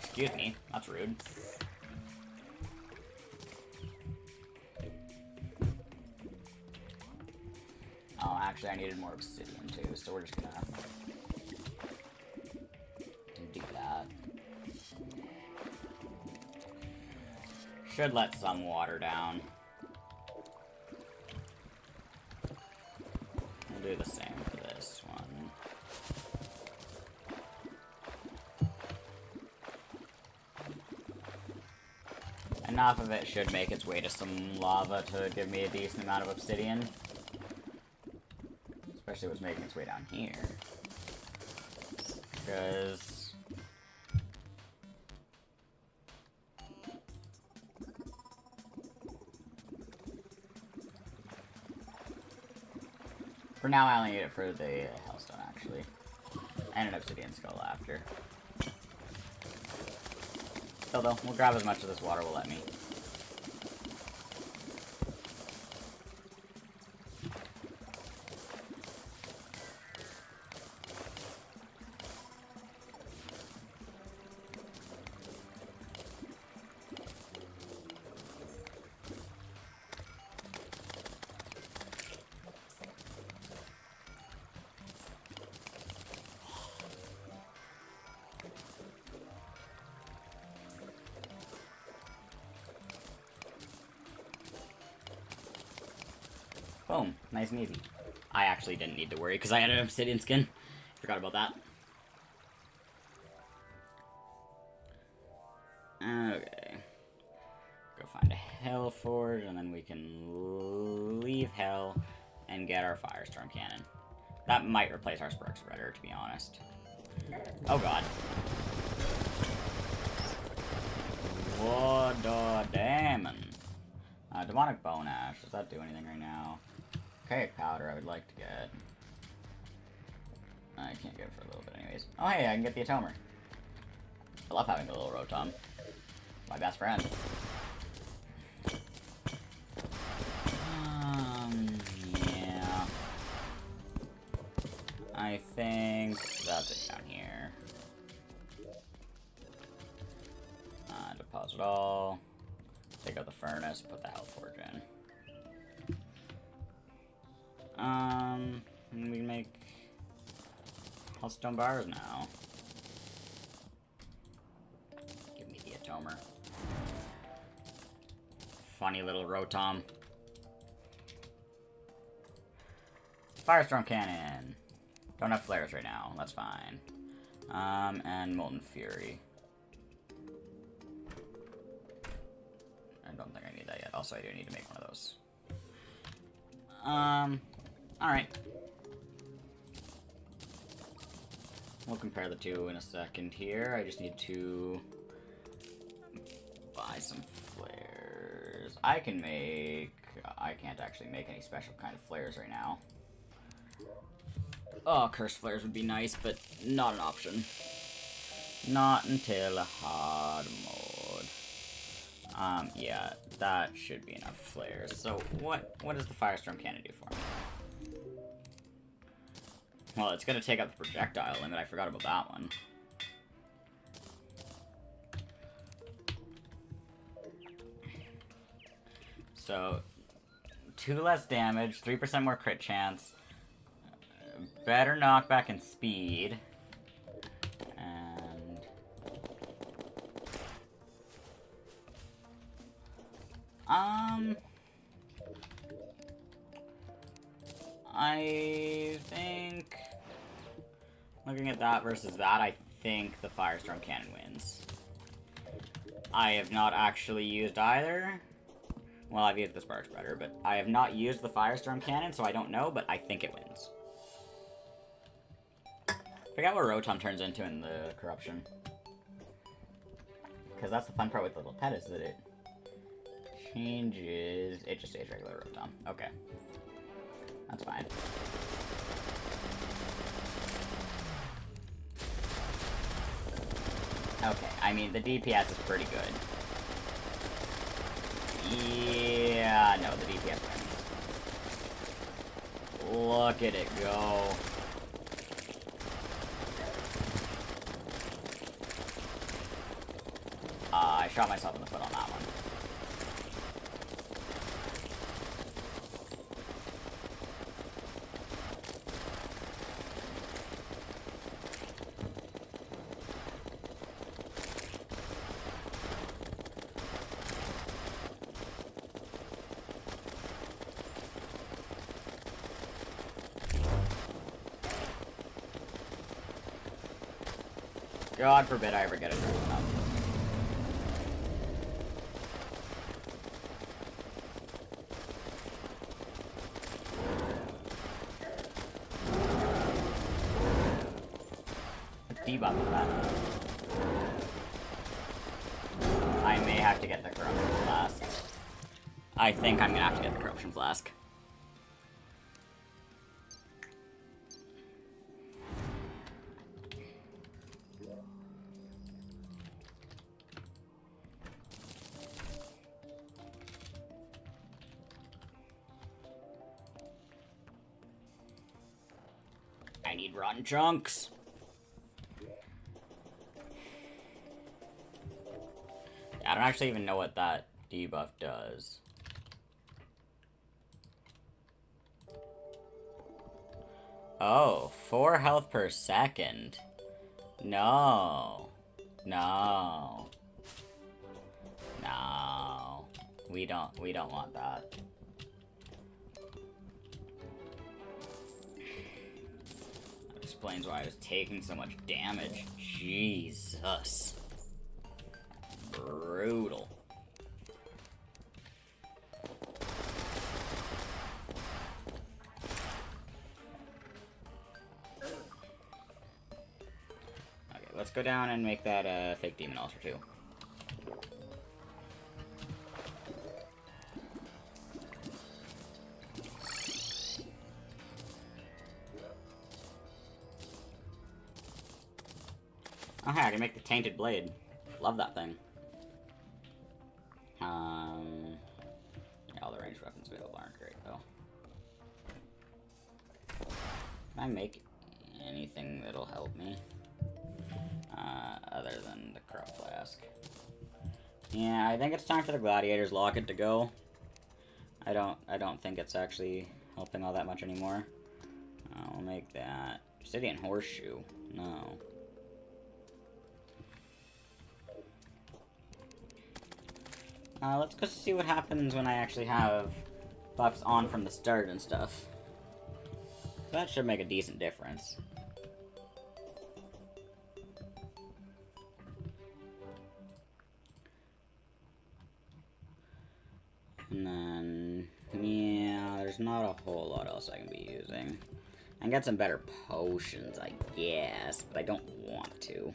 Excuse me, that's rude. Oh, actually I needed more obsidian too, so we're just gonna do that. Should let some water down. We'll do the same for this one. Enough of it should make its way to some lava to give me a decent amount of obsidian. Especially what's making its way down here. Because for now, I only need it for the hellstone, actually. And an obsidian skull after. Still, though, we'll grab as much of this water will let me. Boom. Nice and easy. I actually didn't need to worry because I had an obsidian skin. Forgot about that. Okay. Go find a Hell Forge, and then we can leave Hell and get our Firestorm Cannon. That might replace our Spark Spreader, to be honest. Oh god. What the damn? Demonic Bone Ash. Does that do anything right now? Okay, powder I would like to get. I can't get it for a little bit anyways. Oh hey, I can get the Atomer. I love having a little Rotom. My best friend. Yeah. I think that's it down here. Deposit all. Take out the furnace, put the Hell Forge in. We can make Hellstone bars now. Give me the Atomer. Funny little Rotom. Firestorm Cannon. Don't have flares right now, that's fine. And Molten Fury. I don't think I need that yet. Also, I do need to make one of those. Alright. We'll compare the two in a second here. I just need to buy some flares. I can't actually make any special kind of flares right now. Oh, cursed flares would be nice, but not an option. Not until a hard mode. Yeah, that should be enough flares. So, what does the Firestorm Cannon do for me? Well, it's gonna take up the projectile limit. I forgot about that one. So, 2 less damage, 3% more crit chance, better knockback and speed, and... I think... Looking at that versus that, I think the Firestorm Cannon wins. I have not actually used either. Well, I've used the Spark Spreader, but I have not used the Firestorm Cannon, so I don't know, but I think it wins. I forgot what Rotom turns into in the Corruption. Because that's the fun part with the little pet, is that it changes... It just stays regular Rotom. Okay. That's fine. Okay, I mean, the DPS is pretty good. Yeah, no, the DPS wins. Look at it go. I shot myself in the foot on that one. God forbid I ever get a turn up. Debuff of that. I may have to get the Corruption Flask. I think I'm gonna have to get the Corruption Flask. I need rotten chunks. I don't actually even know what that debuff does. Oh, 4 health per second. No. No. No. We don't want that. That explains why I was taking so much damage. Jesus. Brutal. Okay, let's go down and make that fake demon altar too. Oh hey, I can make the tainted blade. Love that thing. Yeah, all the ranged weapons available aren't great, though. Can I make anything that'll help me? Other than the Corrupt Flask. Yeah, I think it's time for the Gladiator's Locket to go. I don't think it's actually helping all that much anymore. I'll make that. Obsidian Horseshoe. No. Let's go see what happens when I actually have buffs on from the start and stuff. That should make a decent difference. And then, yeah, there's not a whole lot else I can be using. I can get some better potions, I guess, but I don't want to.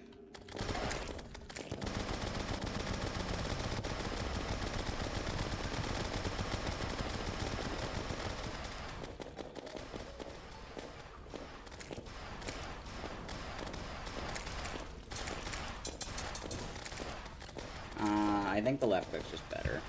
I think the left click's just better.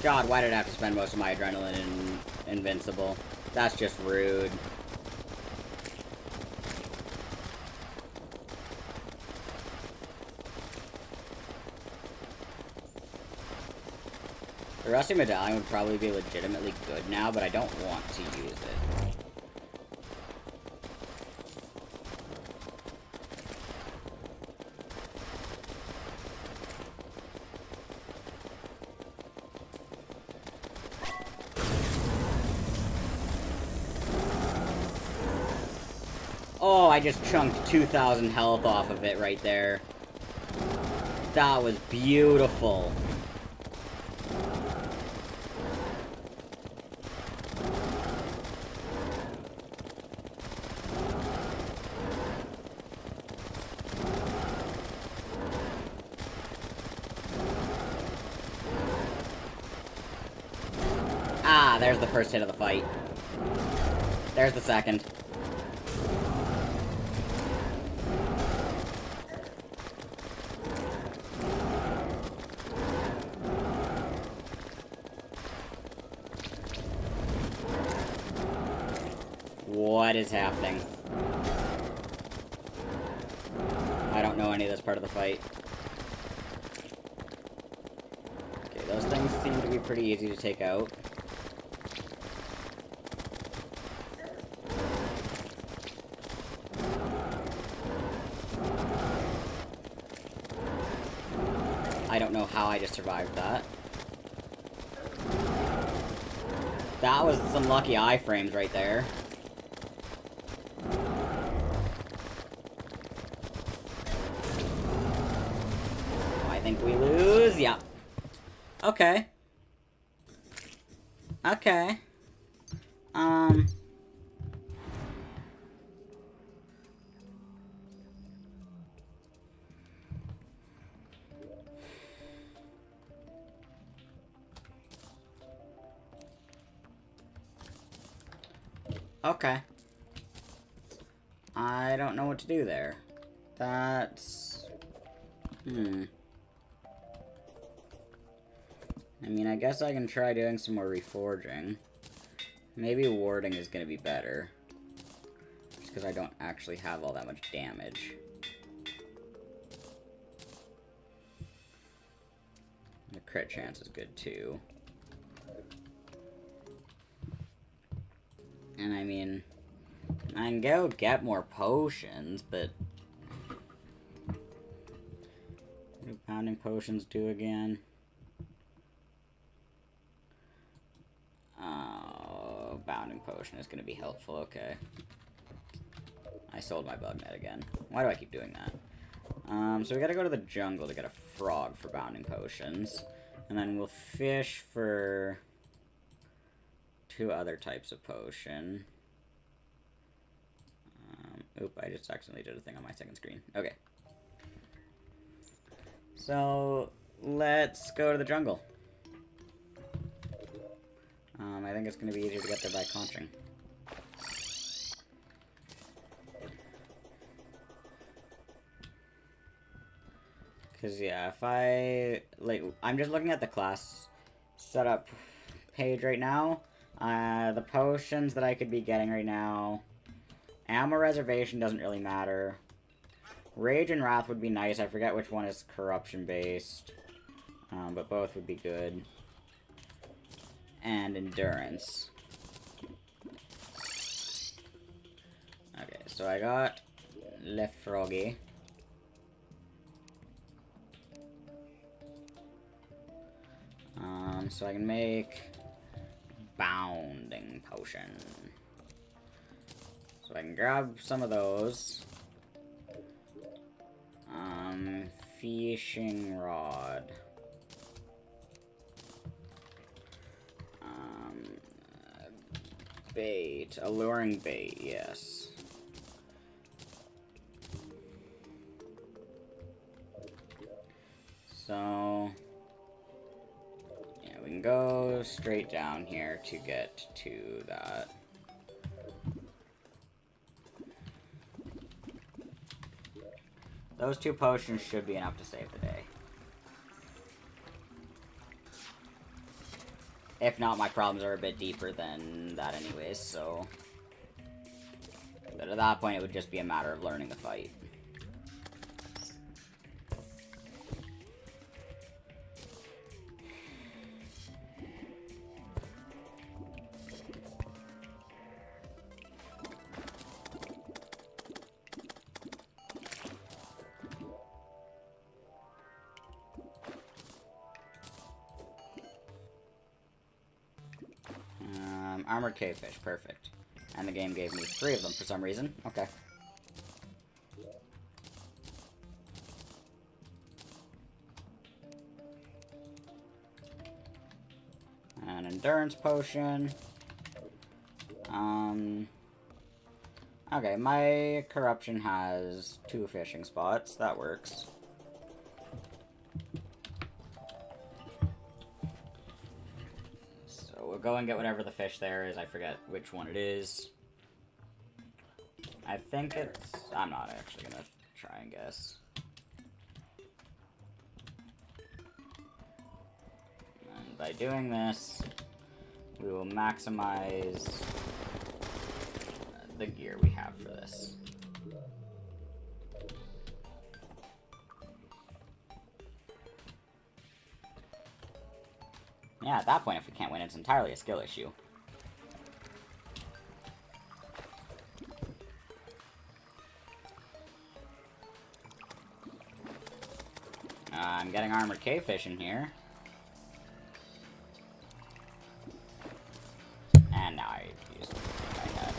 God, why did I have to spend most of my adrenaline in Invincible? That's just rude. The Rusty Medallion would probably be legitimately good now, but I don't want to use it. Oh, I just chunked 2,000 health off of it right there. That was beautiful. Ah, there's the first hit of the fight. There's the second. What is happening? I don't know any of this part of the fight. Okay, those things seem to be pretty easy to take out. I don't know how I just survived that. That was some lucky iframes right there. I think we lose. Yeah. Okay. Okay. Okay. I don't know what to do there. That's... I mean, I guess I can try doing some more reforging. Maybe warding is going to be better. Just because I don't actually have all that much damage. The crit chance is good too. And I mean, I can go get more potions, but... What do pounding potions do again? Oh, bounding potion is going to be helpful, okay. I sold my bug net again. Why do I keep doing that? So we gotta go to the jungle to get a frog for bounding potions. And then we'll fish for... 2 other types of potion. Oop, I just accidentally did a thing on my second screen. Okay. So, let's go to the jungle. I think it's going to be easier to get there by conching. Because, yeah, if I... Like, I'm just looking at the class setup page right now. The potions that I could be getting right now. Ammo reservation doesn't really matter. Rage and Wrath would be nice. I forget which one is corruption based. But both would be good. And endurance. Okay, so I got Le Froggy. So I can make bounding potion. So I can grab some of those. Fishing rod. Bait. Alluring bait, yes. So... yeah, we can go straight down here to get to that. Those 2 potions should be enough to save the day. If not, my problems are a bit deeper than that anyways, so... But at that point, it would just be a matter of learning the fight. Armored cavefish, perfect. And the game gave me 3 of them for some reason. Okay. An endurance potion. Okay, my corruption has 2 fishing spots. That works. We'll go and get whatever the fish there is. I forget which one it is. I think it's... I'm not actually gonna try and guess. And by doing this, we will maximize the gear we have for this. Yeah, at that point, if we can't win, it's entirely a skill issue. I'm getting armored cavefish in here. And now I used my head.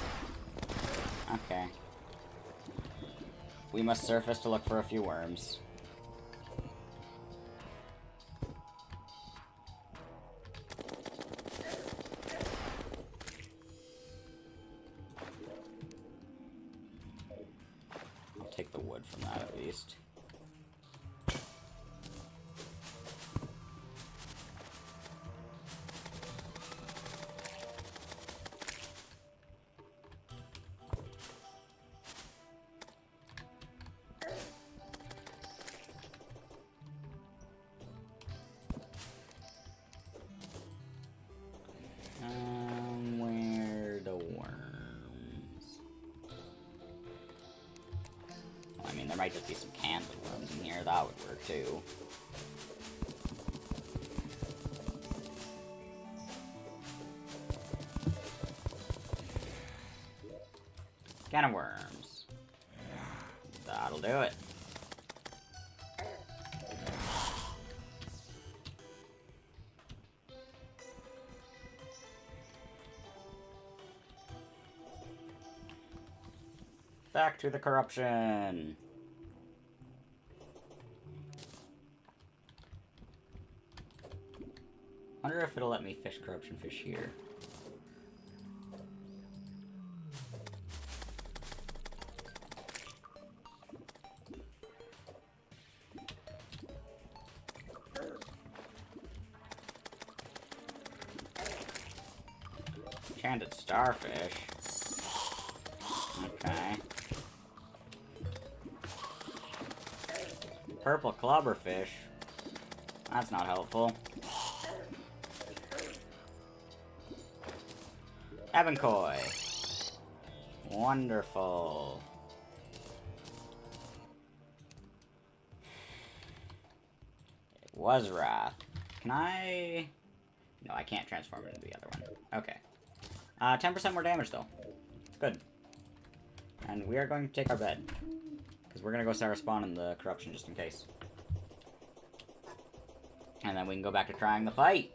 Okay. We must surface to look for a few worms. Take the wood from that at least. Where the worms? Well, I mean, there might just be some cans of worms in here. That would work too. Can of worms. That'll do it. Back to the corruption. Wonder if it'll let me fish corruption fish here. Enchanted starfish. Okay. Purple clobberfish. That's not helpful. Ebon koi. Wonderful. It was wrath. Can I... No, I can't transform it into the other one. Okay. 10% more damage, though. Good. And we are going to take our bed. Because we're going to go Sarah spawn in the corruption just in case. And then we can go back to trying the fight.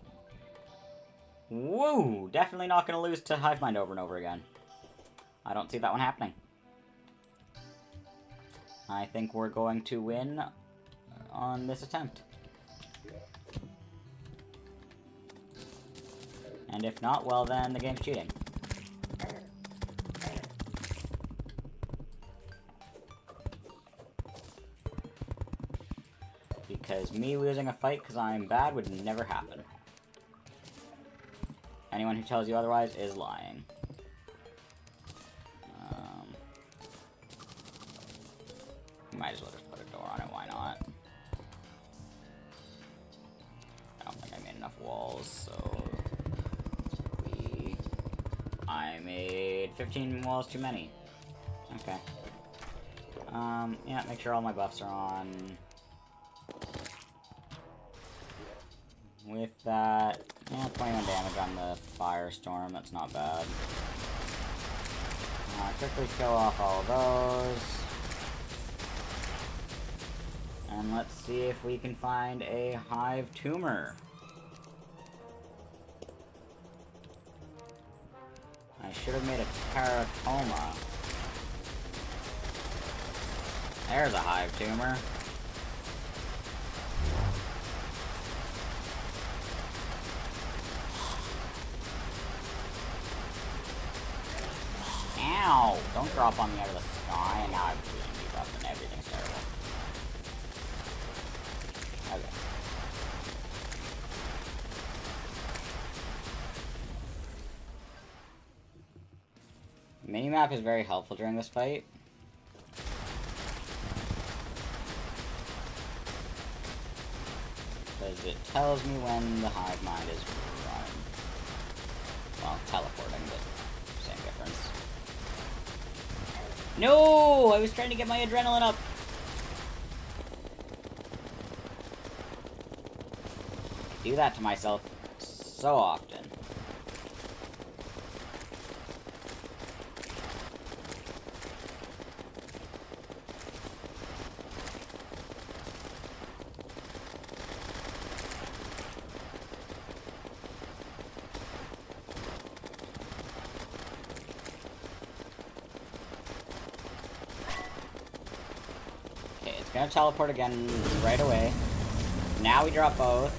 Woo! Definitely not going to lose to Hive Mind over and over again. I don't see that one happening. I think we're going to win on this attempt. And if not, well then the game's cheating. Because me losing a fight because I'm bad would never happen. Anyone who tells you otherwise is lying. Might as well just put a door on it, why not? I don't think I made enough walls, so... I made 15 walls too many. Okay. Yeah, make sure all my buffs are on. With that, yeah, 21 damage on the firestorm, that's not bad. Quickly kill off all of those. And let's see if we can find a hive tumor. I should have made a teratoma. There's a hive tumor. Ow! Don't drop on me out of the sky, and now I'm feeling debuffed and everything's terrible. Okay. Minimap is very helpful during this fight. Because it tells me when the hive mind is running. Well, teleporting, but same difference. No! I was trying to get my adrenaline up! I do that to myself so often. Gonna teleport again right away. Now we drop both.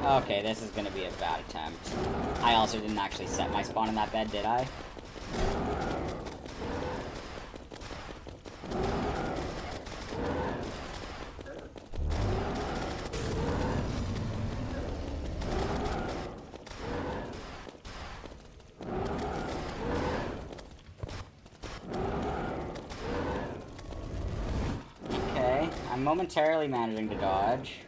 Okay, this is gonna be a bad attempt. I also didn't actually set my spawn in that bed, did I? Okay, I'm momentarily managing to dodge.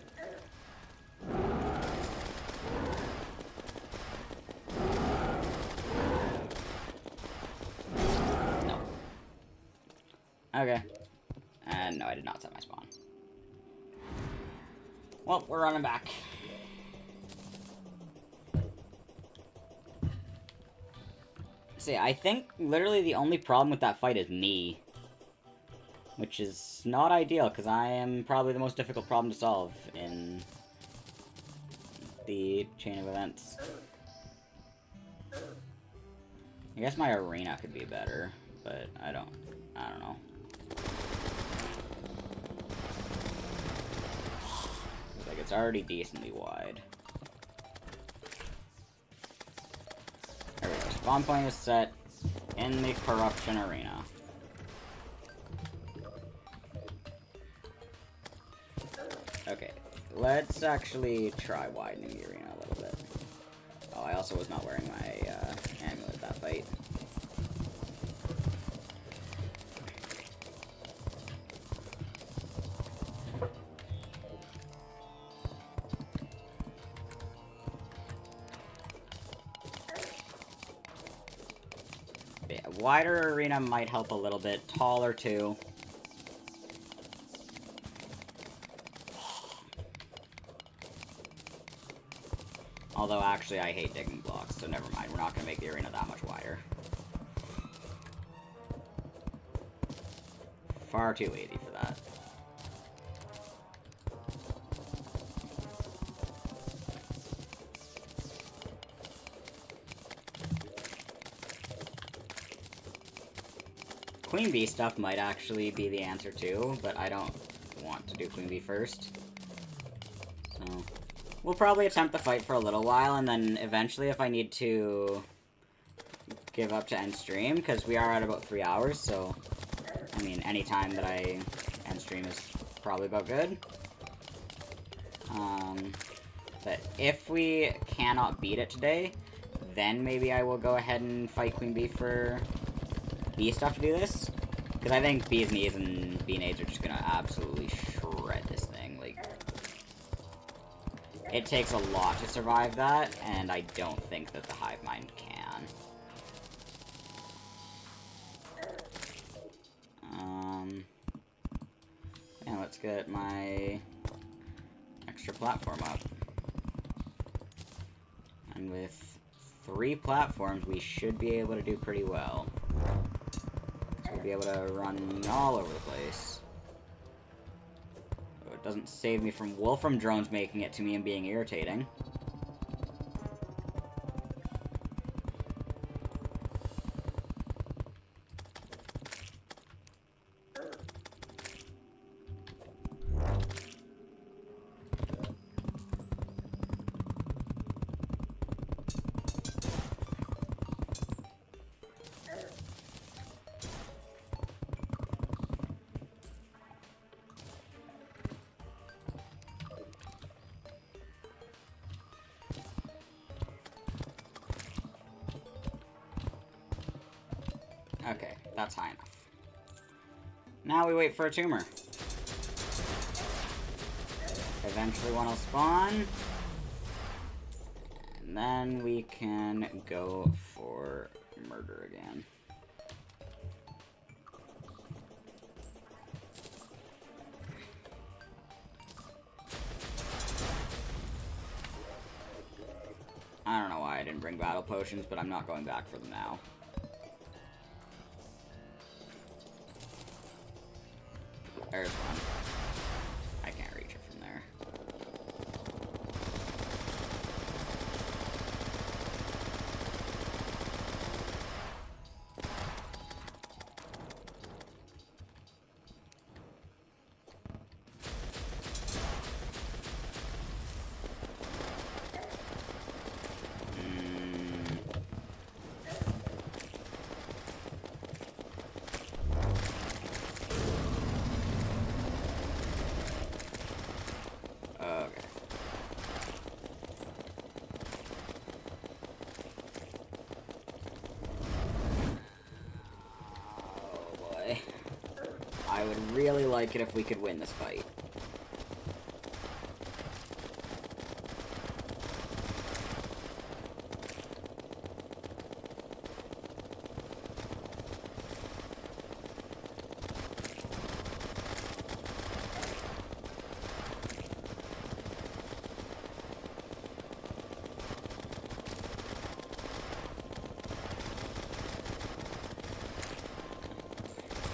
Okay. And no, I did not set my spawn. Well, we're running back. See, I think literally the only problem with that fight is me. Which is not ideal, because I am probably the most difficult problem to solve in the chain of events. I guess my arena could be better, but I don't know. Like, it's already decently wide. There we go. Spawn point is set in the corruption arena. Okay, let's actually try widening the arena a little bit. Oh, I also was not wearing my amulet that fight. Yeah, wider arena might help a little bit. Taller too. Although, actually, I hate digging blocks, so never mind. We're not going to make the arena that much wider. Far too wavy for that. Queen Bee stuff might actually be the answer too, but I don't want to do Queen Bee first. So... we'll probably attempt the fight for a little while, and then eventually, if I need to give up to end stream, because we are at about 3 hours, so, I mean, any time that I end stream is probably about good. that if we cannot beat it today, then maybe I will go ahead and fight Queen Bee for bee stuff to do this. Because I think bees knees and bee nades are just gonna absolutely shred this thing. Like, it takes a lot to survive that, and I don't think that the hive mind can. Yeah, let's get my extra platform up. And with 3 platforms, we should be able to do pretty well. So we'll be able to run all over the place. So it doesn't save me from Wolfram drones making it to me and being irritating. Okay, that's high enough. Now we wait for a tumor. Eventually one will spawn. And then we can go for murder again. I don't know why I didn't bring battle potions, but I'm not going back for them now. There's one. I can't reach it from there. I would really like it if we could win this fight.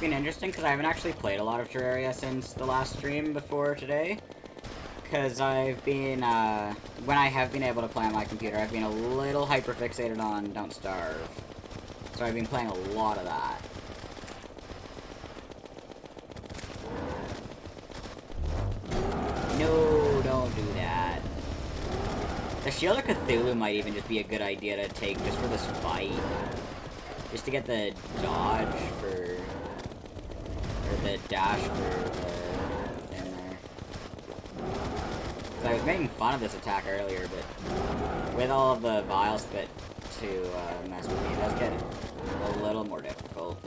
Been interesting because I haven't actually played a lot of Terraria since the last stream before today. Because I've been, when I have been able to play on my computer, I've been a little hyper-fixated on Don't Starve. So I've been playing a lot of that. No, don't do that. The Shield of Cthulhu might even just be a good idea to take just for this fight. Just to get the dodge for... the dash for the in there. Because I was making fun of this attack earlier, but with all of the vile spit to mess with me, it does get a little more difficult.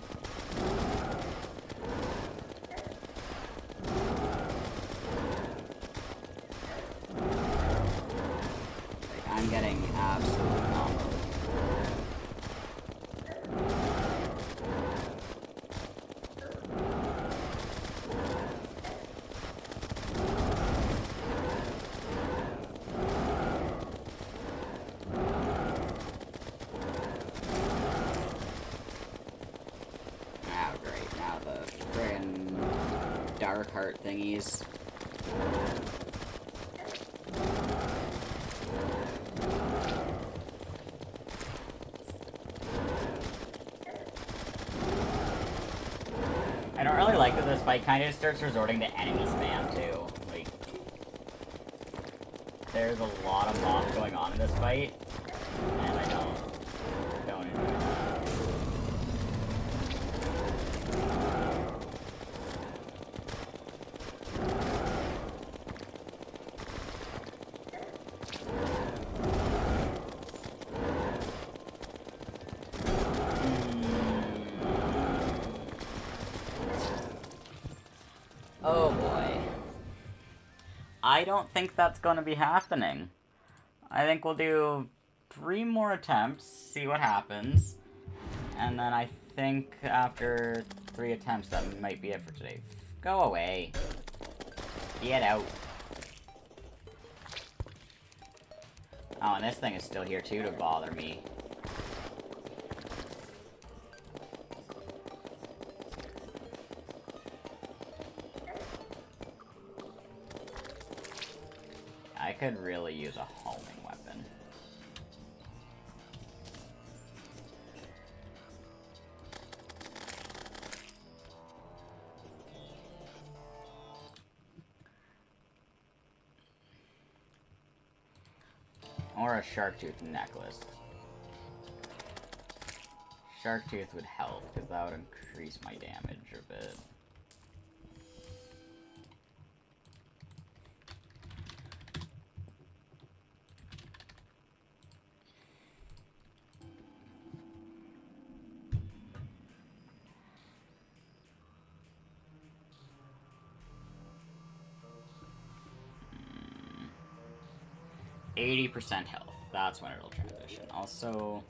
Like, I'm getting absolutely comboed. Dark heart thingies. I don't really like that this fight kind of starts resorting to enemy spam too. Like, there's a lot of mobs going on in this fight, and I don't enjoy it. Oh boy. I don't think that's gonna be happening. I think we'll do 3 more attempts, see what happens. And then I think after 3 attempts, that might be it for today. Go away. Get out. Oh, and this thing is still here too to bother me. I could really use a homing weapon. Or a shark tooth necklace. Shark tooth would help, because that would increase my damage a bit. Hmm. 80% health. That's when it'll transition. Also...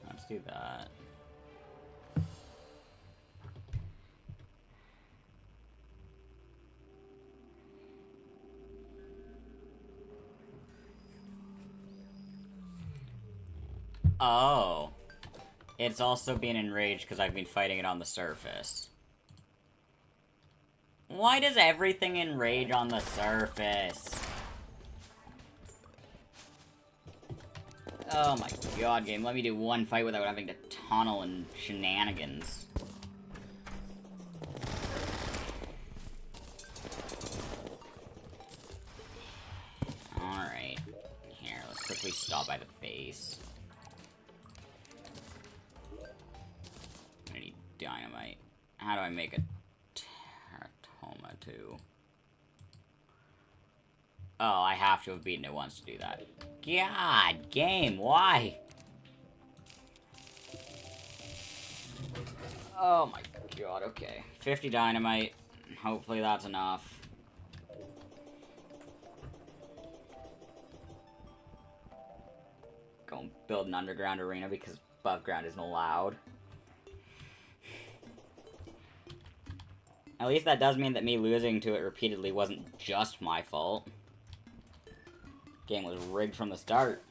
let's do that. Oh. It's also being enraged because I've been fighting it on the surface. Why does everything enrage on the surface? Oh my god, game. Let me do one fight without having to tunnel and shenanigans. Alright. Here, let's quickly stop by the base. I need dynamite. How do I make a teratoma too? Oh, I have to have beaten it once to do that. God, game, why? Oh my god, okay. 50 dynamite. Hopefully that's enough. Go and build an underground arena because above ground isn't allowed. At least that does mean that me losing to it repeatedly wasn't just my fault. Game was rigged from the start.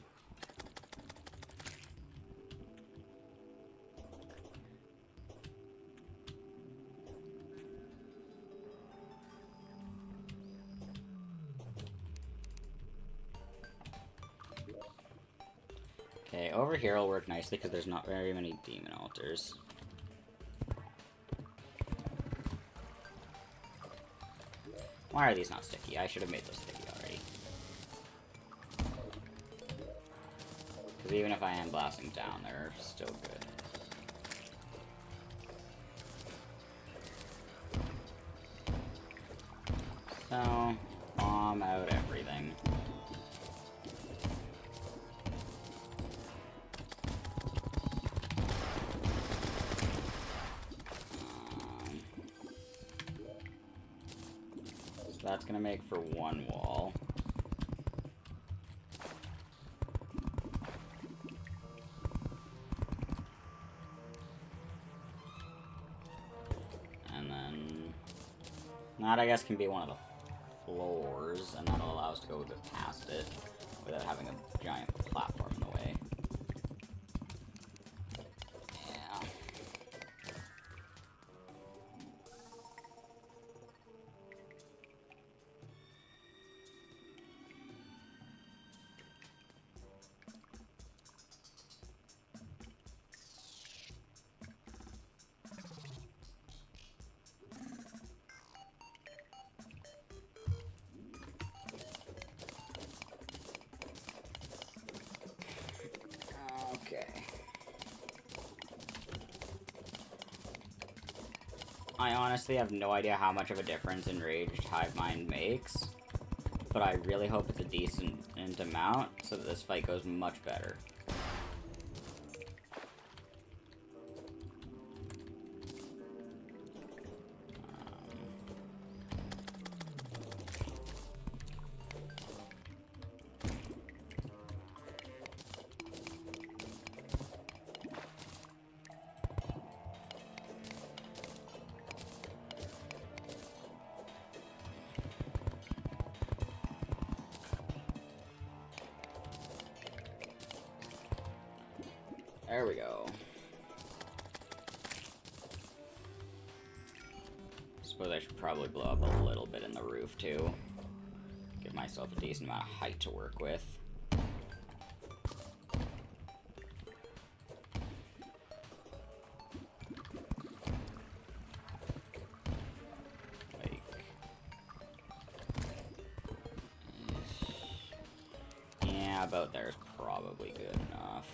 Okay, over here will work nicely because there's not very many demon altars. Why are these not sticky? I should have made those sticky already. Because even if I am blasting down, they're still good. So, bomb out everything. So that's gonna make for one wall. And then that I guess can be one of the floors, and that'll allow us to go a bit past it without having a giant platform in the way. Yeah. Okay. I honestly have no idea how much of a difference Enraged Hive Mind makes, but I really hope it's a decent amount so that this fight goes much better. There we go. Suppose I should probably blow up a little bit in the roof, too. Give myself a decent amount of height to work with. Yeah, about there is probably good enough.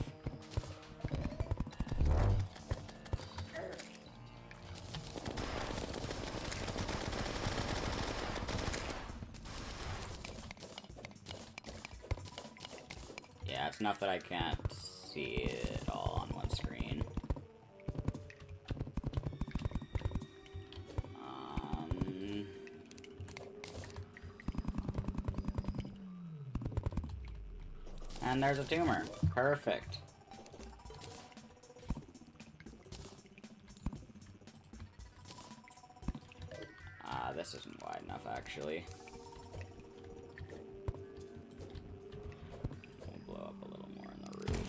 Yeah, it's enough that I can't see it all on one screen. And there's a tumor. Perfect. This isn't wide enough, actually. We'll blow up a little more in the roof.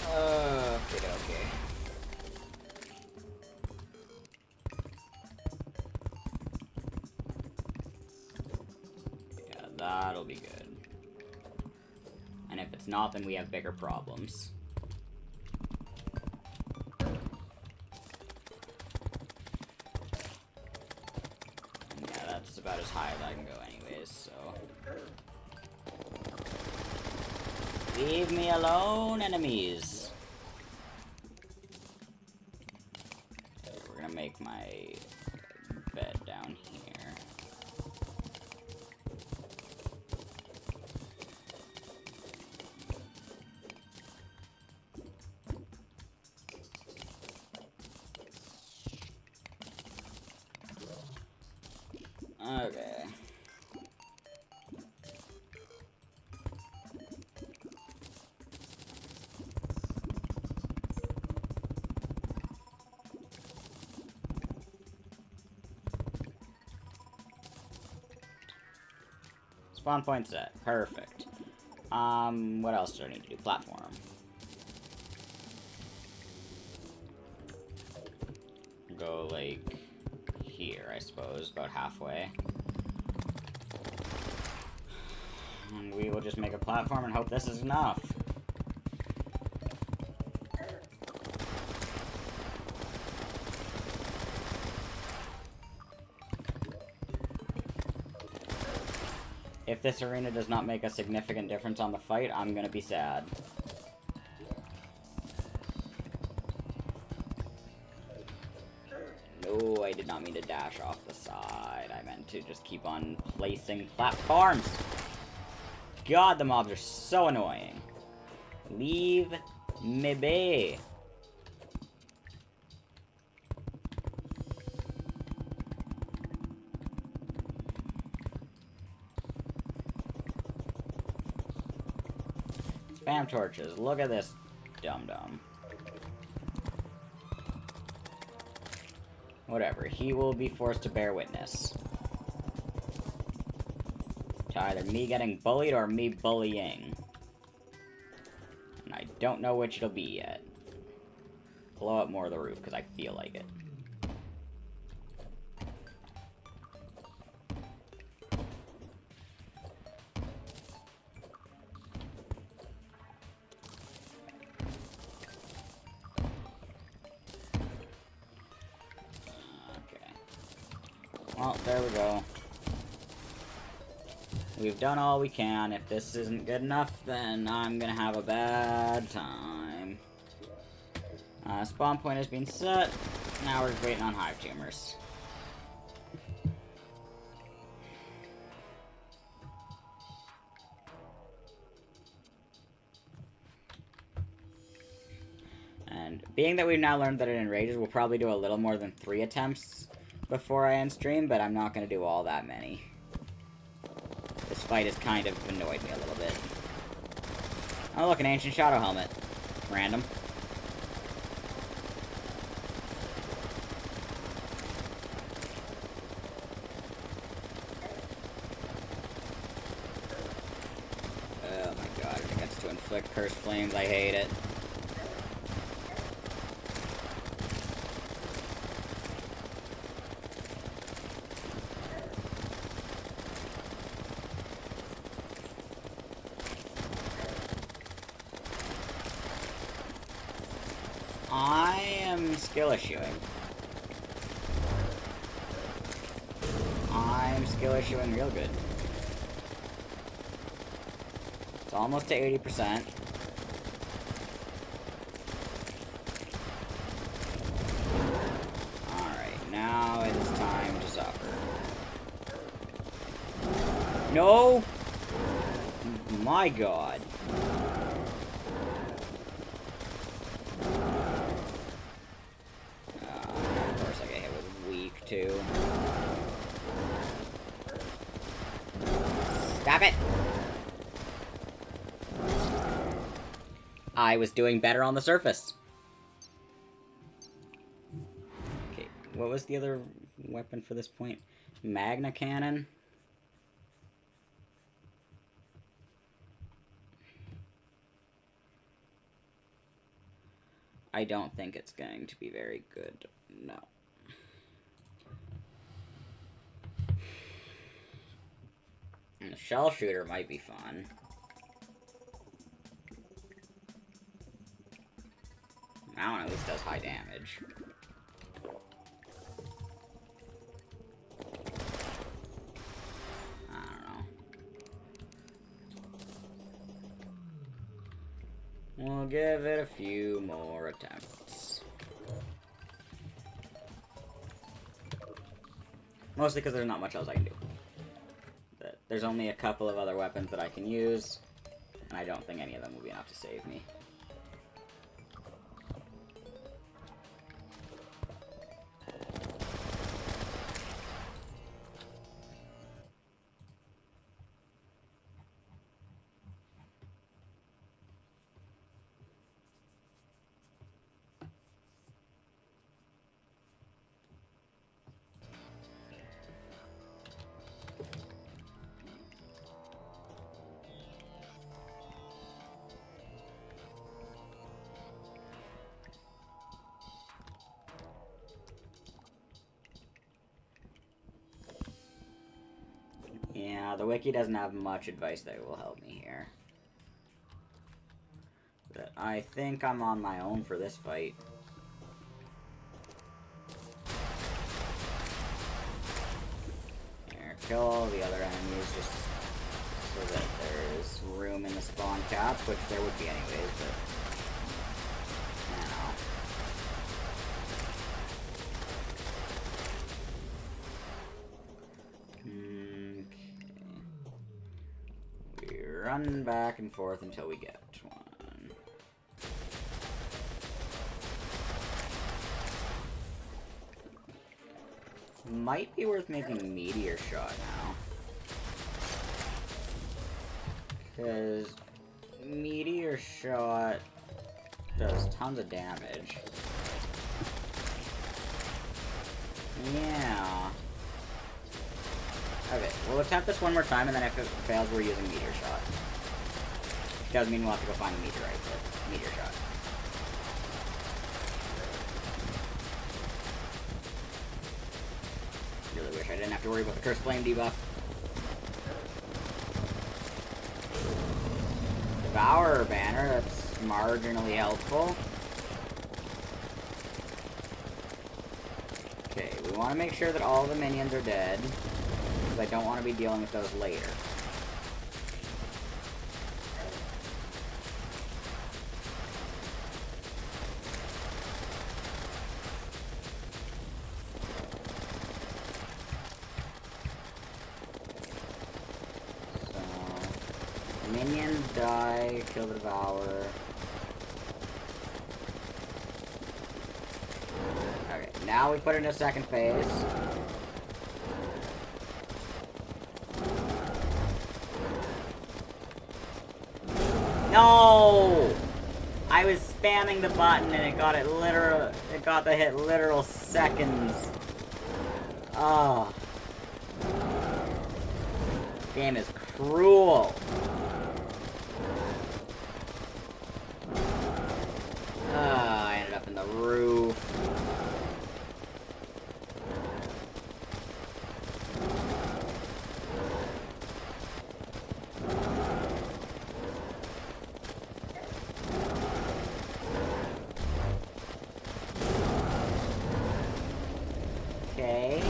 Okay. Yeah, that'll be good. And if it's not, then we have bigger problems. And yeah, that's about as high as I can go anyways, so... Leave me alone, enemies! We're gonna make my bed down here. Okay. Spawn point set. Perfect. What else do I need to do? Platform. Go, like, here, I suppose, about halfway. And we will just make a platform and hope this is enough. If this arena does not make a significant difference on the fight, I'm gonna be sad. No, I did not mean to dash off the side. I meant to just keep on placing platforms. God, the mobs are so annoying. Leave me be. Spam torches. Look at this dum-dum. Whatever. He will be forced to bear witness to either me getting bullied or me bullying. And I don't know which it'll be yet. Blow up more of the roof, because I feel like it. Well, there we go. We've done all we can. If this isn't good enough, then I'm gonna have a bad time. Spawn point has been set. Now we're just waiting on hive tumors. And being that we've now learned that it enrages, we'll probably do a little more than 3 attempts before I end stream, but I'm not going to do all that many. This fight has kind of annoyed me a little bit. Oh look, an ancient shadow helmet. Random. Oh my god, it gets to inflict cursed flames, I hate it. I am skill issuing. I'm skill issuing real good. It's almost to 80%. Alright, now it is time to suffer. No! My god. Stop it! I was doing better on the surface. Okay, what was the other weapon for this point? Magna cannon? I don't think it's going to be very good. No. And the shell shooter might be fun. That one at least does high damage. I don't know. We'll give it a few more attempts. Mostly because there's not much else I can do. There's only a couple of other weapons that I can use, and I don't think any of them will be enough to save me. Yeah, the wiki doesn't have much advice that will help me here. But I think I'm on my own for this fight. Here, kill all the other enemies just so that there's room in the spawn cap, which there would be anyways, but... I don't know. Run back and forth until we get one. Might be worth making a meteor shot now. Because meteor shot does tons of damage. Yeah. Okay, we'll attempt this one more time, and then if it fails, we're using meteor shot. Which does mean we'll have to go find a meteorite, but meteor shot. Really wish I didn't have to worry about the cursed flame debuff. Devourer banner, that's marginally helpful. Okay, we want to make sure that all the minions are dead. I don't want to be dealing with those later. Minion, die, kill the devourer. Okay, now we put it in a second phase. No! I was spamming the button and it got the hit literal seconds. Oh. Game is cruel. I ended up in the roof. Okay.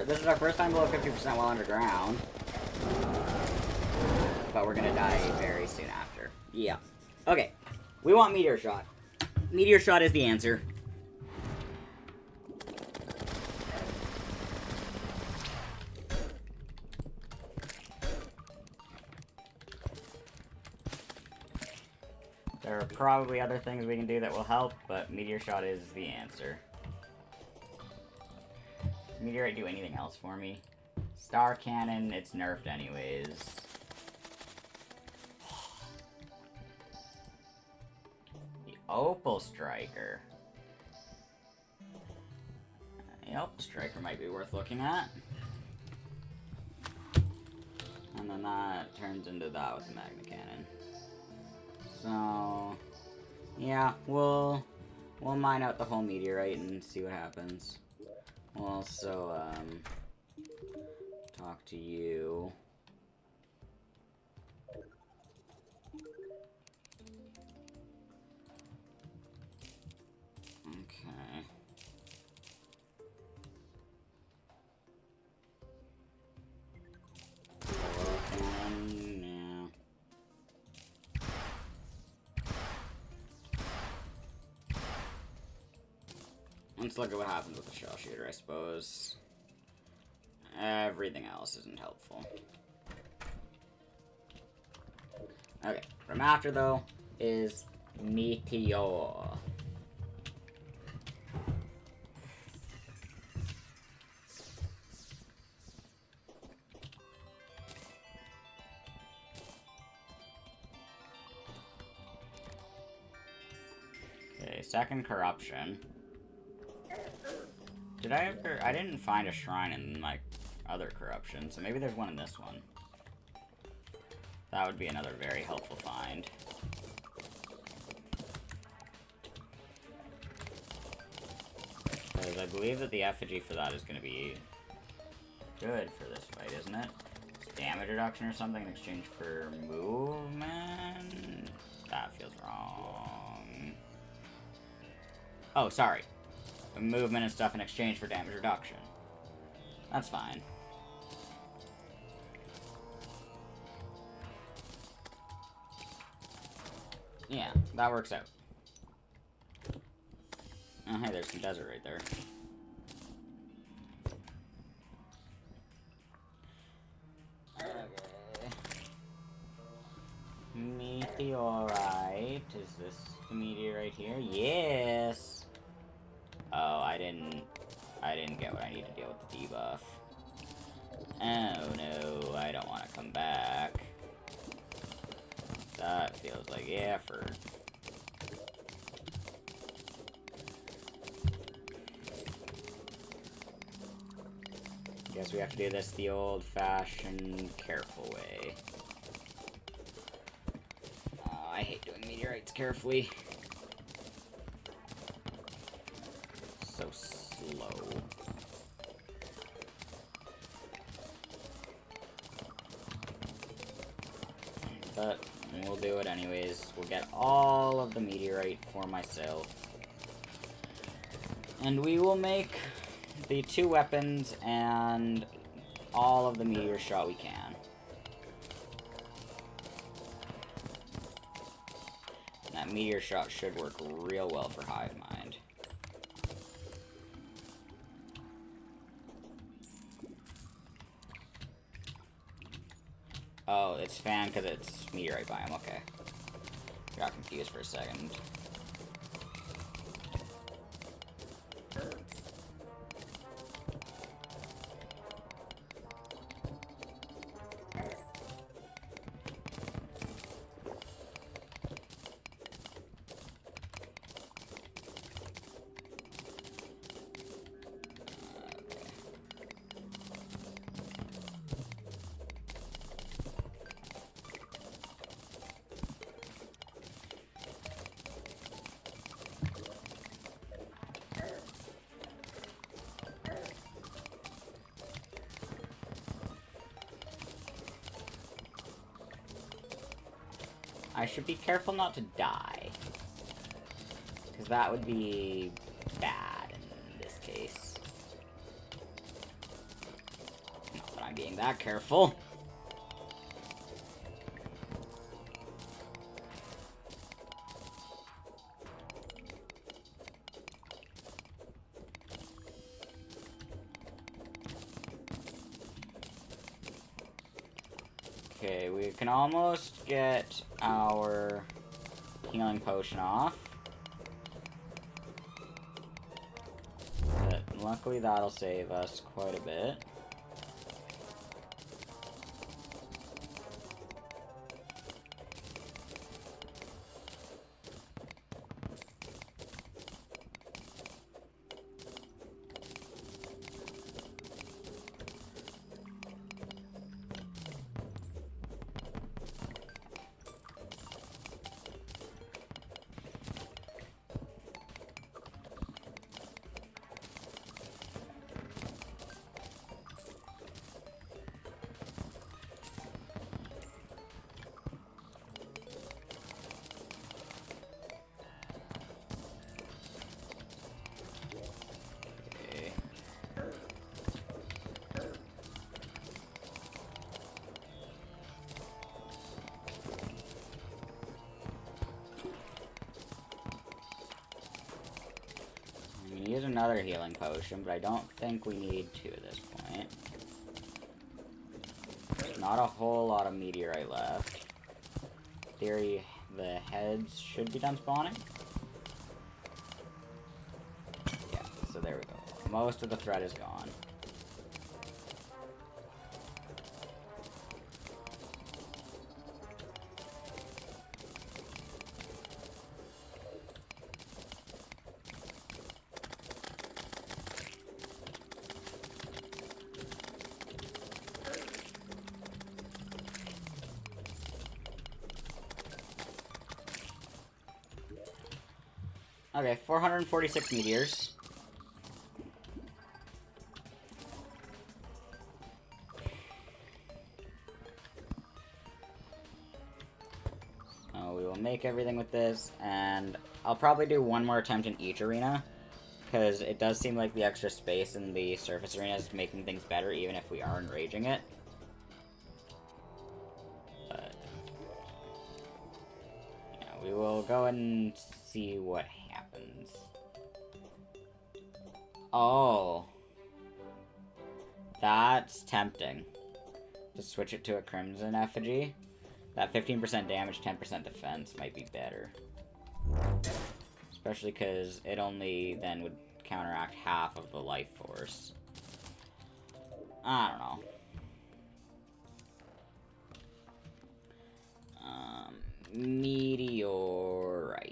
This is our first time below 50% while underground. But we're gonna die very soon after. Yeah. Okay. We want Meteor Shot. Meteor Shot is the answer. There are probably other things we can do that will help, but Meteor Shot is the answer. Does Meteorite do anything else for me? Star Cannon, it's nerfed anyways. The Opal Striker. The Opal Striker might be worth looking at. And then that turns into that with the Magna Cannon. So, yeah, we'll mine out the whole meteorite and see what happens. We'll also, talk to you. Okay. Let's look at what happens with the shell shooter, I suppose. Everything else isn't helpful. Okay, from after though is Meteor. Okay, second corruption. I didn't find a shrine in my other corruption, so maybe there's one in this one. That would be another very helpful find. Because I believe that the effigy for that is going to be good for this fight, isn't it? It's damage reduction or something in exchange for movement? That feels wrong. Oh, sorry. Movement and stuff in exchange for damage reduction. That's fine. Yeah, that works out. Oh, hey, there's some desert right there. Okay. Meteorite. Is this the meteorite here? Yes! Oh, I didn't get what I need to deal with the debuff. Oh no, I don't want to come back. That feels like effort. Guess we have to do this the old-fashioned, careful way. I hate doing meteorites carefully. So slow. But we'll do it anyways. We'll get all of the meteorite for myself. And we will make the 2 weapons and all of the meteor shot we can. And that meteor shot should work real well for Hive Mind. Oh, it's fan because it's meteorite biome. Okay. Got confused for a second. I should be careful not to die. Because that would be bad in this case. Not that I'm being that careful. Okay, we can almost get our healing potion off. But luckily that'll save us quite a bit. Use another healing potion, but I don't think we need to at this point. There's not a whole lot of meteorite left. In theory, the heads should be done spawning. Yeah, so there we go. Most of the thread is gone. Okay, 446 meteors. So we will make everything with this, and I'll probably do one more attempt in each arena, because it does seem like the extra space in the surface arena is making things better, even if we are enraging it. But yeah, we will go and see what happens. Oh. That's tempting. To switch it to a Crimson Effigy. That 15% damage, 10% defense might be better. Especially because it only then would counteract half of the life force. I don't know. Meteorite.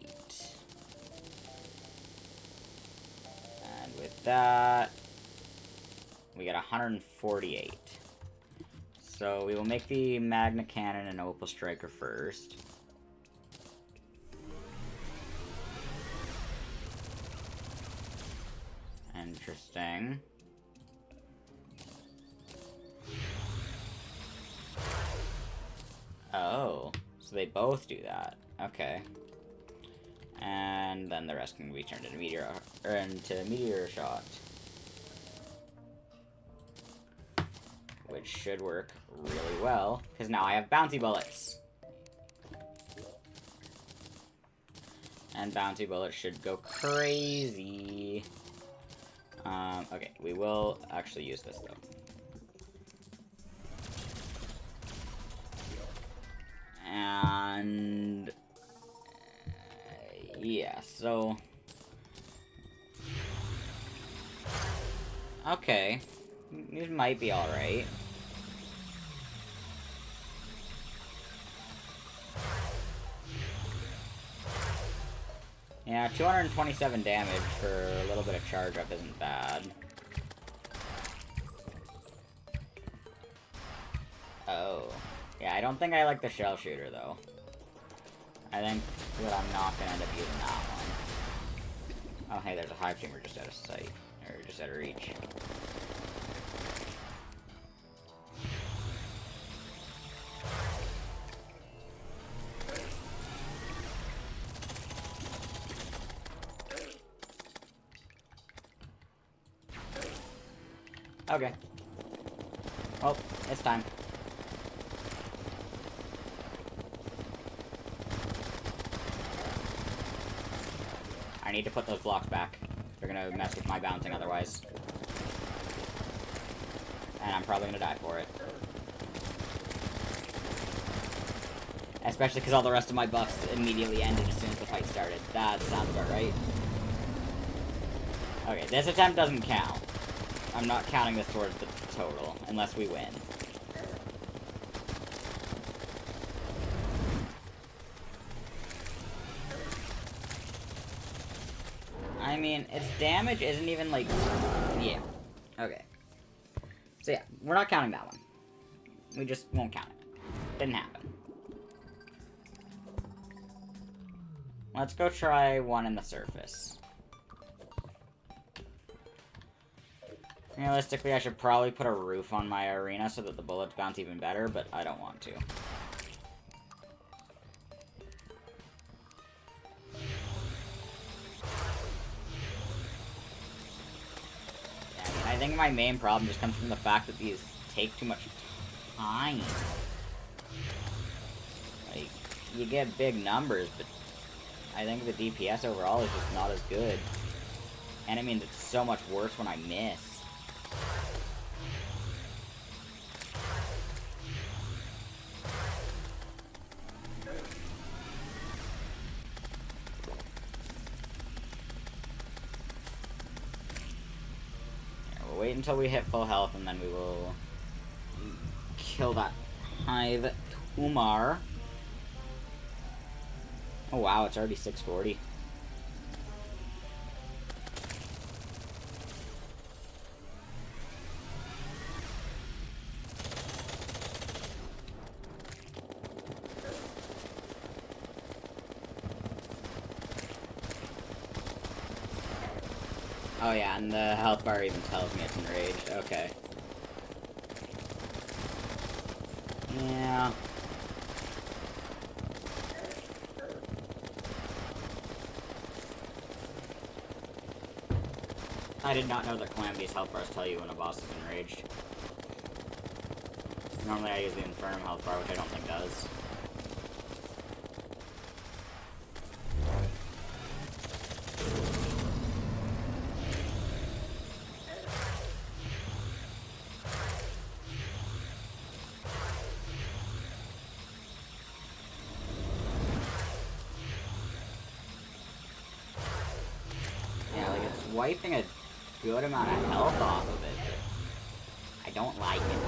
And with that, we got 148. So we will make the Magna Cannon and Opal Striker first. Interesting. Oh, so they both do that. Okay. And then the rest can be turned into meteor shot. Which should work really well, because now I have bouncy bullets. And bouncy bullets should go crazy. Okay, we will actually use this, though. And... yeah, so... okay. These might be alright. Yeah, 227 damage for a little bit of charge up isn't bad. Oh. Yeah, I don't think I like the shell shooter, though. I think that I'm not gonna end up using that one. Oh, hey, there's a hive chamber just out of sight. Or just out of reach. Okay. Oh, it's time. I need to put those blocks back. They're gonna mess with my bouncing otherwise. And I'm probably gonna die for it. Especially because all the rest of my buffs immediately ended as soon as the fight started. That sounds about right. Okay, this attempt doesn't count. I'm not counting this towards the total, unless we win. I mean, its damage isn't even, like... yeah. Okay. So yeah, we're not counting that one. We just won't count it. Didn't happen. Let's go try one in the surface. Realistically, I should probably put a roof on my arena so that the bullets bounce even better, but I don't want to. Yeah, I think my main problem just comes from the fact that these take too much time. Like, you get big numbers, but I think the DPS overall is just not as good. And I mean, it's so much worse when I miss. Wait until we hit full health, and then we will kill that hive tumor. Oh wow, it's already 640. Oh yeah, and the health bar even tells me it's enraged. Okay. Yeah. I did not know that Calamity's health bars tell you when a boss is enraged. Normally I use the Infernum health bar, which I don't think does. Wiping a good amount of health off of it, but I don't like it.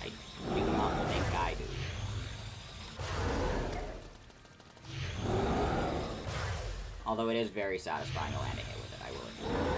I do not think I do. Although it is very satisfying to land a hit with it, I will admit.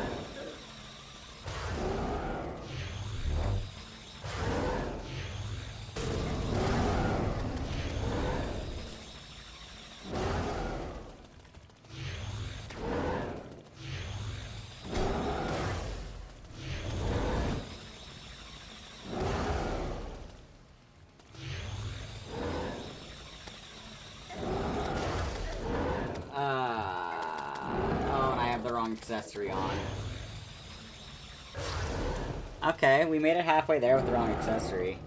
Accessory on. Okay, we made it halfway there with the wrong accessory.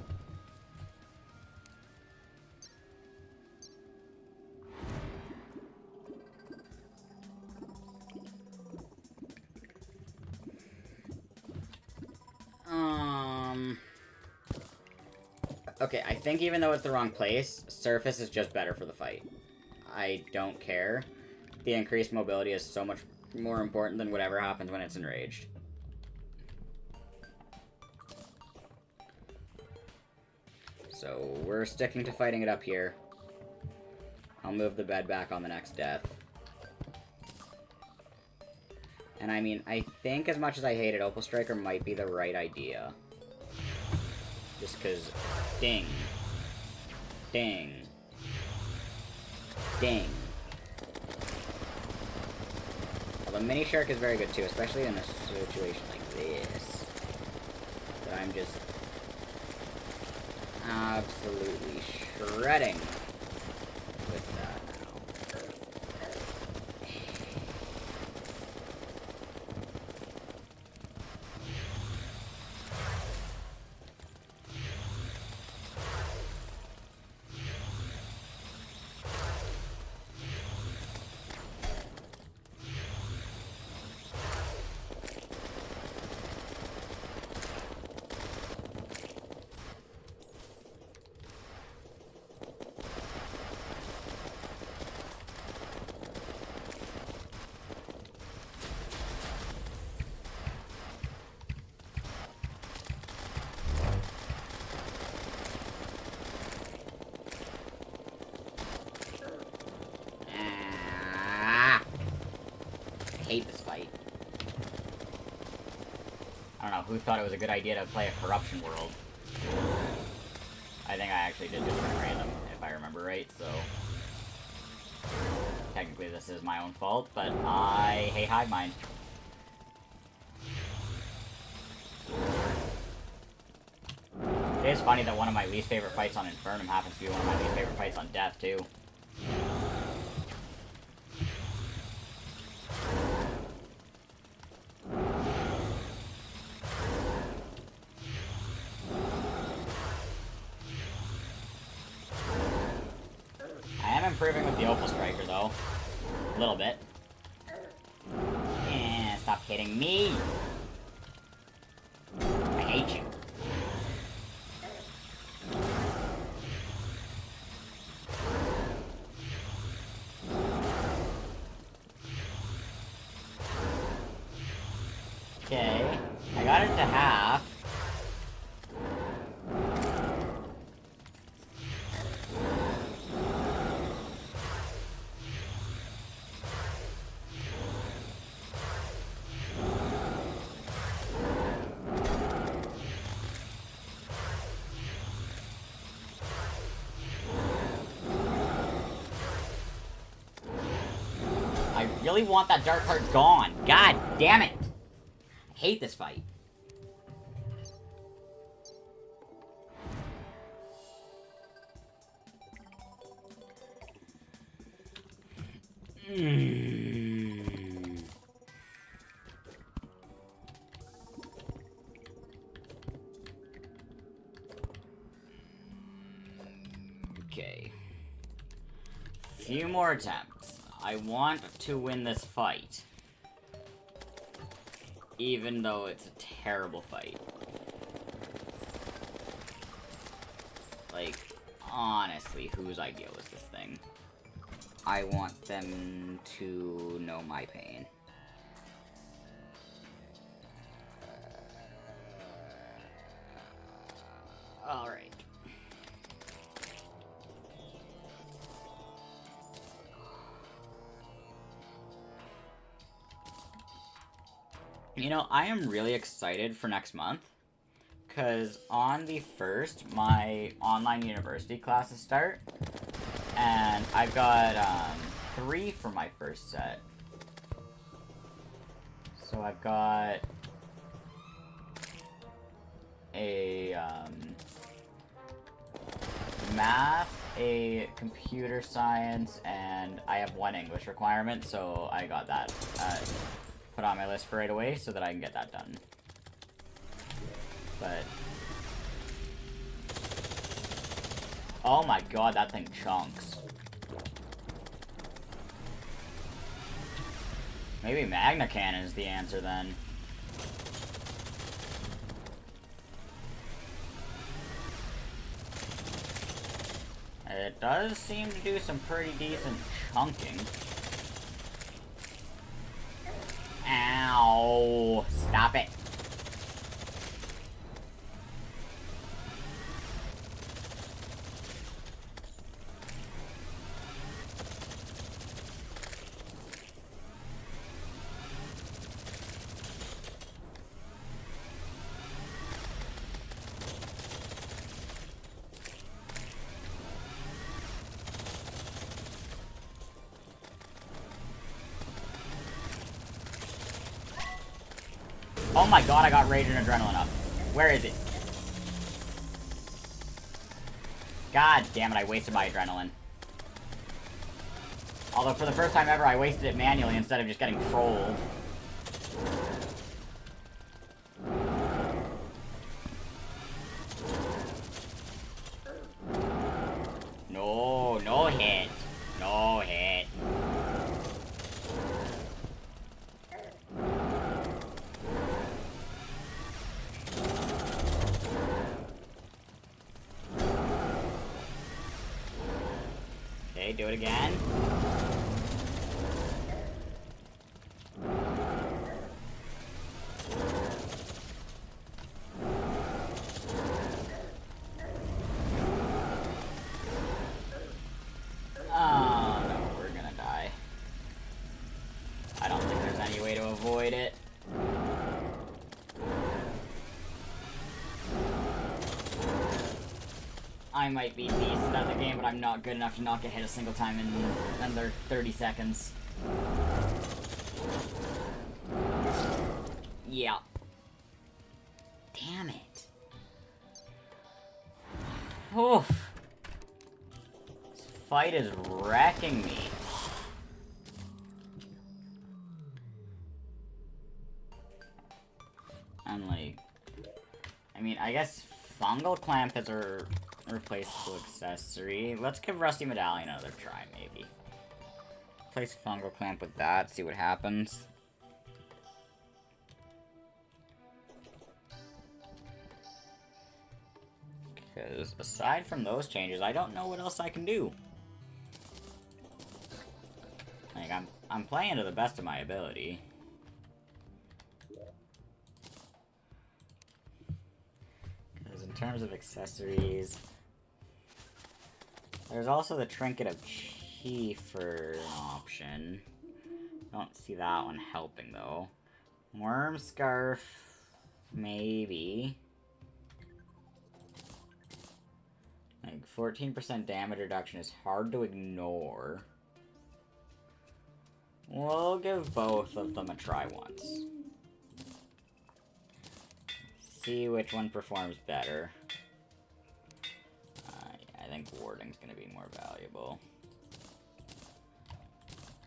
Okay, I think even though it's the wrong place, surface is just better for the fight. I don't care. The increased mobility is so much more important than whatever happens when it's enraged. So we're sticking to fighting it up here. I'll move the bed back on the next death. And I mean, I think as much as I hated Opal Striker might be the right idea. Just because, ding. Ding. Ding. Although Mini Shark is very good too, especially in a situation like this. That I'm just absolutely shredding with that now. Hate this fight. I don't know, who thought it was a good idea to play a corruption world? I think I actually did just run random, if I remember right, so... Technically this is my own fault, but I hate Hive Mind. It is funny that one of my least favorite fights on Infernum happens to be one of my least favorite fights on Death, too. Improving with the Opal Striker, though. A little bit. Yeah, stop hitting me! I hate you. Okay, I got it to half. I really want that dark card gone. God damn it. I hate this fight. Okay. Few more attempts. I want to win this fight. Even though it's a terrible fight. Like, honestly, whose idea was this thing? I want them to know my pain. Alright. You know, I am really excited for next month, because on the 1st, my online university classes start, and I've got 3 for my first set. So I've got a math, a computer science, and I have 1 English requirement, so I got that put on my list for right away so that I can get that done. But oh my god, that thing chunks. Maybe Magna Cannon is the answer then. It does seem to do some pretty decent chunking. Ow! Stop it! Oh my god, I got rage and adrenaline up. Where is it? God damn it, I wasted my adrenaline. Although for the first time ever, I wasted it manually instead of just getting trolled. No, no hit. No hit. Okay, do it again. Oh, no, we're gonna die. I don't think there's any way to avoid it. I might be decent at the game, but I'm not good enough to not get hit a single time in under 30 seconds. Yeah. Damn it. Oof. This fight is wrecking me. And like, I mean, I guess fungal clamp is a replaceable accessory. Let's give Rusty Medallion another try, maybe. Replace fungal clamp with that, see what happens. Because aside from those changes, I don't know what else I can do. Like, I'm playing to the best of my ability. Because in terms of accessories, there's also the Trinket of Chi for an option. Don't see that one helping, though. Worm Scarf, maybe. Like, 14% damage reduction is hard to ignore. We'll give both of them a try once. See which one performs better. Yeah, I think warding's gonna be more valuable.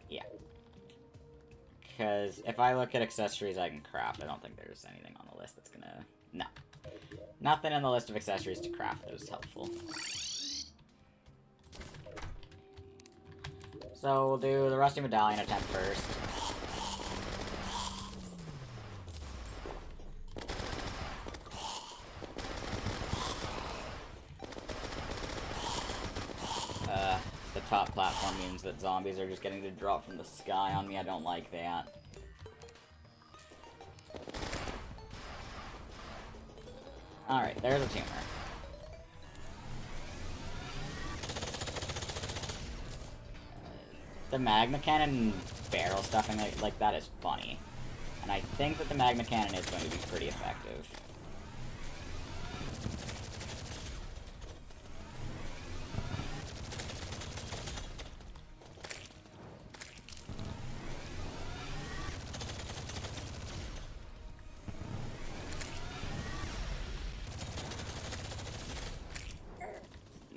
Yeah. Because if I look at accessories I can craft, I don't think there's anything on the list that's gonna... No. Nothing in the list of accessories to craft that is helpful. So we'll do the Rusty Medallion attempt first. The top platform means that zombies are just getting to drop from the sky on me. I don't like that. Alright, there's a tumor. The magma cannon barrel stuffing like that is funny. And I think that the magma cannon is going to be pretty effective.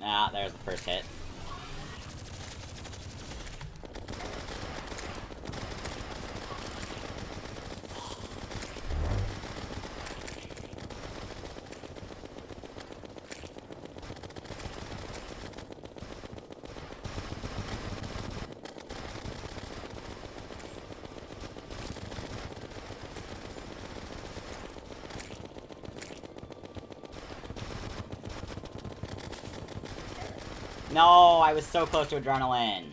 Ah, there's the first hit. No, I was so close to adrenaline.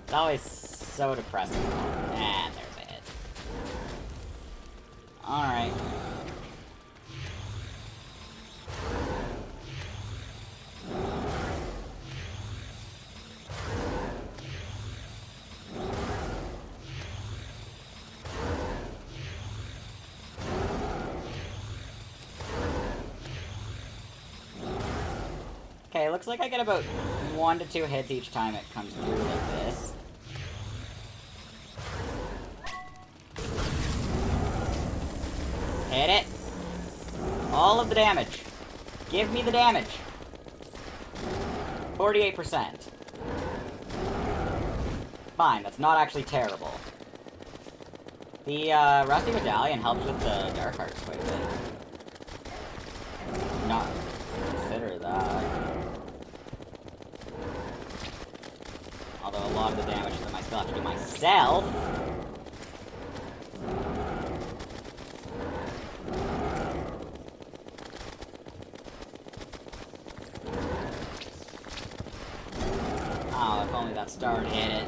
It's always so depressing. And there's a hit. Alright. Okay, looks like I get about 1 to 2 hits each time it comes through like this. Hit it. All of the damage. Give me the damage. 48%. Fine, that's not actually terrible. The Rusty Medallion helps with the Dark Hearts quite a bit. Not consider that. Although a lot of the damage that I still have to do myself. Oh, if only that star would hit it.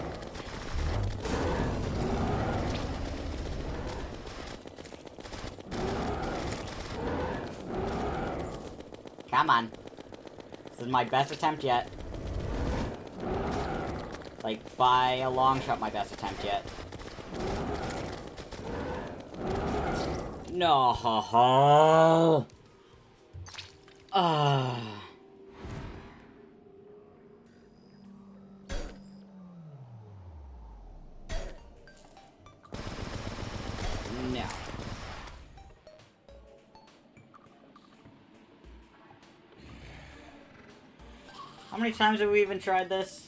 Come on. This is my best attempt yet. Like, by a long shot, my best attempt yet. No. No. How many times have we even tried this?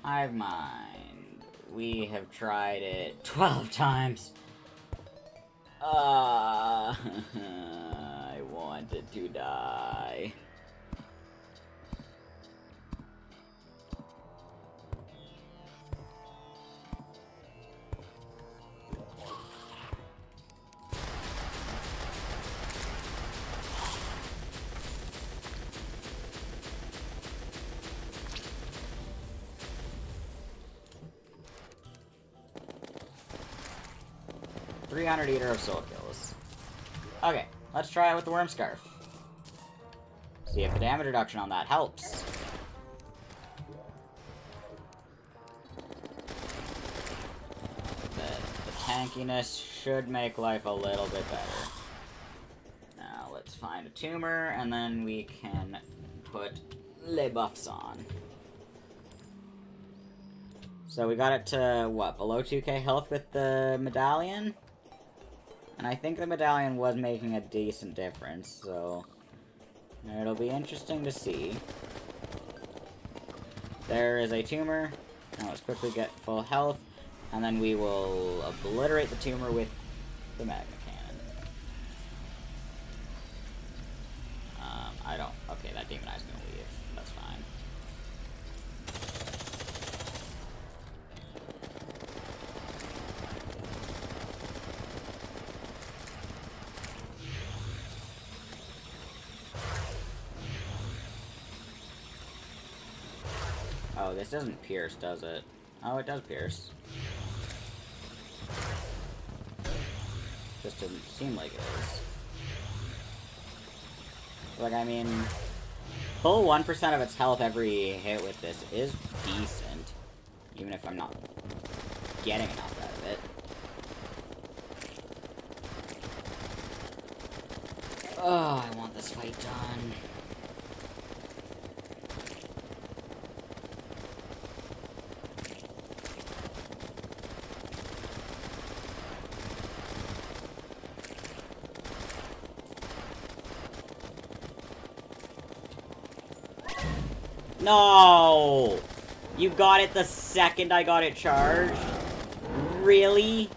I mind. We have tried it 12 times. I wanted to die. $300 Eater of Soul Kills. Okay, let's try it with the Worm Scarf. See if the damage reduction on that helps. The tankiness should make life a little bit better. Now let's find a tumor, and then we can put les buffs on. So we got it to, what, below 2k health with the medallion? And I think the medallion was making a decent difference, so it'll be interesting to see. There is a tumor. Now let's quickly get full health, and then we will obliterate the tumor with the magma cannon. I don't... Okay, that demon eye's gonna leave. That's fine. Oh, this doesn't pierce, does it? Oh, it does pierce. Just didn't seem like it is. Like, I mean, full 1% of its health every hit with this is decent. Even if I'm not getting enough out of it. Oh, I want this fight done. No! You got it the second I got it charged? Really?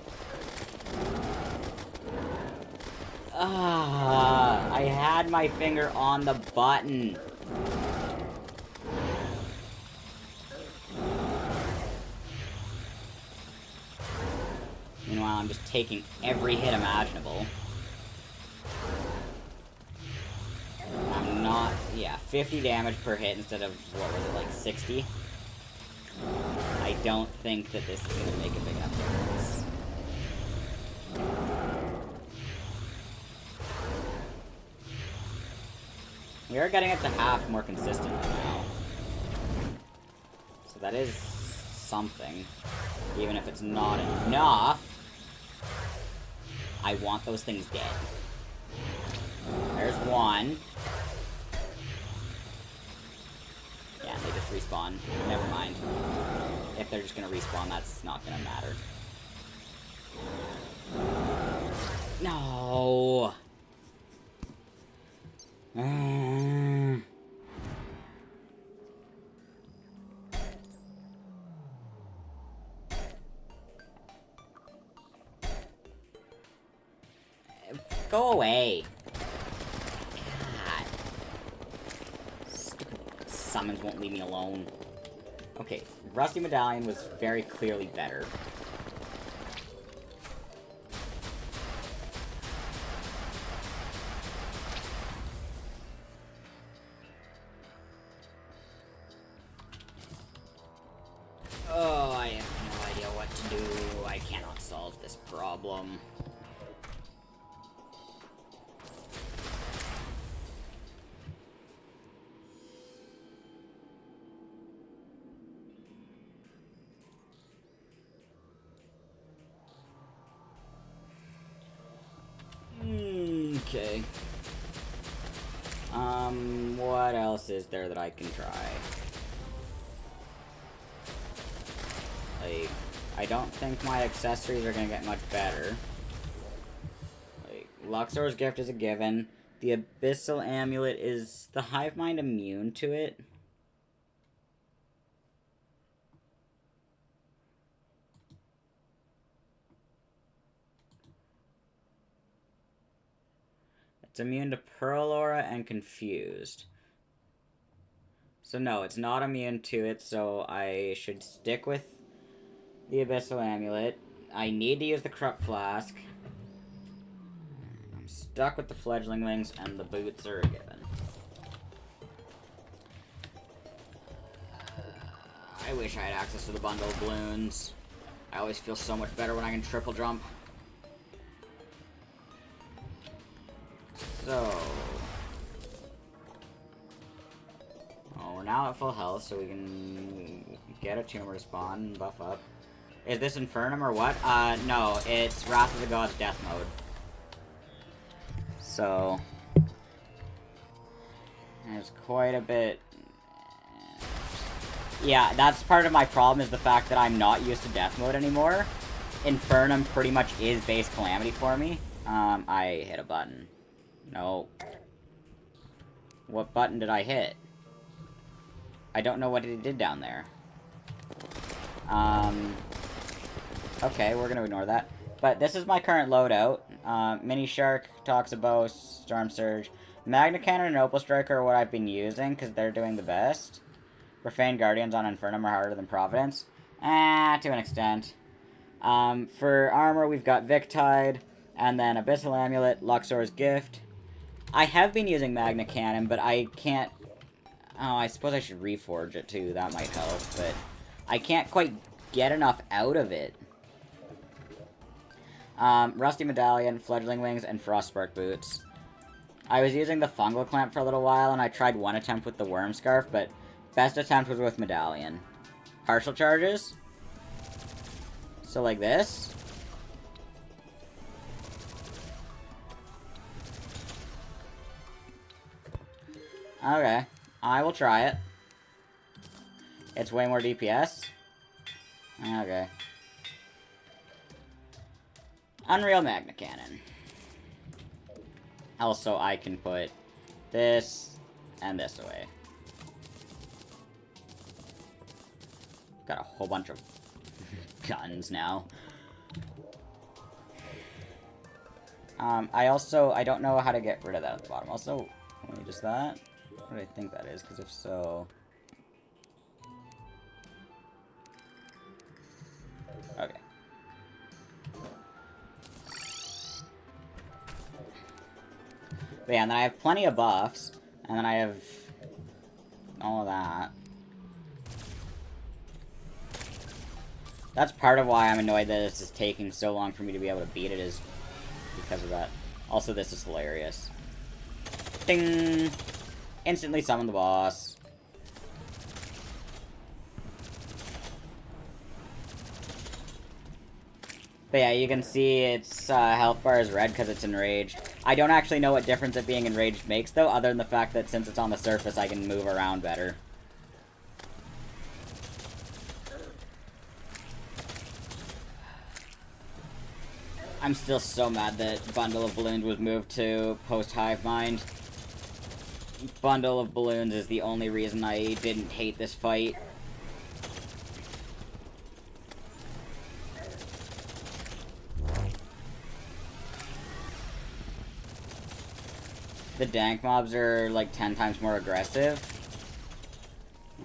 I had my finger on the button. Meanwhile, I'm just taking every hit imaginable. not... Yeah, 50 damage per hit instead of, what was it, like 60? I don't think that this is going to make a big enough difference. We are getting it to half more consistently now. So that is something. Even if it's not enough, I want those things dead. There's one. Yeah, they just respawn. Never mind. If they're just gonna respawn, that's not gonna matter. No! Go away. God. Stupid summons won't leave me alone. Okay, Rusty Medallion was very clearly better. Oh, I have no idea what to do. I cannot solve this problem. Okay. What else is there that I can try? Like, I don't think my accessories are gonna get much better. Like, Luxor's Gift is a given. The Abyssal Amulet, is the Hive Mind immune to it? It's immune to Pearl Aura and Confused. So no, it's not immune to it, so I should stick with the Abyssal Amulet. I need to use the Krupp Flask. I'm stuck with the Fledgling Wings, and the boots are a given. I wish I had access to the bundle of balloons. I always feel so much better when I can triple jump. So... oh, we're now at full health, so we can get a tumor spawn and buff up. Is this Infernum or what? No, it's Wrath of the Gods Death Mode. So... there's quite a bit... yeah, that's part of my problem, is the fact that I'm not used to Death Mode anymore. Infernum pretty much is base Calamity for me. I hit a button. No. What button did I hit? I don't know what it did down there. Okay, we're gonna ignore that. But this is my current loadout. Mini Shark, Toxabow, Storm Surge. Magna Cannon and Opal Striker are what I've been using, because they're doing the best. Profane Guardians on Infernum are harder than Providence. To an extent. For armor, we've got Victide, and then Abyssal Amulet, Luxor's Gift. I have been using Magna Cannon, but I can't... oh, I suppose I should reforge it too, that might help, but... I can't quite get enough out of it. Rusty Medallion, Fledgling Wings, and Frostspark Boots. I was using the Fungal Clamp for a little while, and I tried one attempt with the Worm Scarf, but best attempt was with Medallion. Partial charges. So like this. Okay, I will try it. It's way more DPS. Okay. Unreal Magna Cannon. Also, I can put this and this away. Got a whole bunch of guns now. I don't know how to get rid of that at the bottom. Also, let me just that. What do I think that is? Because if so... okay. But yeah, and then I have plenty of buffs. And then I have all of that. That's part of why I'm annoyed that this is taking so long for me to be able to beat it, is because of that. Also, this is hilarious. Ding! Instantly summon the boss. But yeah, you can see its health bar is red because it's enraged. I don't actually know what difference it being enraged makes, though, other than the fact that since it's on the surface, I can move around better. I'm still so mad that Bundle of Balloons was moved to post-Hive Mind. Bundle of Balloons is the only reason I didn't hate this fight. The dank mobs are like 10 times more aggressive.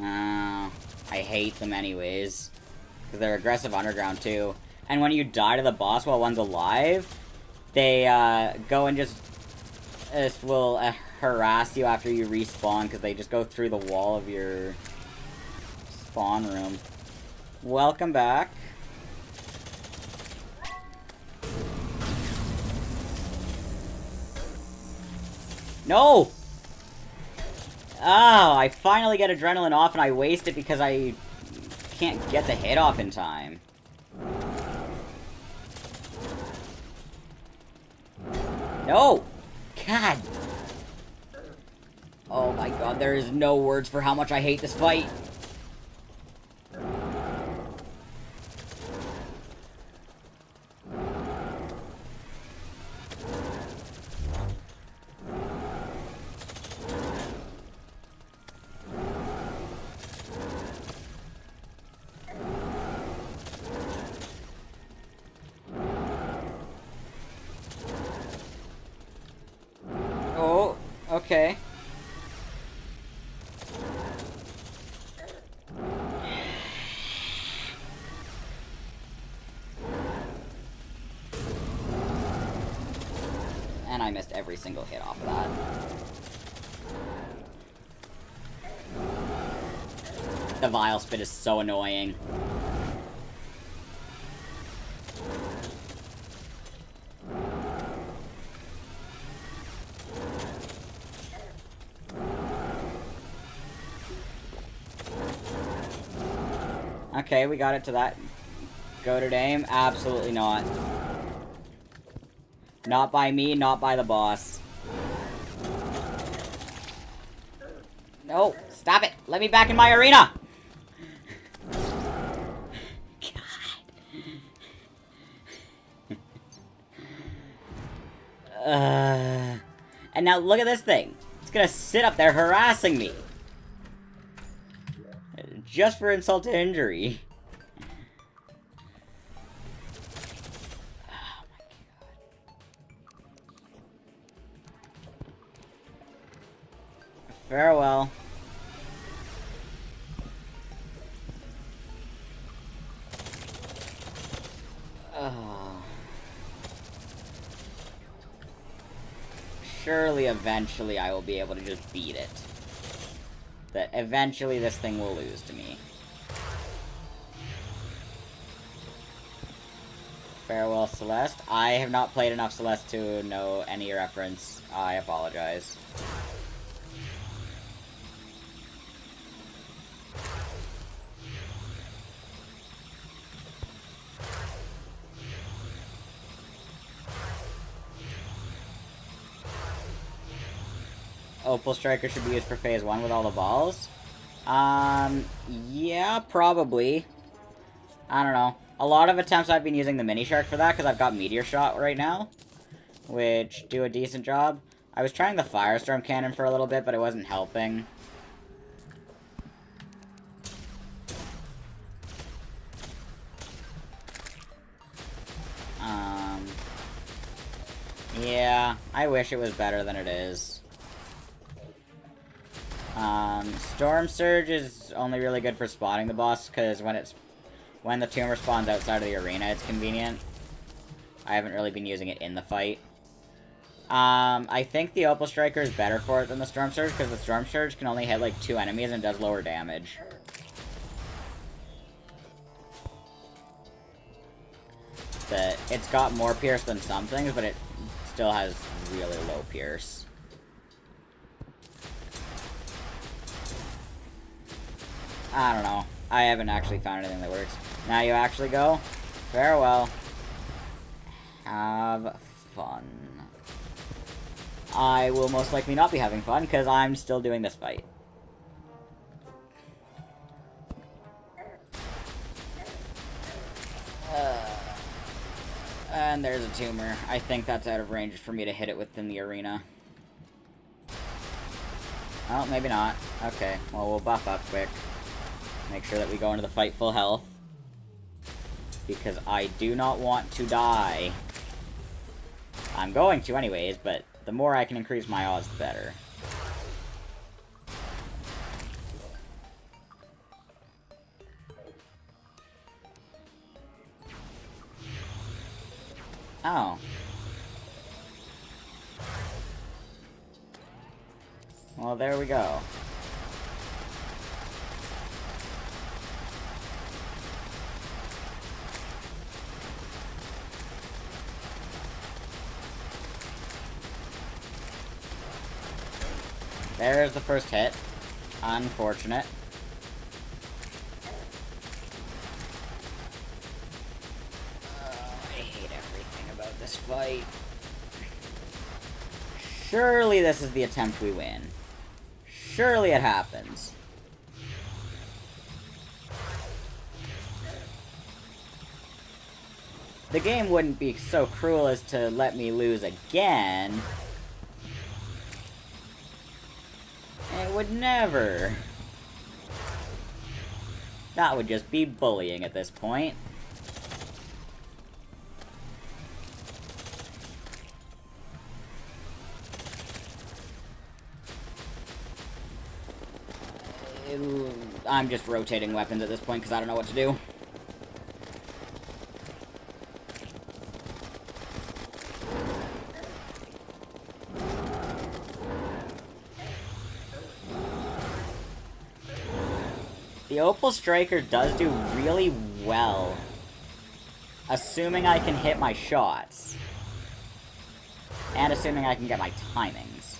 I hate them anyways. Because they're aggressive underground too. And when you die to the boss while one's alive, they go and just will harass you after you respawn, because they just go through the wall of your spawn room. Welcome back. No! Oh, I finally get adrenaline off and I waste it because I can't get the hit off in time. No! God! Oh my god, there is no words for how much I hate this fight. Oh, okay. And I missed every single hit off of that. The Vile Spit is so annoying. Okay, we got it to that. Goated aim? Absolutely not. Not by me, not by the boss. No, stop it! Let me back in my arena! God. And now look at this thing. It's gonna sit up there harassing me. Just for insult to injury. Oh my god. Farewell. Oh. Surely, eventually, I will be able to just beat it. That eventually this thing will lose to me. Farewell, Celeste. I have not played enough Celeste to know any reference. I apologize. Opal Striker should be used for phase 1 with all the balls? Yeah, probably. I don't know. A lot of attempts I've been using the Mini Shark for that, because I've got Meteor Shot right now, which do a decent job. I was trying the Firestorm Cannon for a little bit, but it wasn't helping. Yeah, I wish it was better than it is. Storm Surge is only really good for spotting the boss, because when the tumor spawns outside of the arena, it's convenient. I haven't really been using it in the fight. I think the Opal Striker is better for it than the Storm Surge, because the Storm Surge can only hit, like, 2 enemies and does lower damage. It's got more pierce than some things, but it still has really low pierce. I don't know. I haven't actually found anything that works. Now you actually go. Farewell. Have fun. I will most likely not be having fun, because I'm still doing this fight. And there's a tumor. I think that's out of range for me to hit it within the arena. Oh, maybe not. Okay, well, we'll buff up quick. Make sure that we go into the fight full health. Because I do not want to die. I'm going to anyways, but the more I can increase my odds, the better. Oh. Well, there we go. There's the first hit. Unfortunate. I hate everything about this fight. Surely this is the attempt we win. Surely it happens. The game wouldn't be so cruel as to let me lose again. It would never. That would just be bullying at this point. I'm just rotating weapons at this point because I don't know what to do. The Opal Striker does do really well, assuming I can hit my shots, and assuming I can get my timings.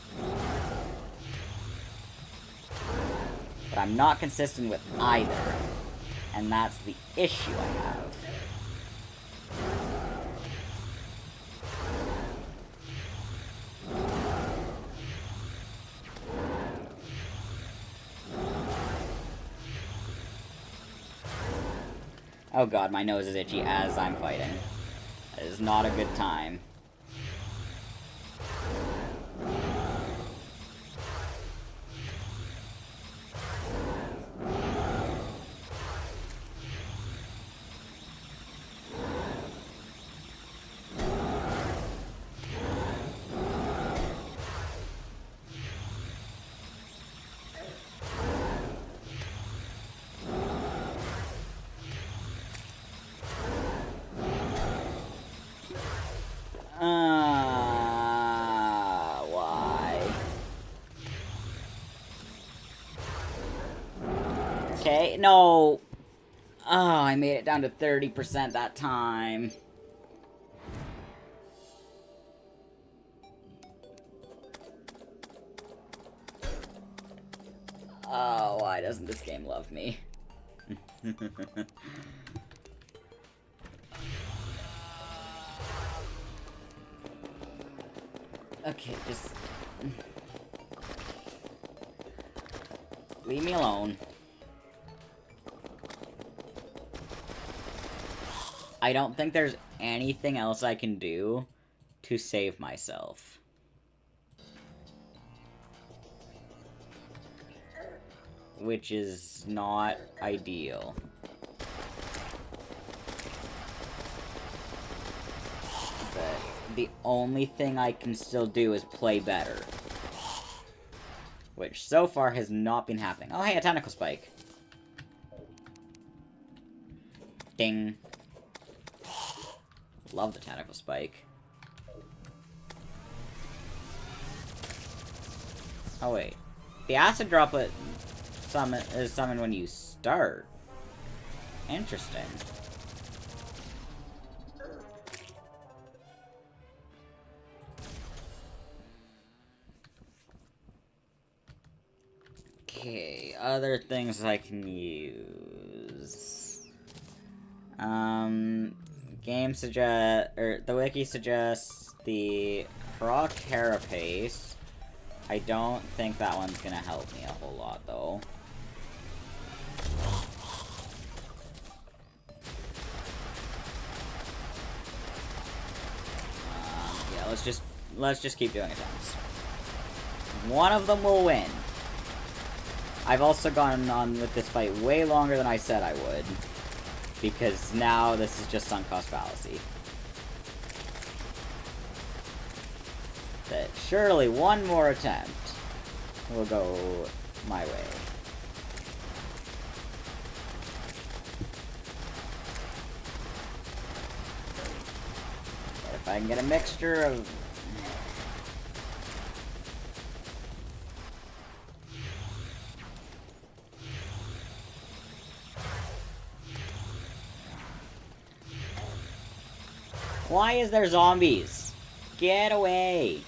But I'm not consistent with either, and that's the issue I have. Oh god, my nose is itchy as I'm fighting. That is not a good time. Why? Okay, no! Oh, I made it down to 30% that time. Oh, why doesn't this game love me? Okay, just... leave me alone. I don't think there's anything else I can do to save myself. Which is not ideal. But the only thing I can still do is play better. Which so far has not been happening. Oh hey, a tentacle spike. Ding. Love the tentacle spike. Oh, wait. The acid droplet is summoned when you start. Interesting. Okay, other things I can use. The wiki suggests the Croc Carapace. I don't think that one's gonna help me a whole lot, though. Yeah, let's just keep doing attempts. One of them will win. I've also gone on with this fight way longer than I said I would, because now this is just sunk cost fallacy. But surely one more attempt will go my way. But if I can get a mixture of... Why is there zombies? Get away!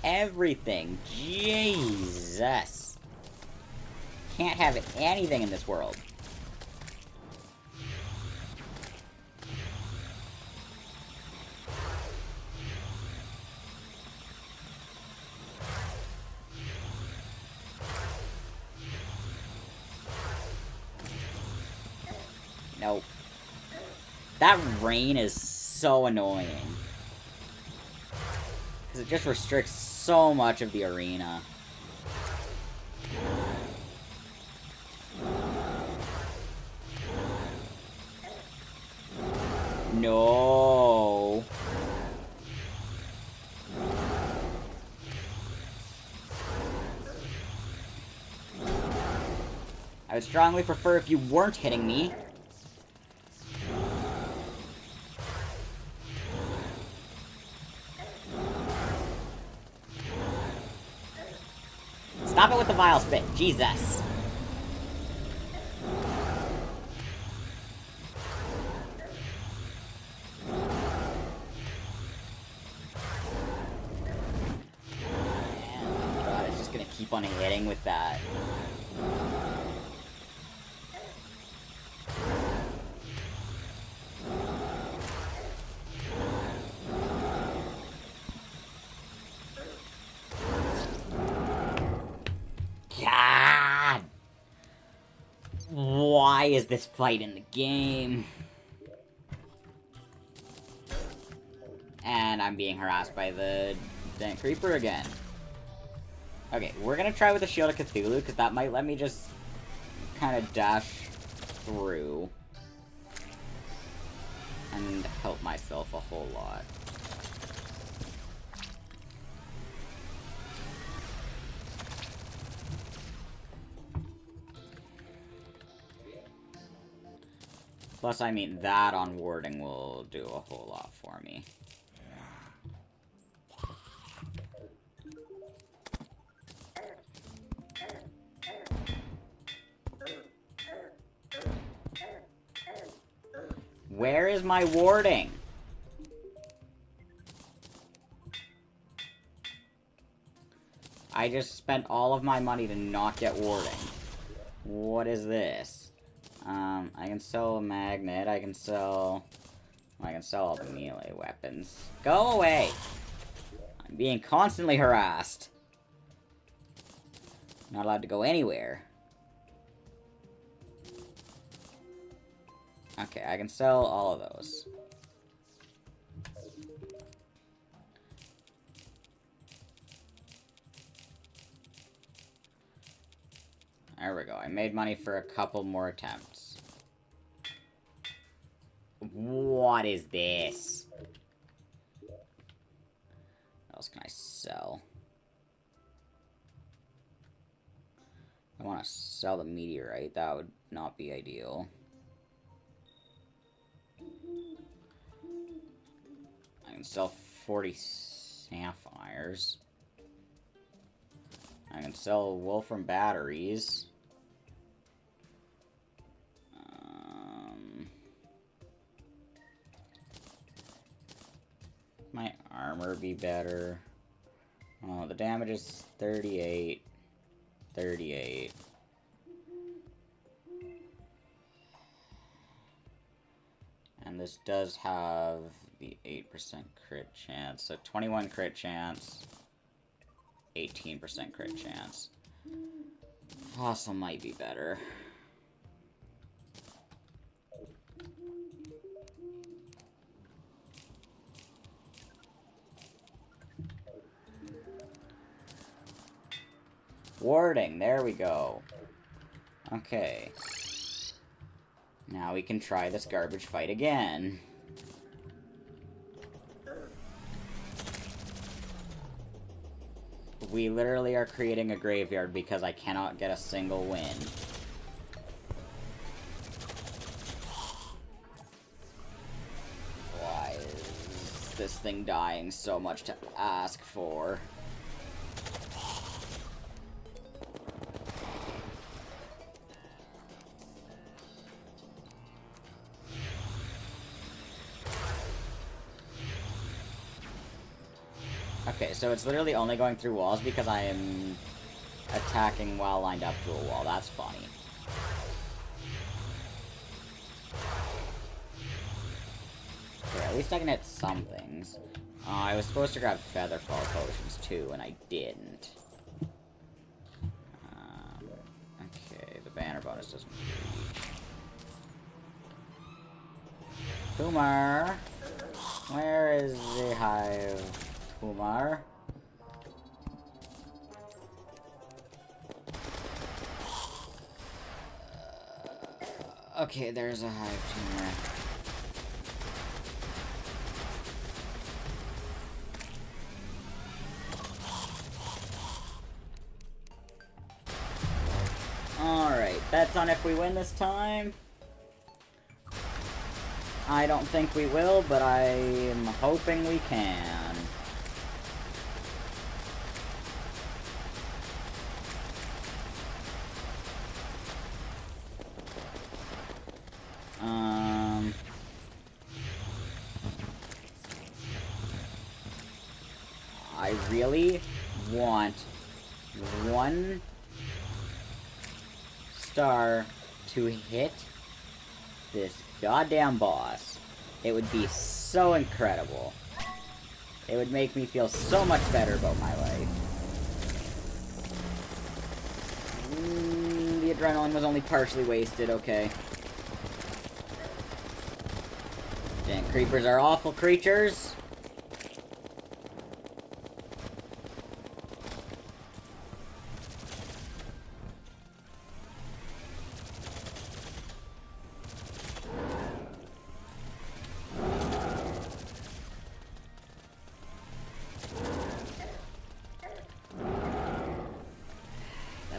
Everything. Jesus. Can't have anything in this world. Nope. That rain is so annoying. Because it just restricts so much of the arena. No. I would strongly prefer if you weren't hitting me. Stop it with the vile spit. Jesus. God, it's just gonna keep on hitting with that. God! Why is this fight in the game? And I'm being harassed by the Dent Creeper again. Okay, we're gonna try with the Shield of Cthulhu, because that might let me just kind of dash through and help myself a whole lot. Plus, I mean, that on warding will do a whole lot for me. Where is my warding? I just spent all of my money to not get warding. What is this? I can sell a magnet, I can sell all the melee weapons. Go away! I'm being constantly harassed. Not allowed to go anywhere. Okay, I can sell all of those. There we go. I made money for a couple more attempts. What is this? What else can I sell? I want to sell the meteorite. That would not be ideal. I can sell 40 sapphires. I can sell wolfram batteries. Might armor be better? Oh, the damage is 38. 38. And this does have the 8% crit chance. So 21 crit chance. 18% crit chance. Fossil might be better. Warding, there we go. Okay. Now we can try this garbage fight again. We literally are creating a graveyard because I cannot get a single win. Why is this thing dying so much to ask for? Okay, so it's literally only going through walls because I am attacking while lined up to a wall. That's funny. Okay, at least I can hit some things. I was supposed to grab Featherfall potions too, and I didn't. Okay, the banner bonus doesn't reach. Kumar! Where is the hive? Kumar. Okay, there's a hive tumor. Alright, bets on if we win this time. I don't think we will, but I'm hoping we can. I really want 1 star to hit this goddamn boss. It would be so incredible. It would make me feel so much better about my life. The adrenaline was only partially wasted, okay. Dang, creepers are awful creatures.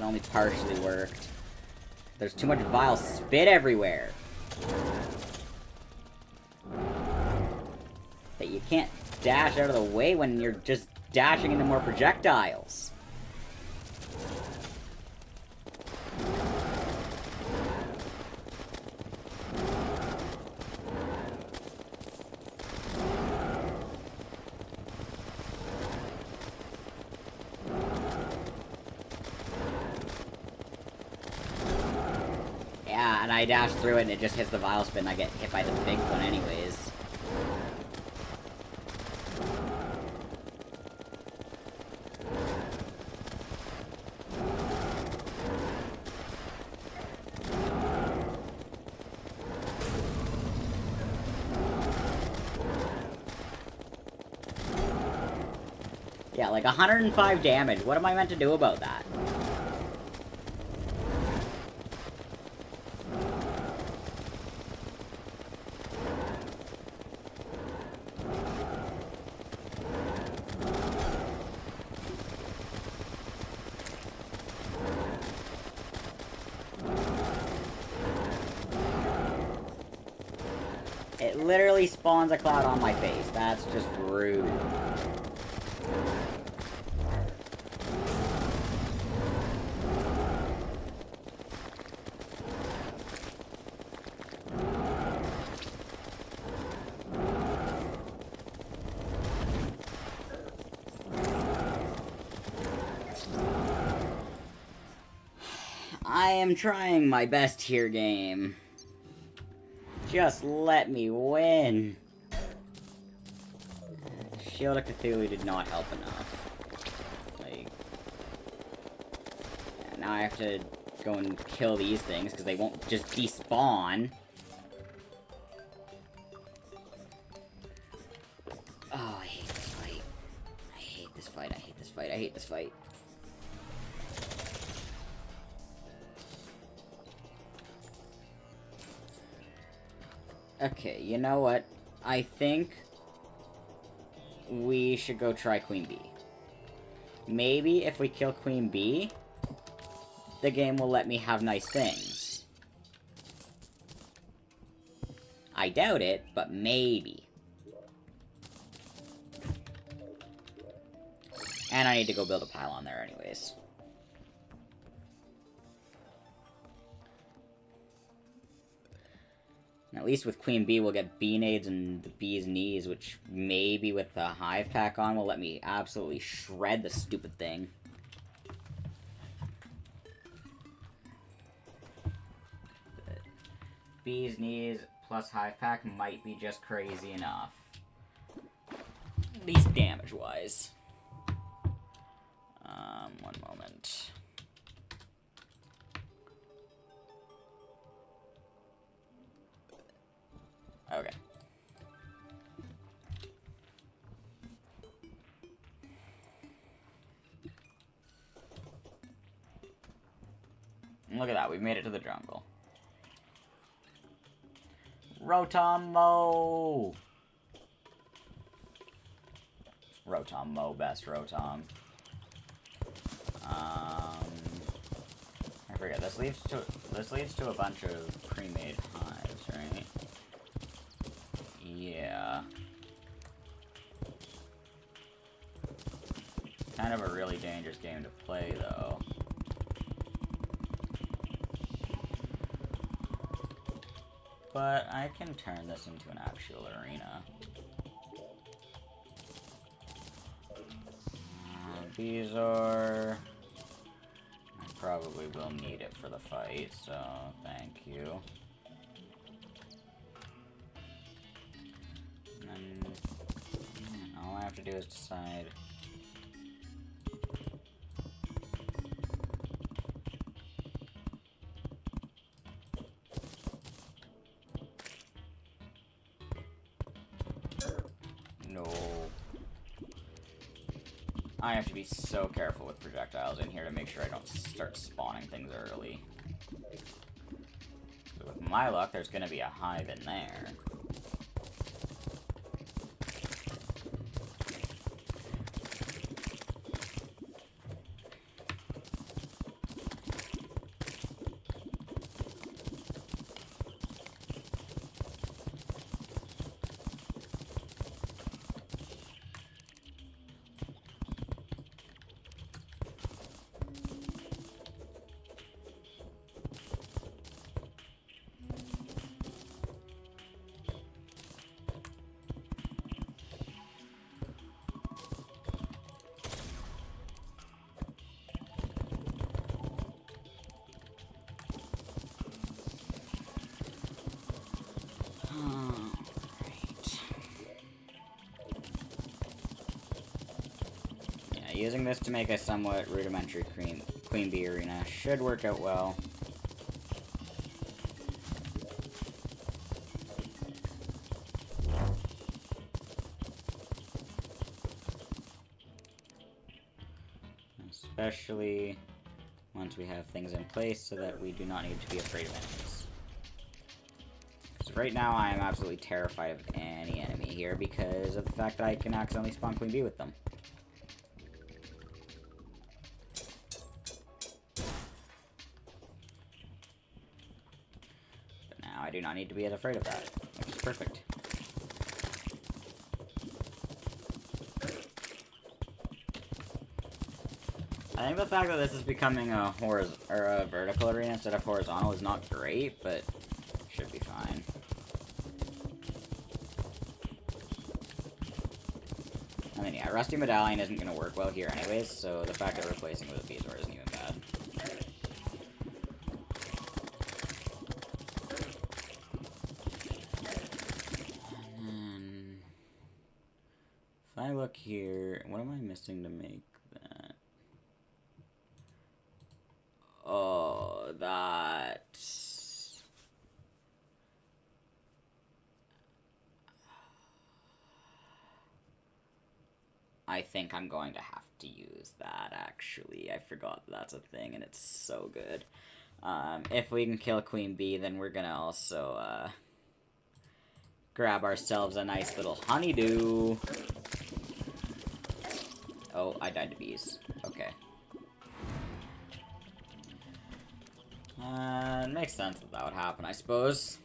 Only partially worked. There's too much vile spit everywhere. That you can't dash out of the way when you're just dashing into more projectiles. And I dash through it and it just hits the vile spin and I get hit by the big one anyways. Yeah, like 105 damage. What am I meant to do about that? It literally spawns a cloud on my face. That's just rude. I am trying my best here, game. Just let me win. Shield of Cthulhu did not help enough. Like, yeah, now I have to go and kill these things because they won't just despawn. Oh, I hate this fight. I hate this fight. I hate this fight. I hate this fight. Okay, you know what? I think we should go try Queen Bee. Maybe if we kill Queen Bee, the game will let me have nice things. I doubt it, but maybe. And I need to go build a pylon there anyways. At least with Queen Bee, we'll get bee nades and the bee's knees, which maybe with the hive pack on will let me absolutely shred the stupid thing. But bee's knees plus hive pack might be just crazy enough. At least damage-wise. One moment. Okay. And look at that, we've made it to the jungle. Rotom-mo! Rotom-mo, best Rotom. I forget, this leads to a bunch of pre-made hives, right? Yeah. Kind of a really dangerous game to play, though. But I can turn this into an actual arena. Bezoar. I probably will need it for the fight, so thank you. And then all I have to do is decide. No. I have to be so careful with projectiles in here to make sure I don't start spawning things early. So with my luck, there's gonna be a hive in there. Using this to make a somewhat rudimentary Queen Bee arena should work out well. Especially once we have things in place so that we do not need to be afraid of enemies. So right now I am absolutely terrified of any enemy here because of the fact that I can accidentally spawn Queen Bee with them. I do not need to be as afraid of that, which is perfect. I think the fact that this is becoming a vertical arena instead of horizontal is not great, but should be fine. I mean, yeah, Rusty Medallion isn't going to work well here anyways, so the fact that replacing it with a Bezoar isn't even bad. look here. What am I missing to make that? Oh, that... I think I'm going to have to use that, actually. I forgot that's a thing, and it's so good. If we can kill Queen Bee, then we're gonna also, grab ourselves a nice little honeydew. Oh, I died to bees. Okay. It makes sense that would happen, I suppose.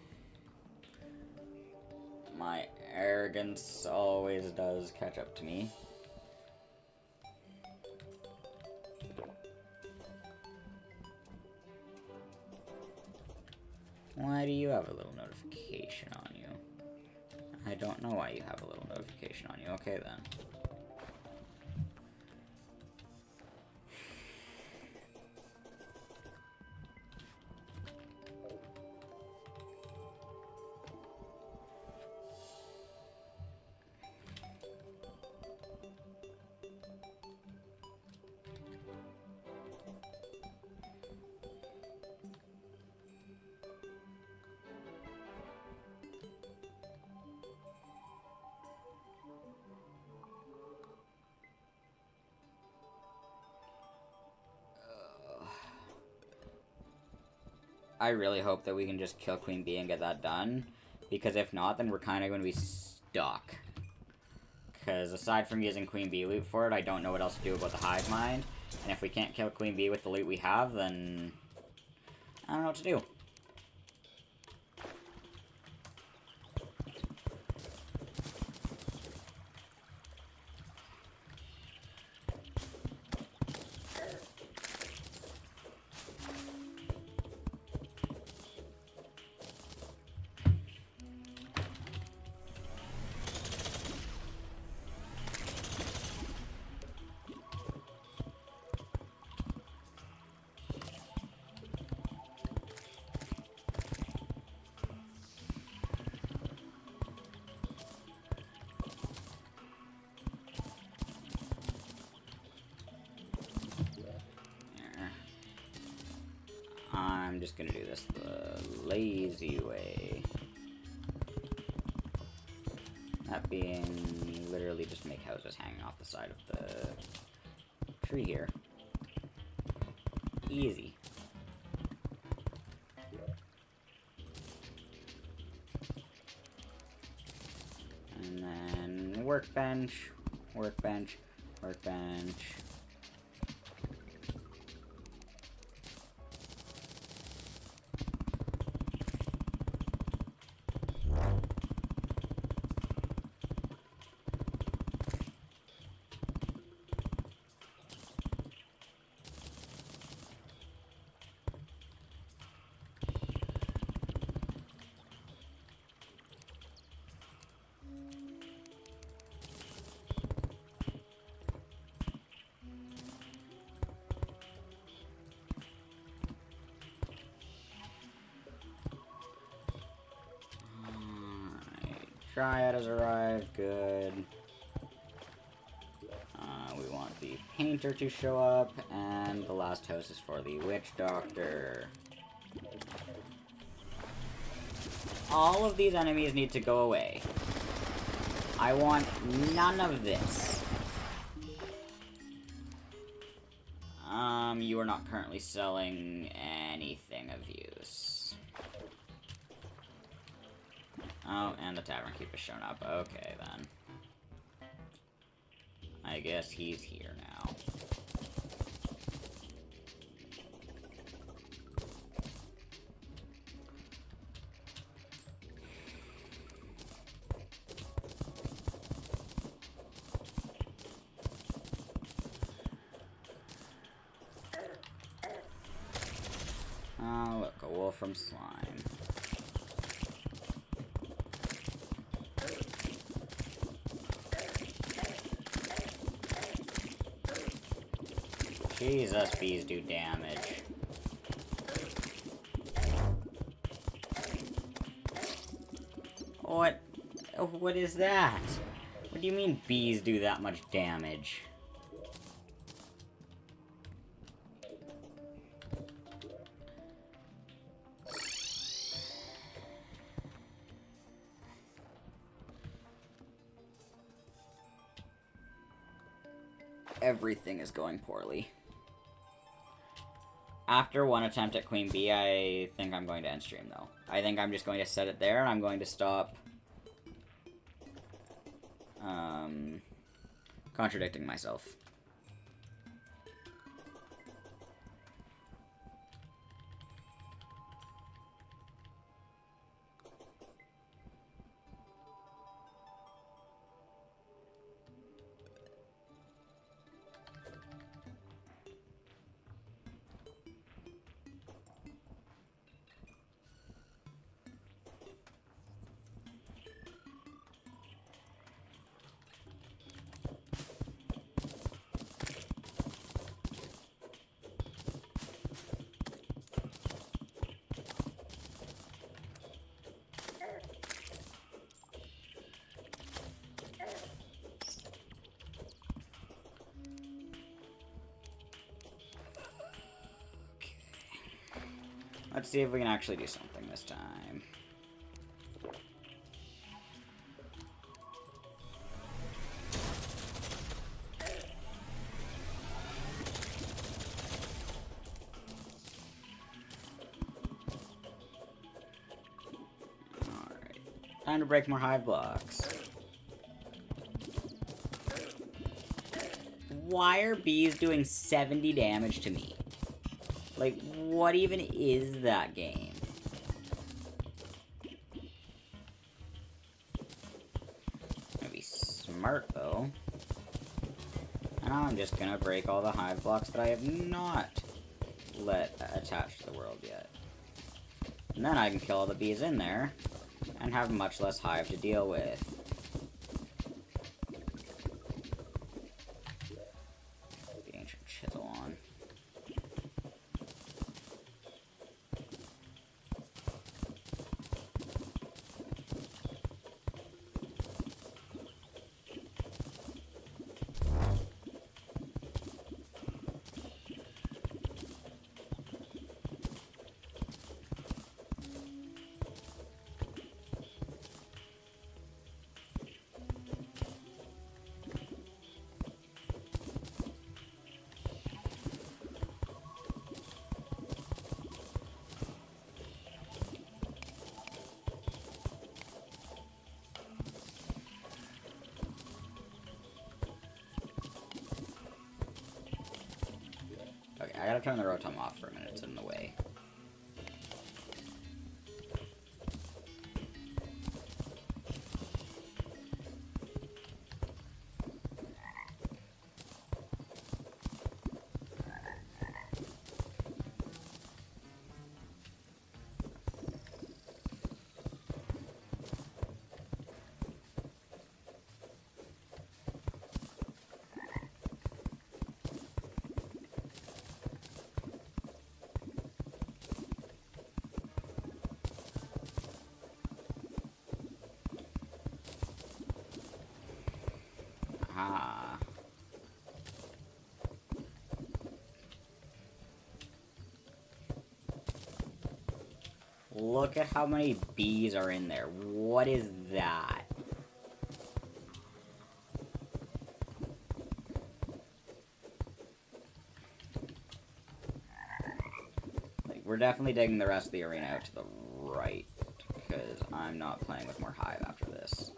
My arrogance always does catch up to me. Why do you have a little notification on you? I don't know why you have a little notification on you. Okay, then. I really hope that we can just kill Queen Bee and get that done, because if not, then we're kind of going to be stuck. Because aside from using Queen Bee loot for it, I don't know what else to do about the hive mind, and if we can't kill Queen Bee with the loot we have, then I don't know what to do. I'm just gonna do this the lazy way. That being literally just make houses hanging off the side of the tree here. Easy. And then workbench, workbench, workbench. Dryad has arrived, good. We want the painter to show up, and the last house is for the witch doctor. All of these enemies need to go away. I want none of this. You are not currently selling anything of use. Oh, and the tavern keep has shown up. Okay, then. I guess he's here now. Oh, look, a wolf from slime. Jesus, bees do damage. What is that? What do you mean bees do that much damage? Everything is going poorly. After one attempt at Queen Bee, I think I'm going to end stream, though. I think I'm just going to set it there, and I'm going to stop contradicting myself. Let's see if we can actually do something this time. Alright. Time to break more hive blocks. Why are bees doing 70 damage to me? Like, what even is that game? Gonna be smart, though. And I'm just gonna break all the hive blocks that I have not let attach to the world yet. And then I can kill all the bees in there, and have much less hive to deal with. The ancient chisel on. Okay, I gotta turn the rotom off for a minute, it's in the way. Ah. Look at how many bees are in there. What is that? Like, we're definitely digging the rest of the arena out to the right, because I'm not playing with more hive after this.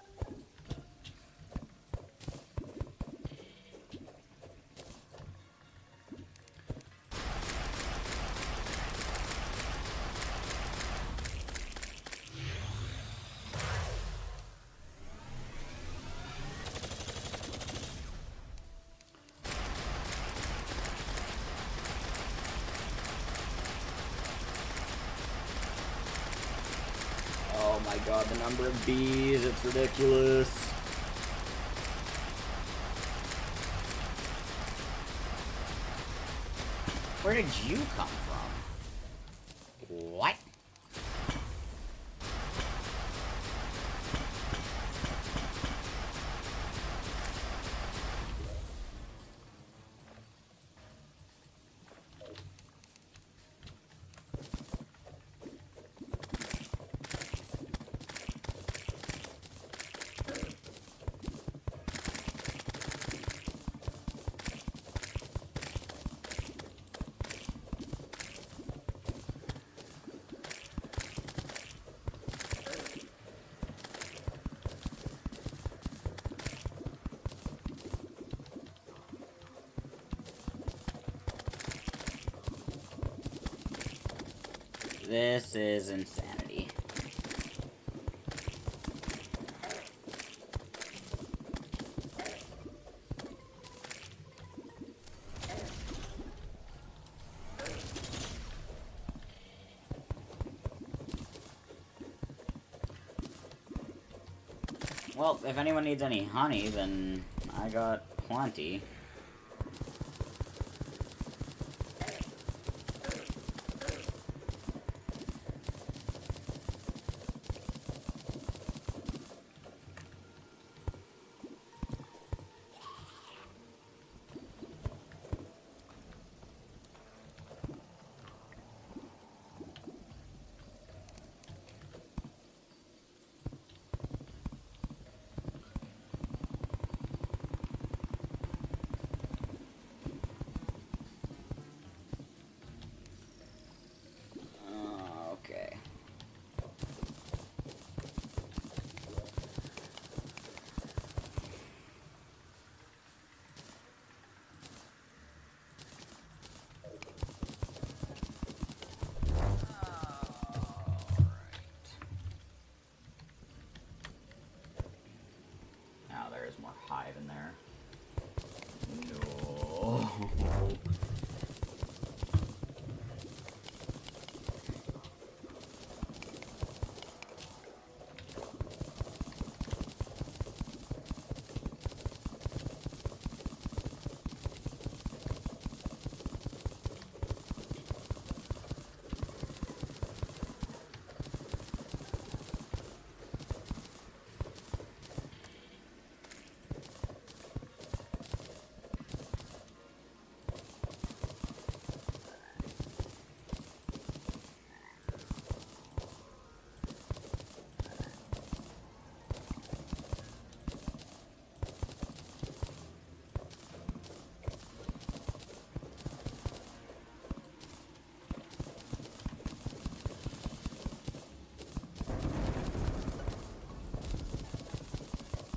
Oh my god, the number of bees, it's ridiculous. Where did you come from? What? This is insanity. Well, if anyone needs any honey, then I got plenty. Okay. Now there is more hive in there. No.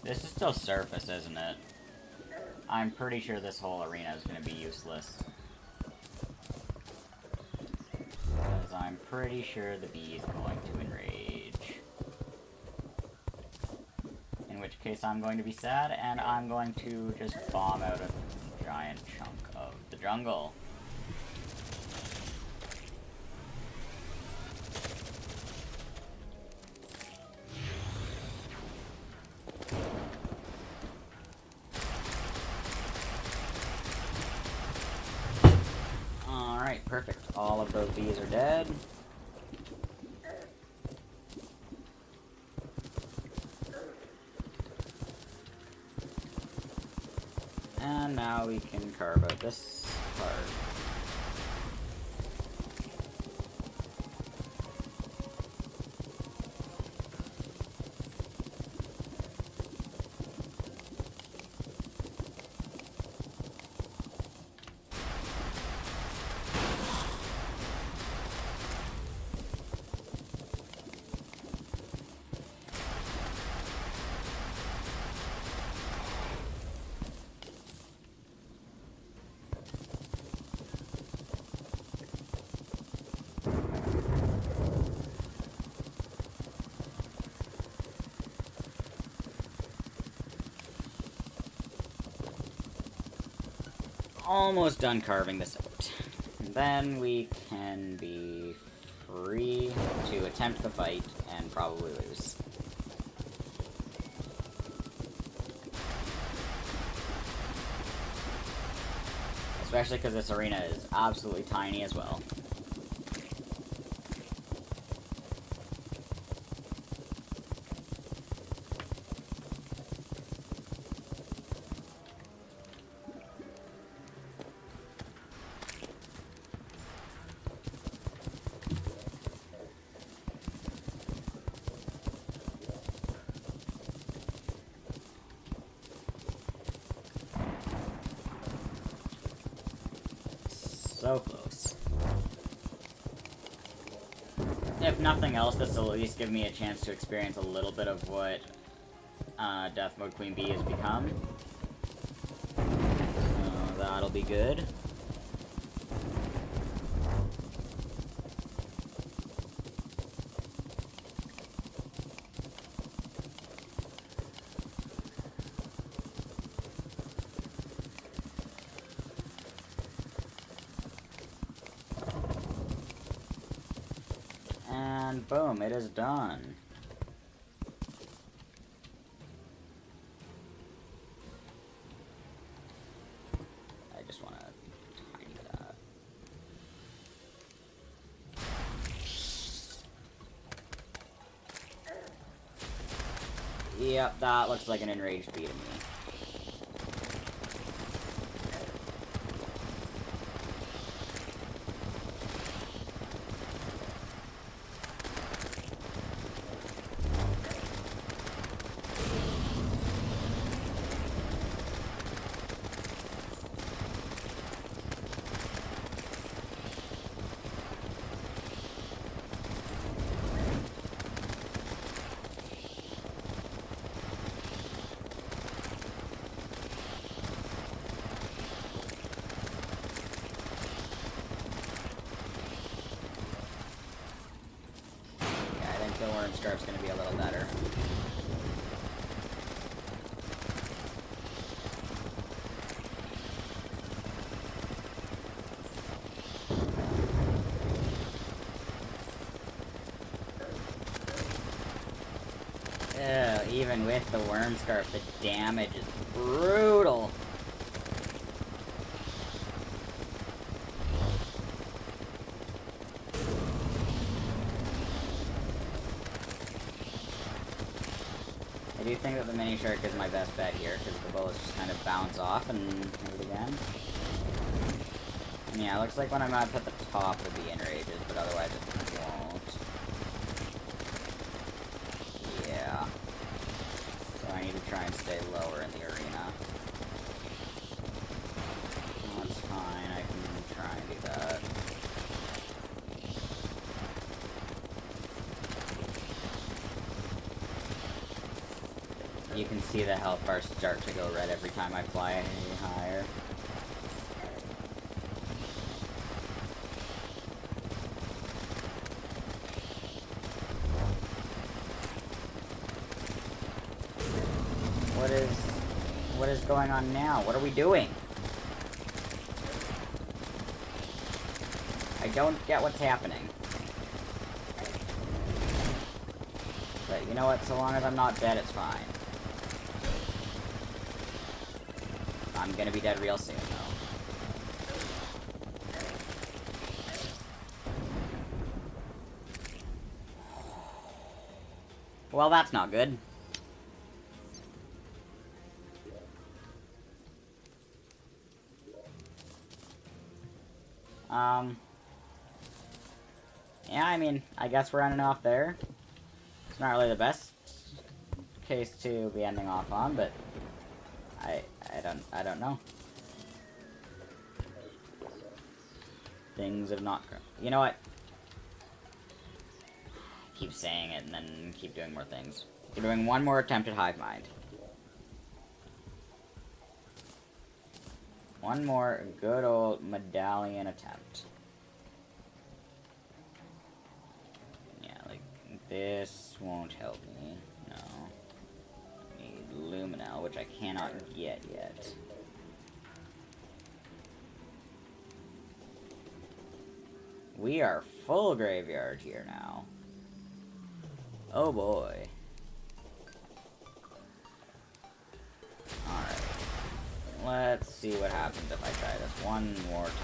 This is still surface, isn't it? I'm pretty sure this whole arena is going to be useless. Because I'm pretty sure the bee is going to enrage. In which case I'm going to be sad, and I'm going to just bomb out a giant chunk of the jungle. Alright, perfect. All of those bees are dead. And now we can carve out this part. Almost done carving this out. Then we can be free to attempt the fight and probably lose. Especially because this arena is absolutely tiny as well. So close. If nothing else, this will at least give me a chance to experience a little bit of what Death Mode Queen Bee has become. So that'll be good. And boom, it is done. I just want to tiny that. Yep, that looks like an enraged bee to me. The worm scarf's gonna be a little better. Ew, even with the worm scarf, the damage is brutal. I do think that the mini shark is my best bet here, because the bullets just kind of bounce off and move again. And yeah, it looks like when I'm up at the top would be enrages, but otherwise it won't. Yeah. So I need to try and stay lower in the arena. That's fine, I can try and do that. You can see the health bar start to go red every time I fly any higher. What is going on now? What are we doing? I don't get what's happening. But you know what? So long as I'm not dead, it's fine. I'm gonna be dead real soon, though. Well, that's not good. Yeah, I mean, I guess we're ending off there. It's not really the best case to be ending off on, but I don't know. Things have not grown. You know what? Keep saying it and then keep doing more things. We're doing one more attempt at hive mind. One more good old medallion attempt. Yeah, like, this won't help me. No. I need Luminel, which I cannot get yet. We are full graveyard here now. Oh boy. Alright. Let's see what happens if I try this one more time.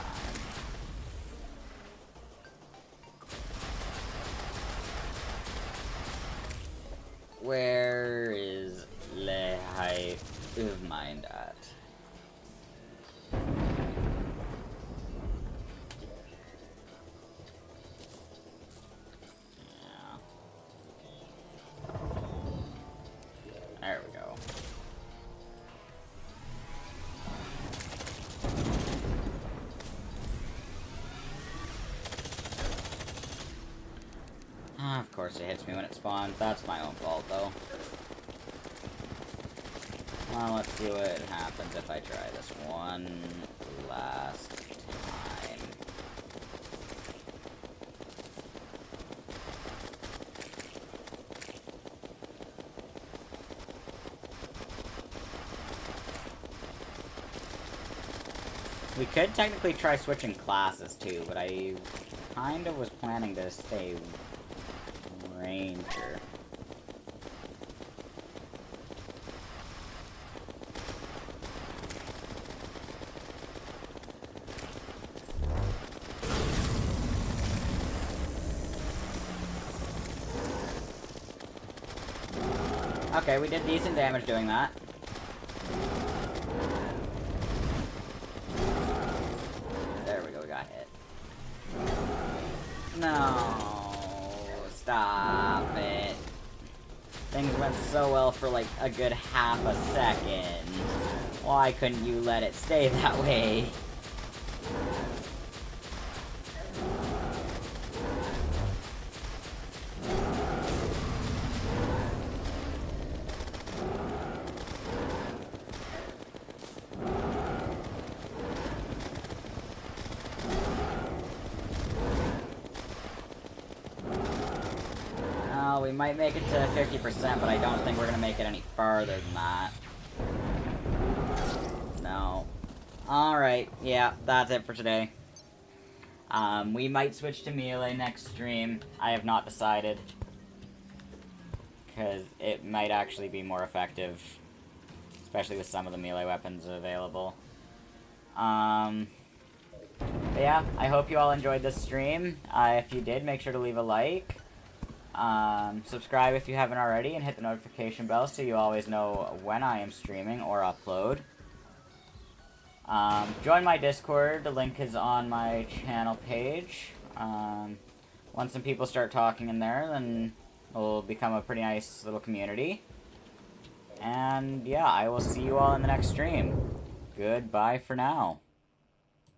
Where is Le Hive Mind at? Yeah. There we go. Of course it hits me when it spawns. That's my own fault, though. Well, let's see what happens if I try this one last time. We could technically try switching classes, too, but I kind of was planning to stay ranger. Okay, we did decent damage doing that. There we go, we got hit. No, stop it. Things went so well for like a good half a second. Why couldn't you let it stay that way? We might make it to 50%, but I don't think we're gonna make it any farther than that. No. Alright, yeah, that's it for today. We might switch to melee next stream. I have not decided. Because it might actually be more effective. Especially with some of the melee weapons available. But yeah, I hope you all enjoyed this stream. If you did, make sure to leave a like. Subscribe if you haven't already, and hit the notification bell so you always know when I am streaming or upload. Join my Discord, the link is on my channel page. Once some people start talking in there, then it'll become a pretty nice little community. And yeah, I will see you all in the next stream. Goodbye for now.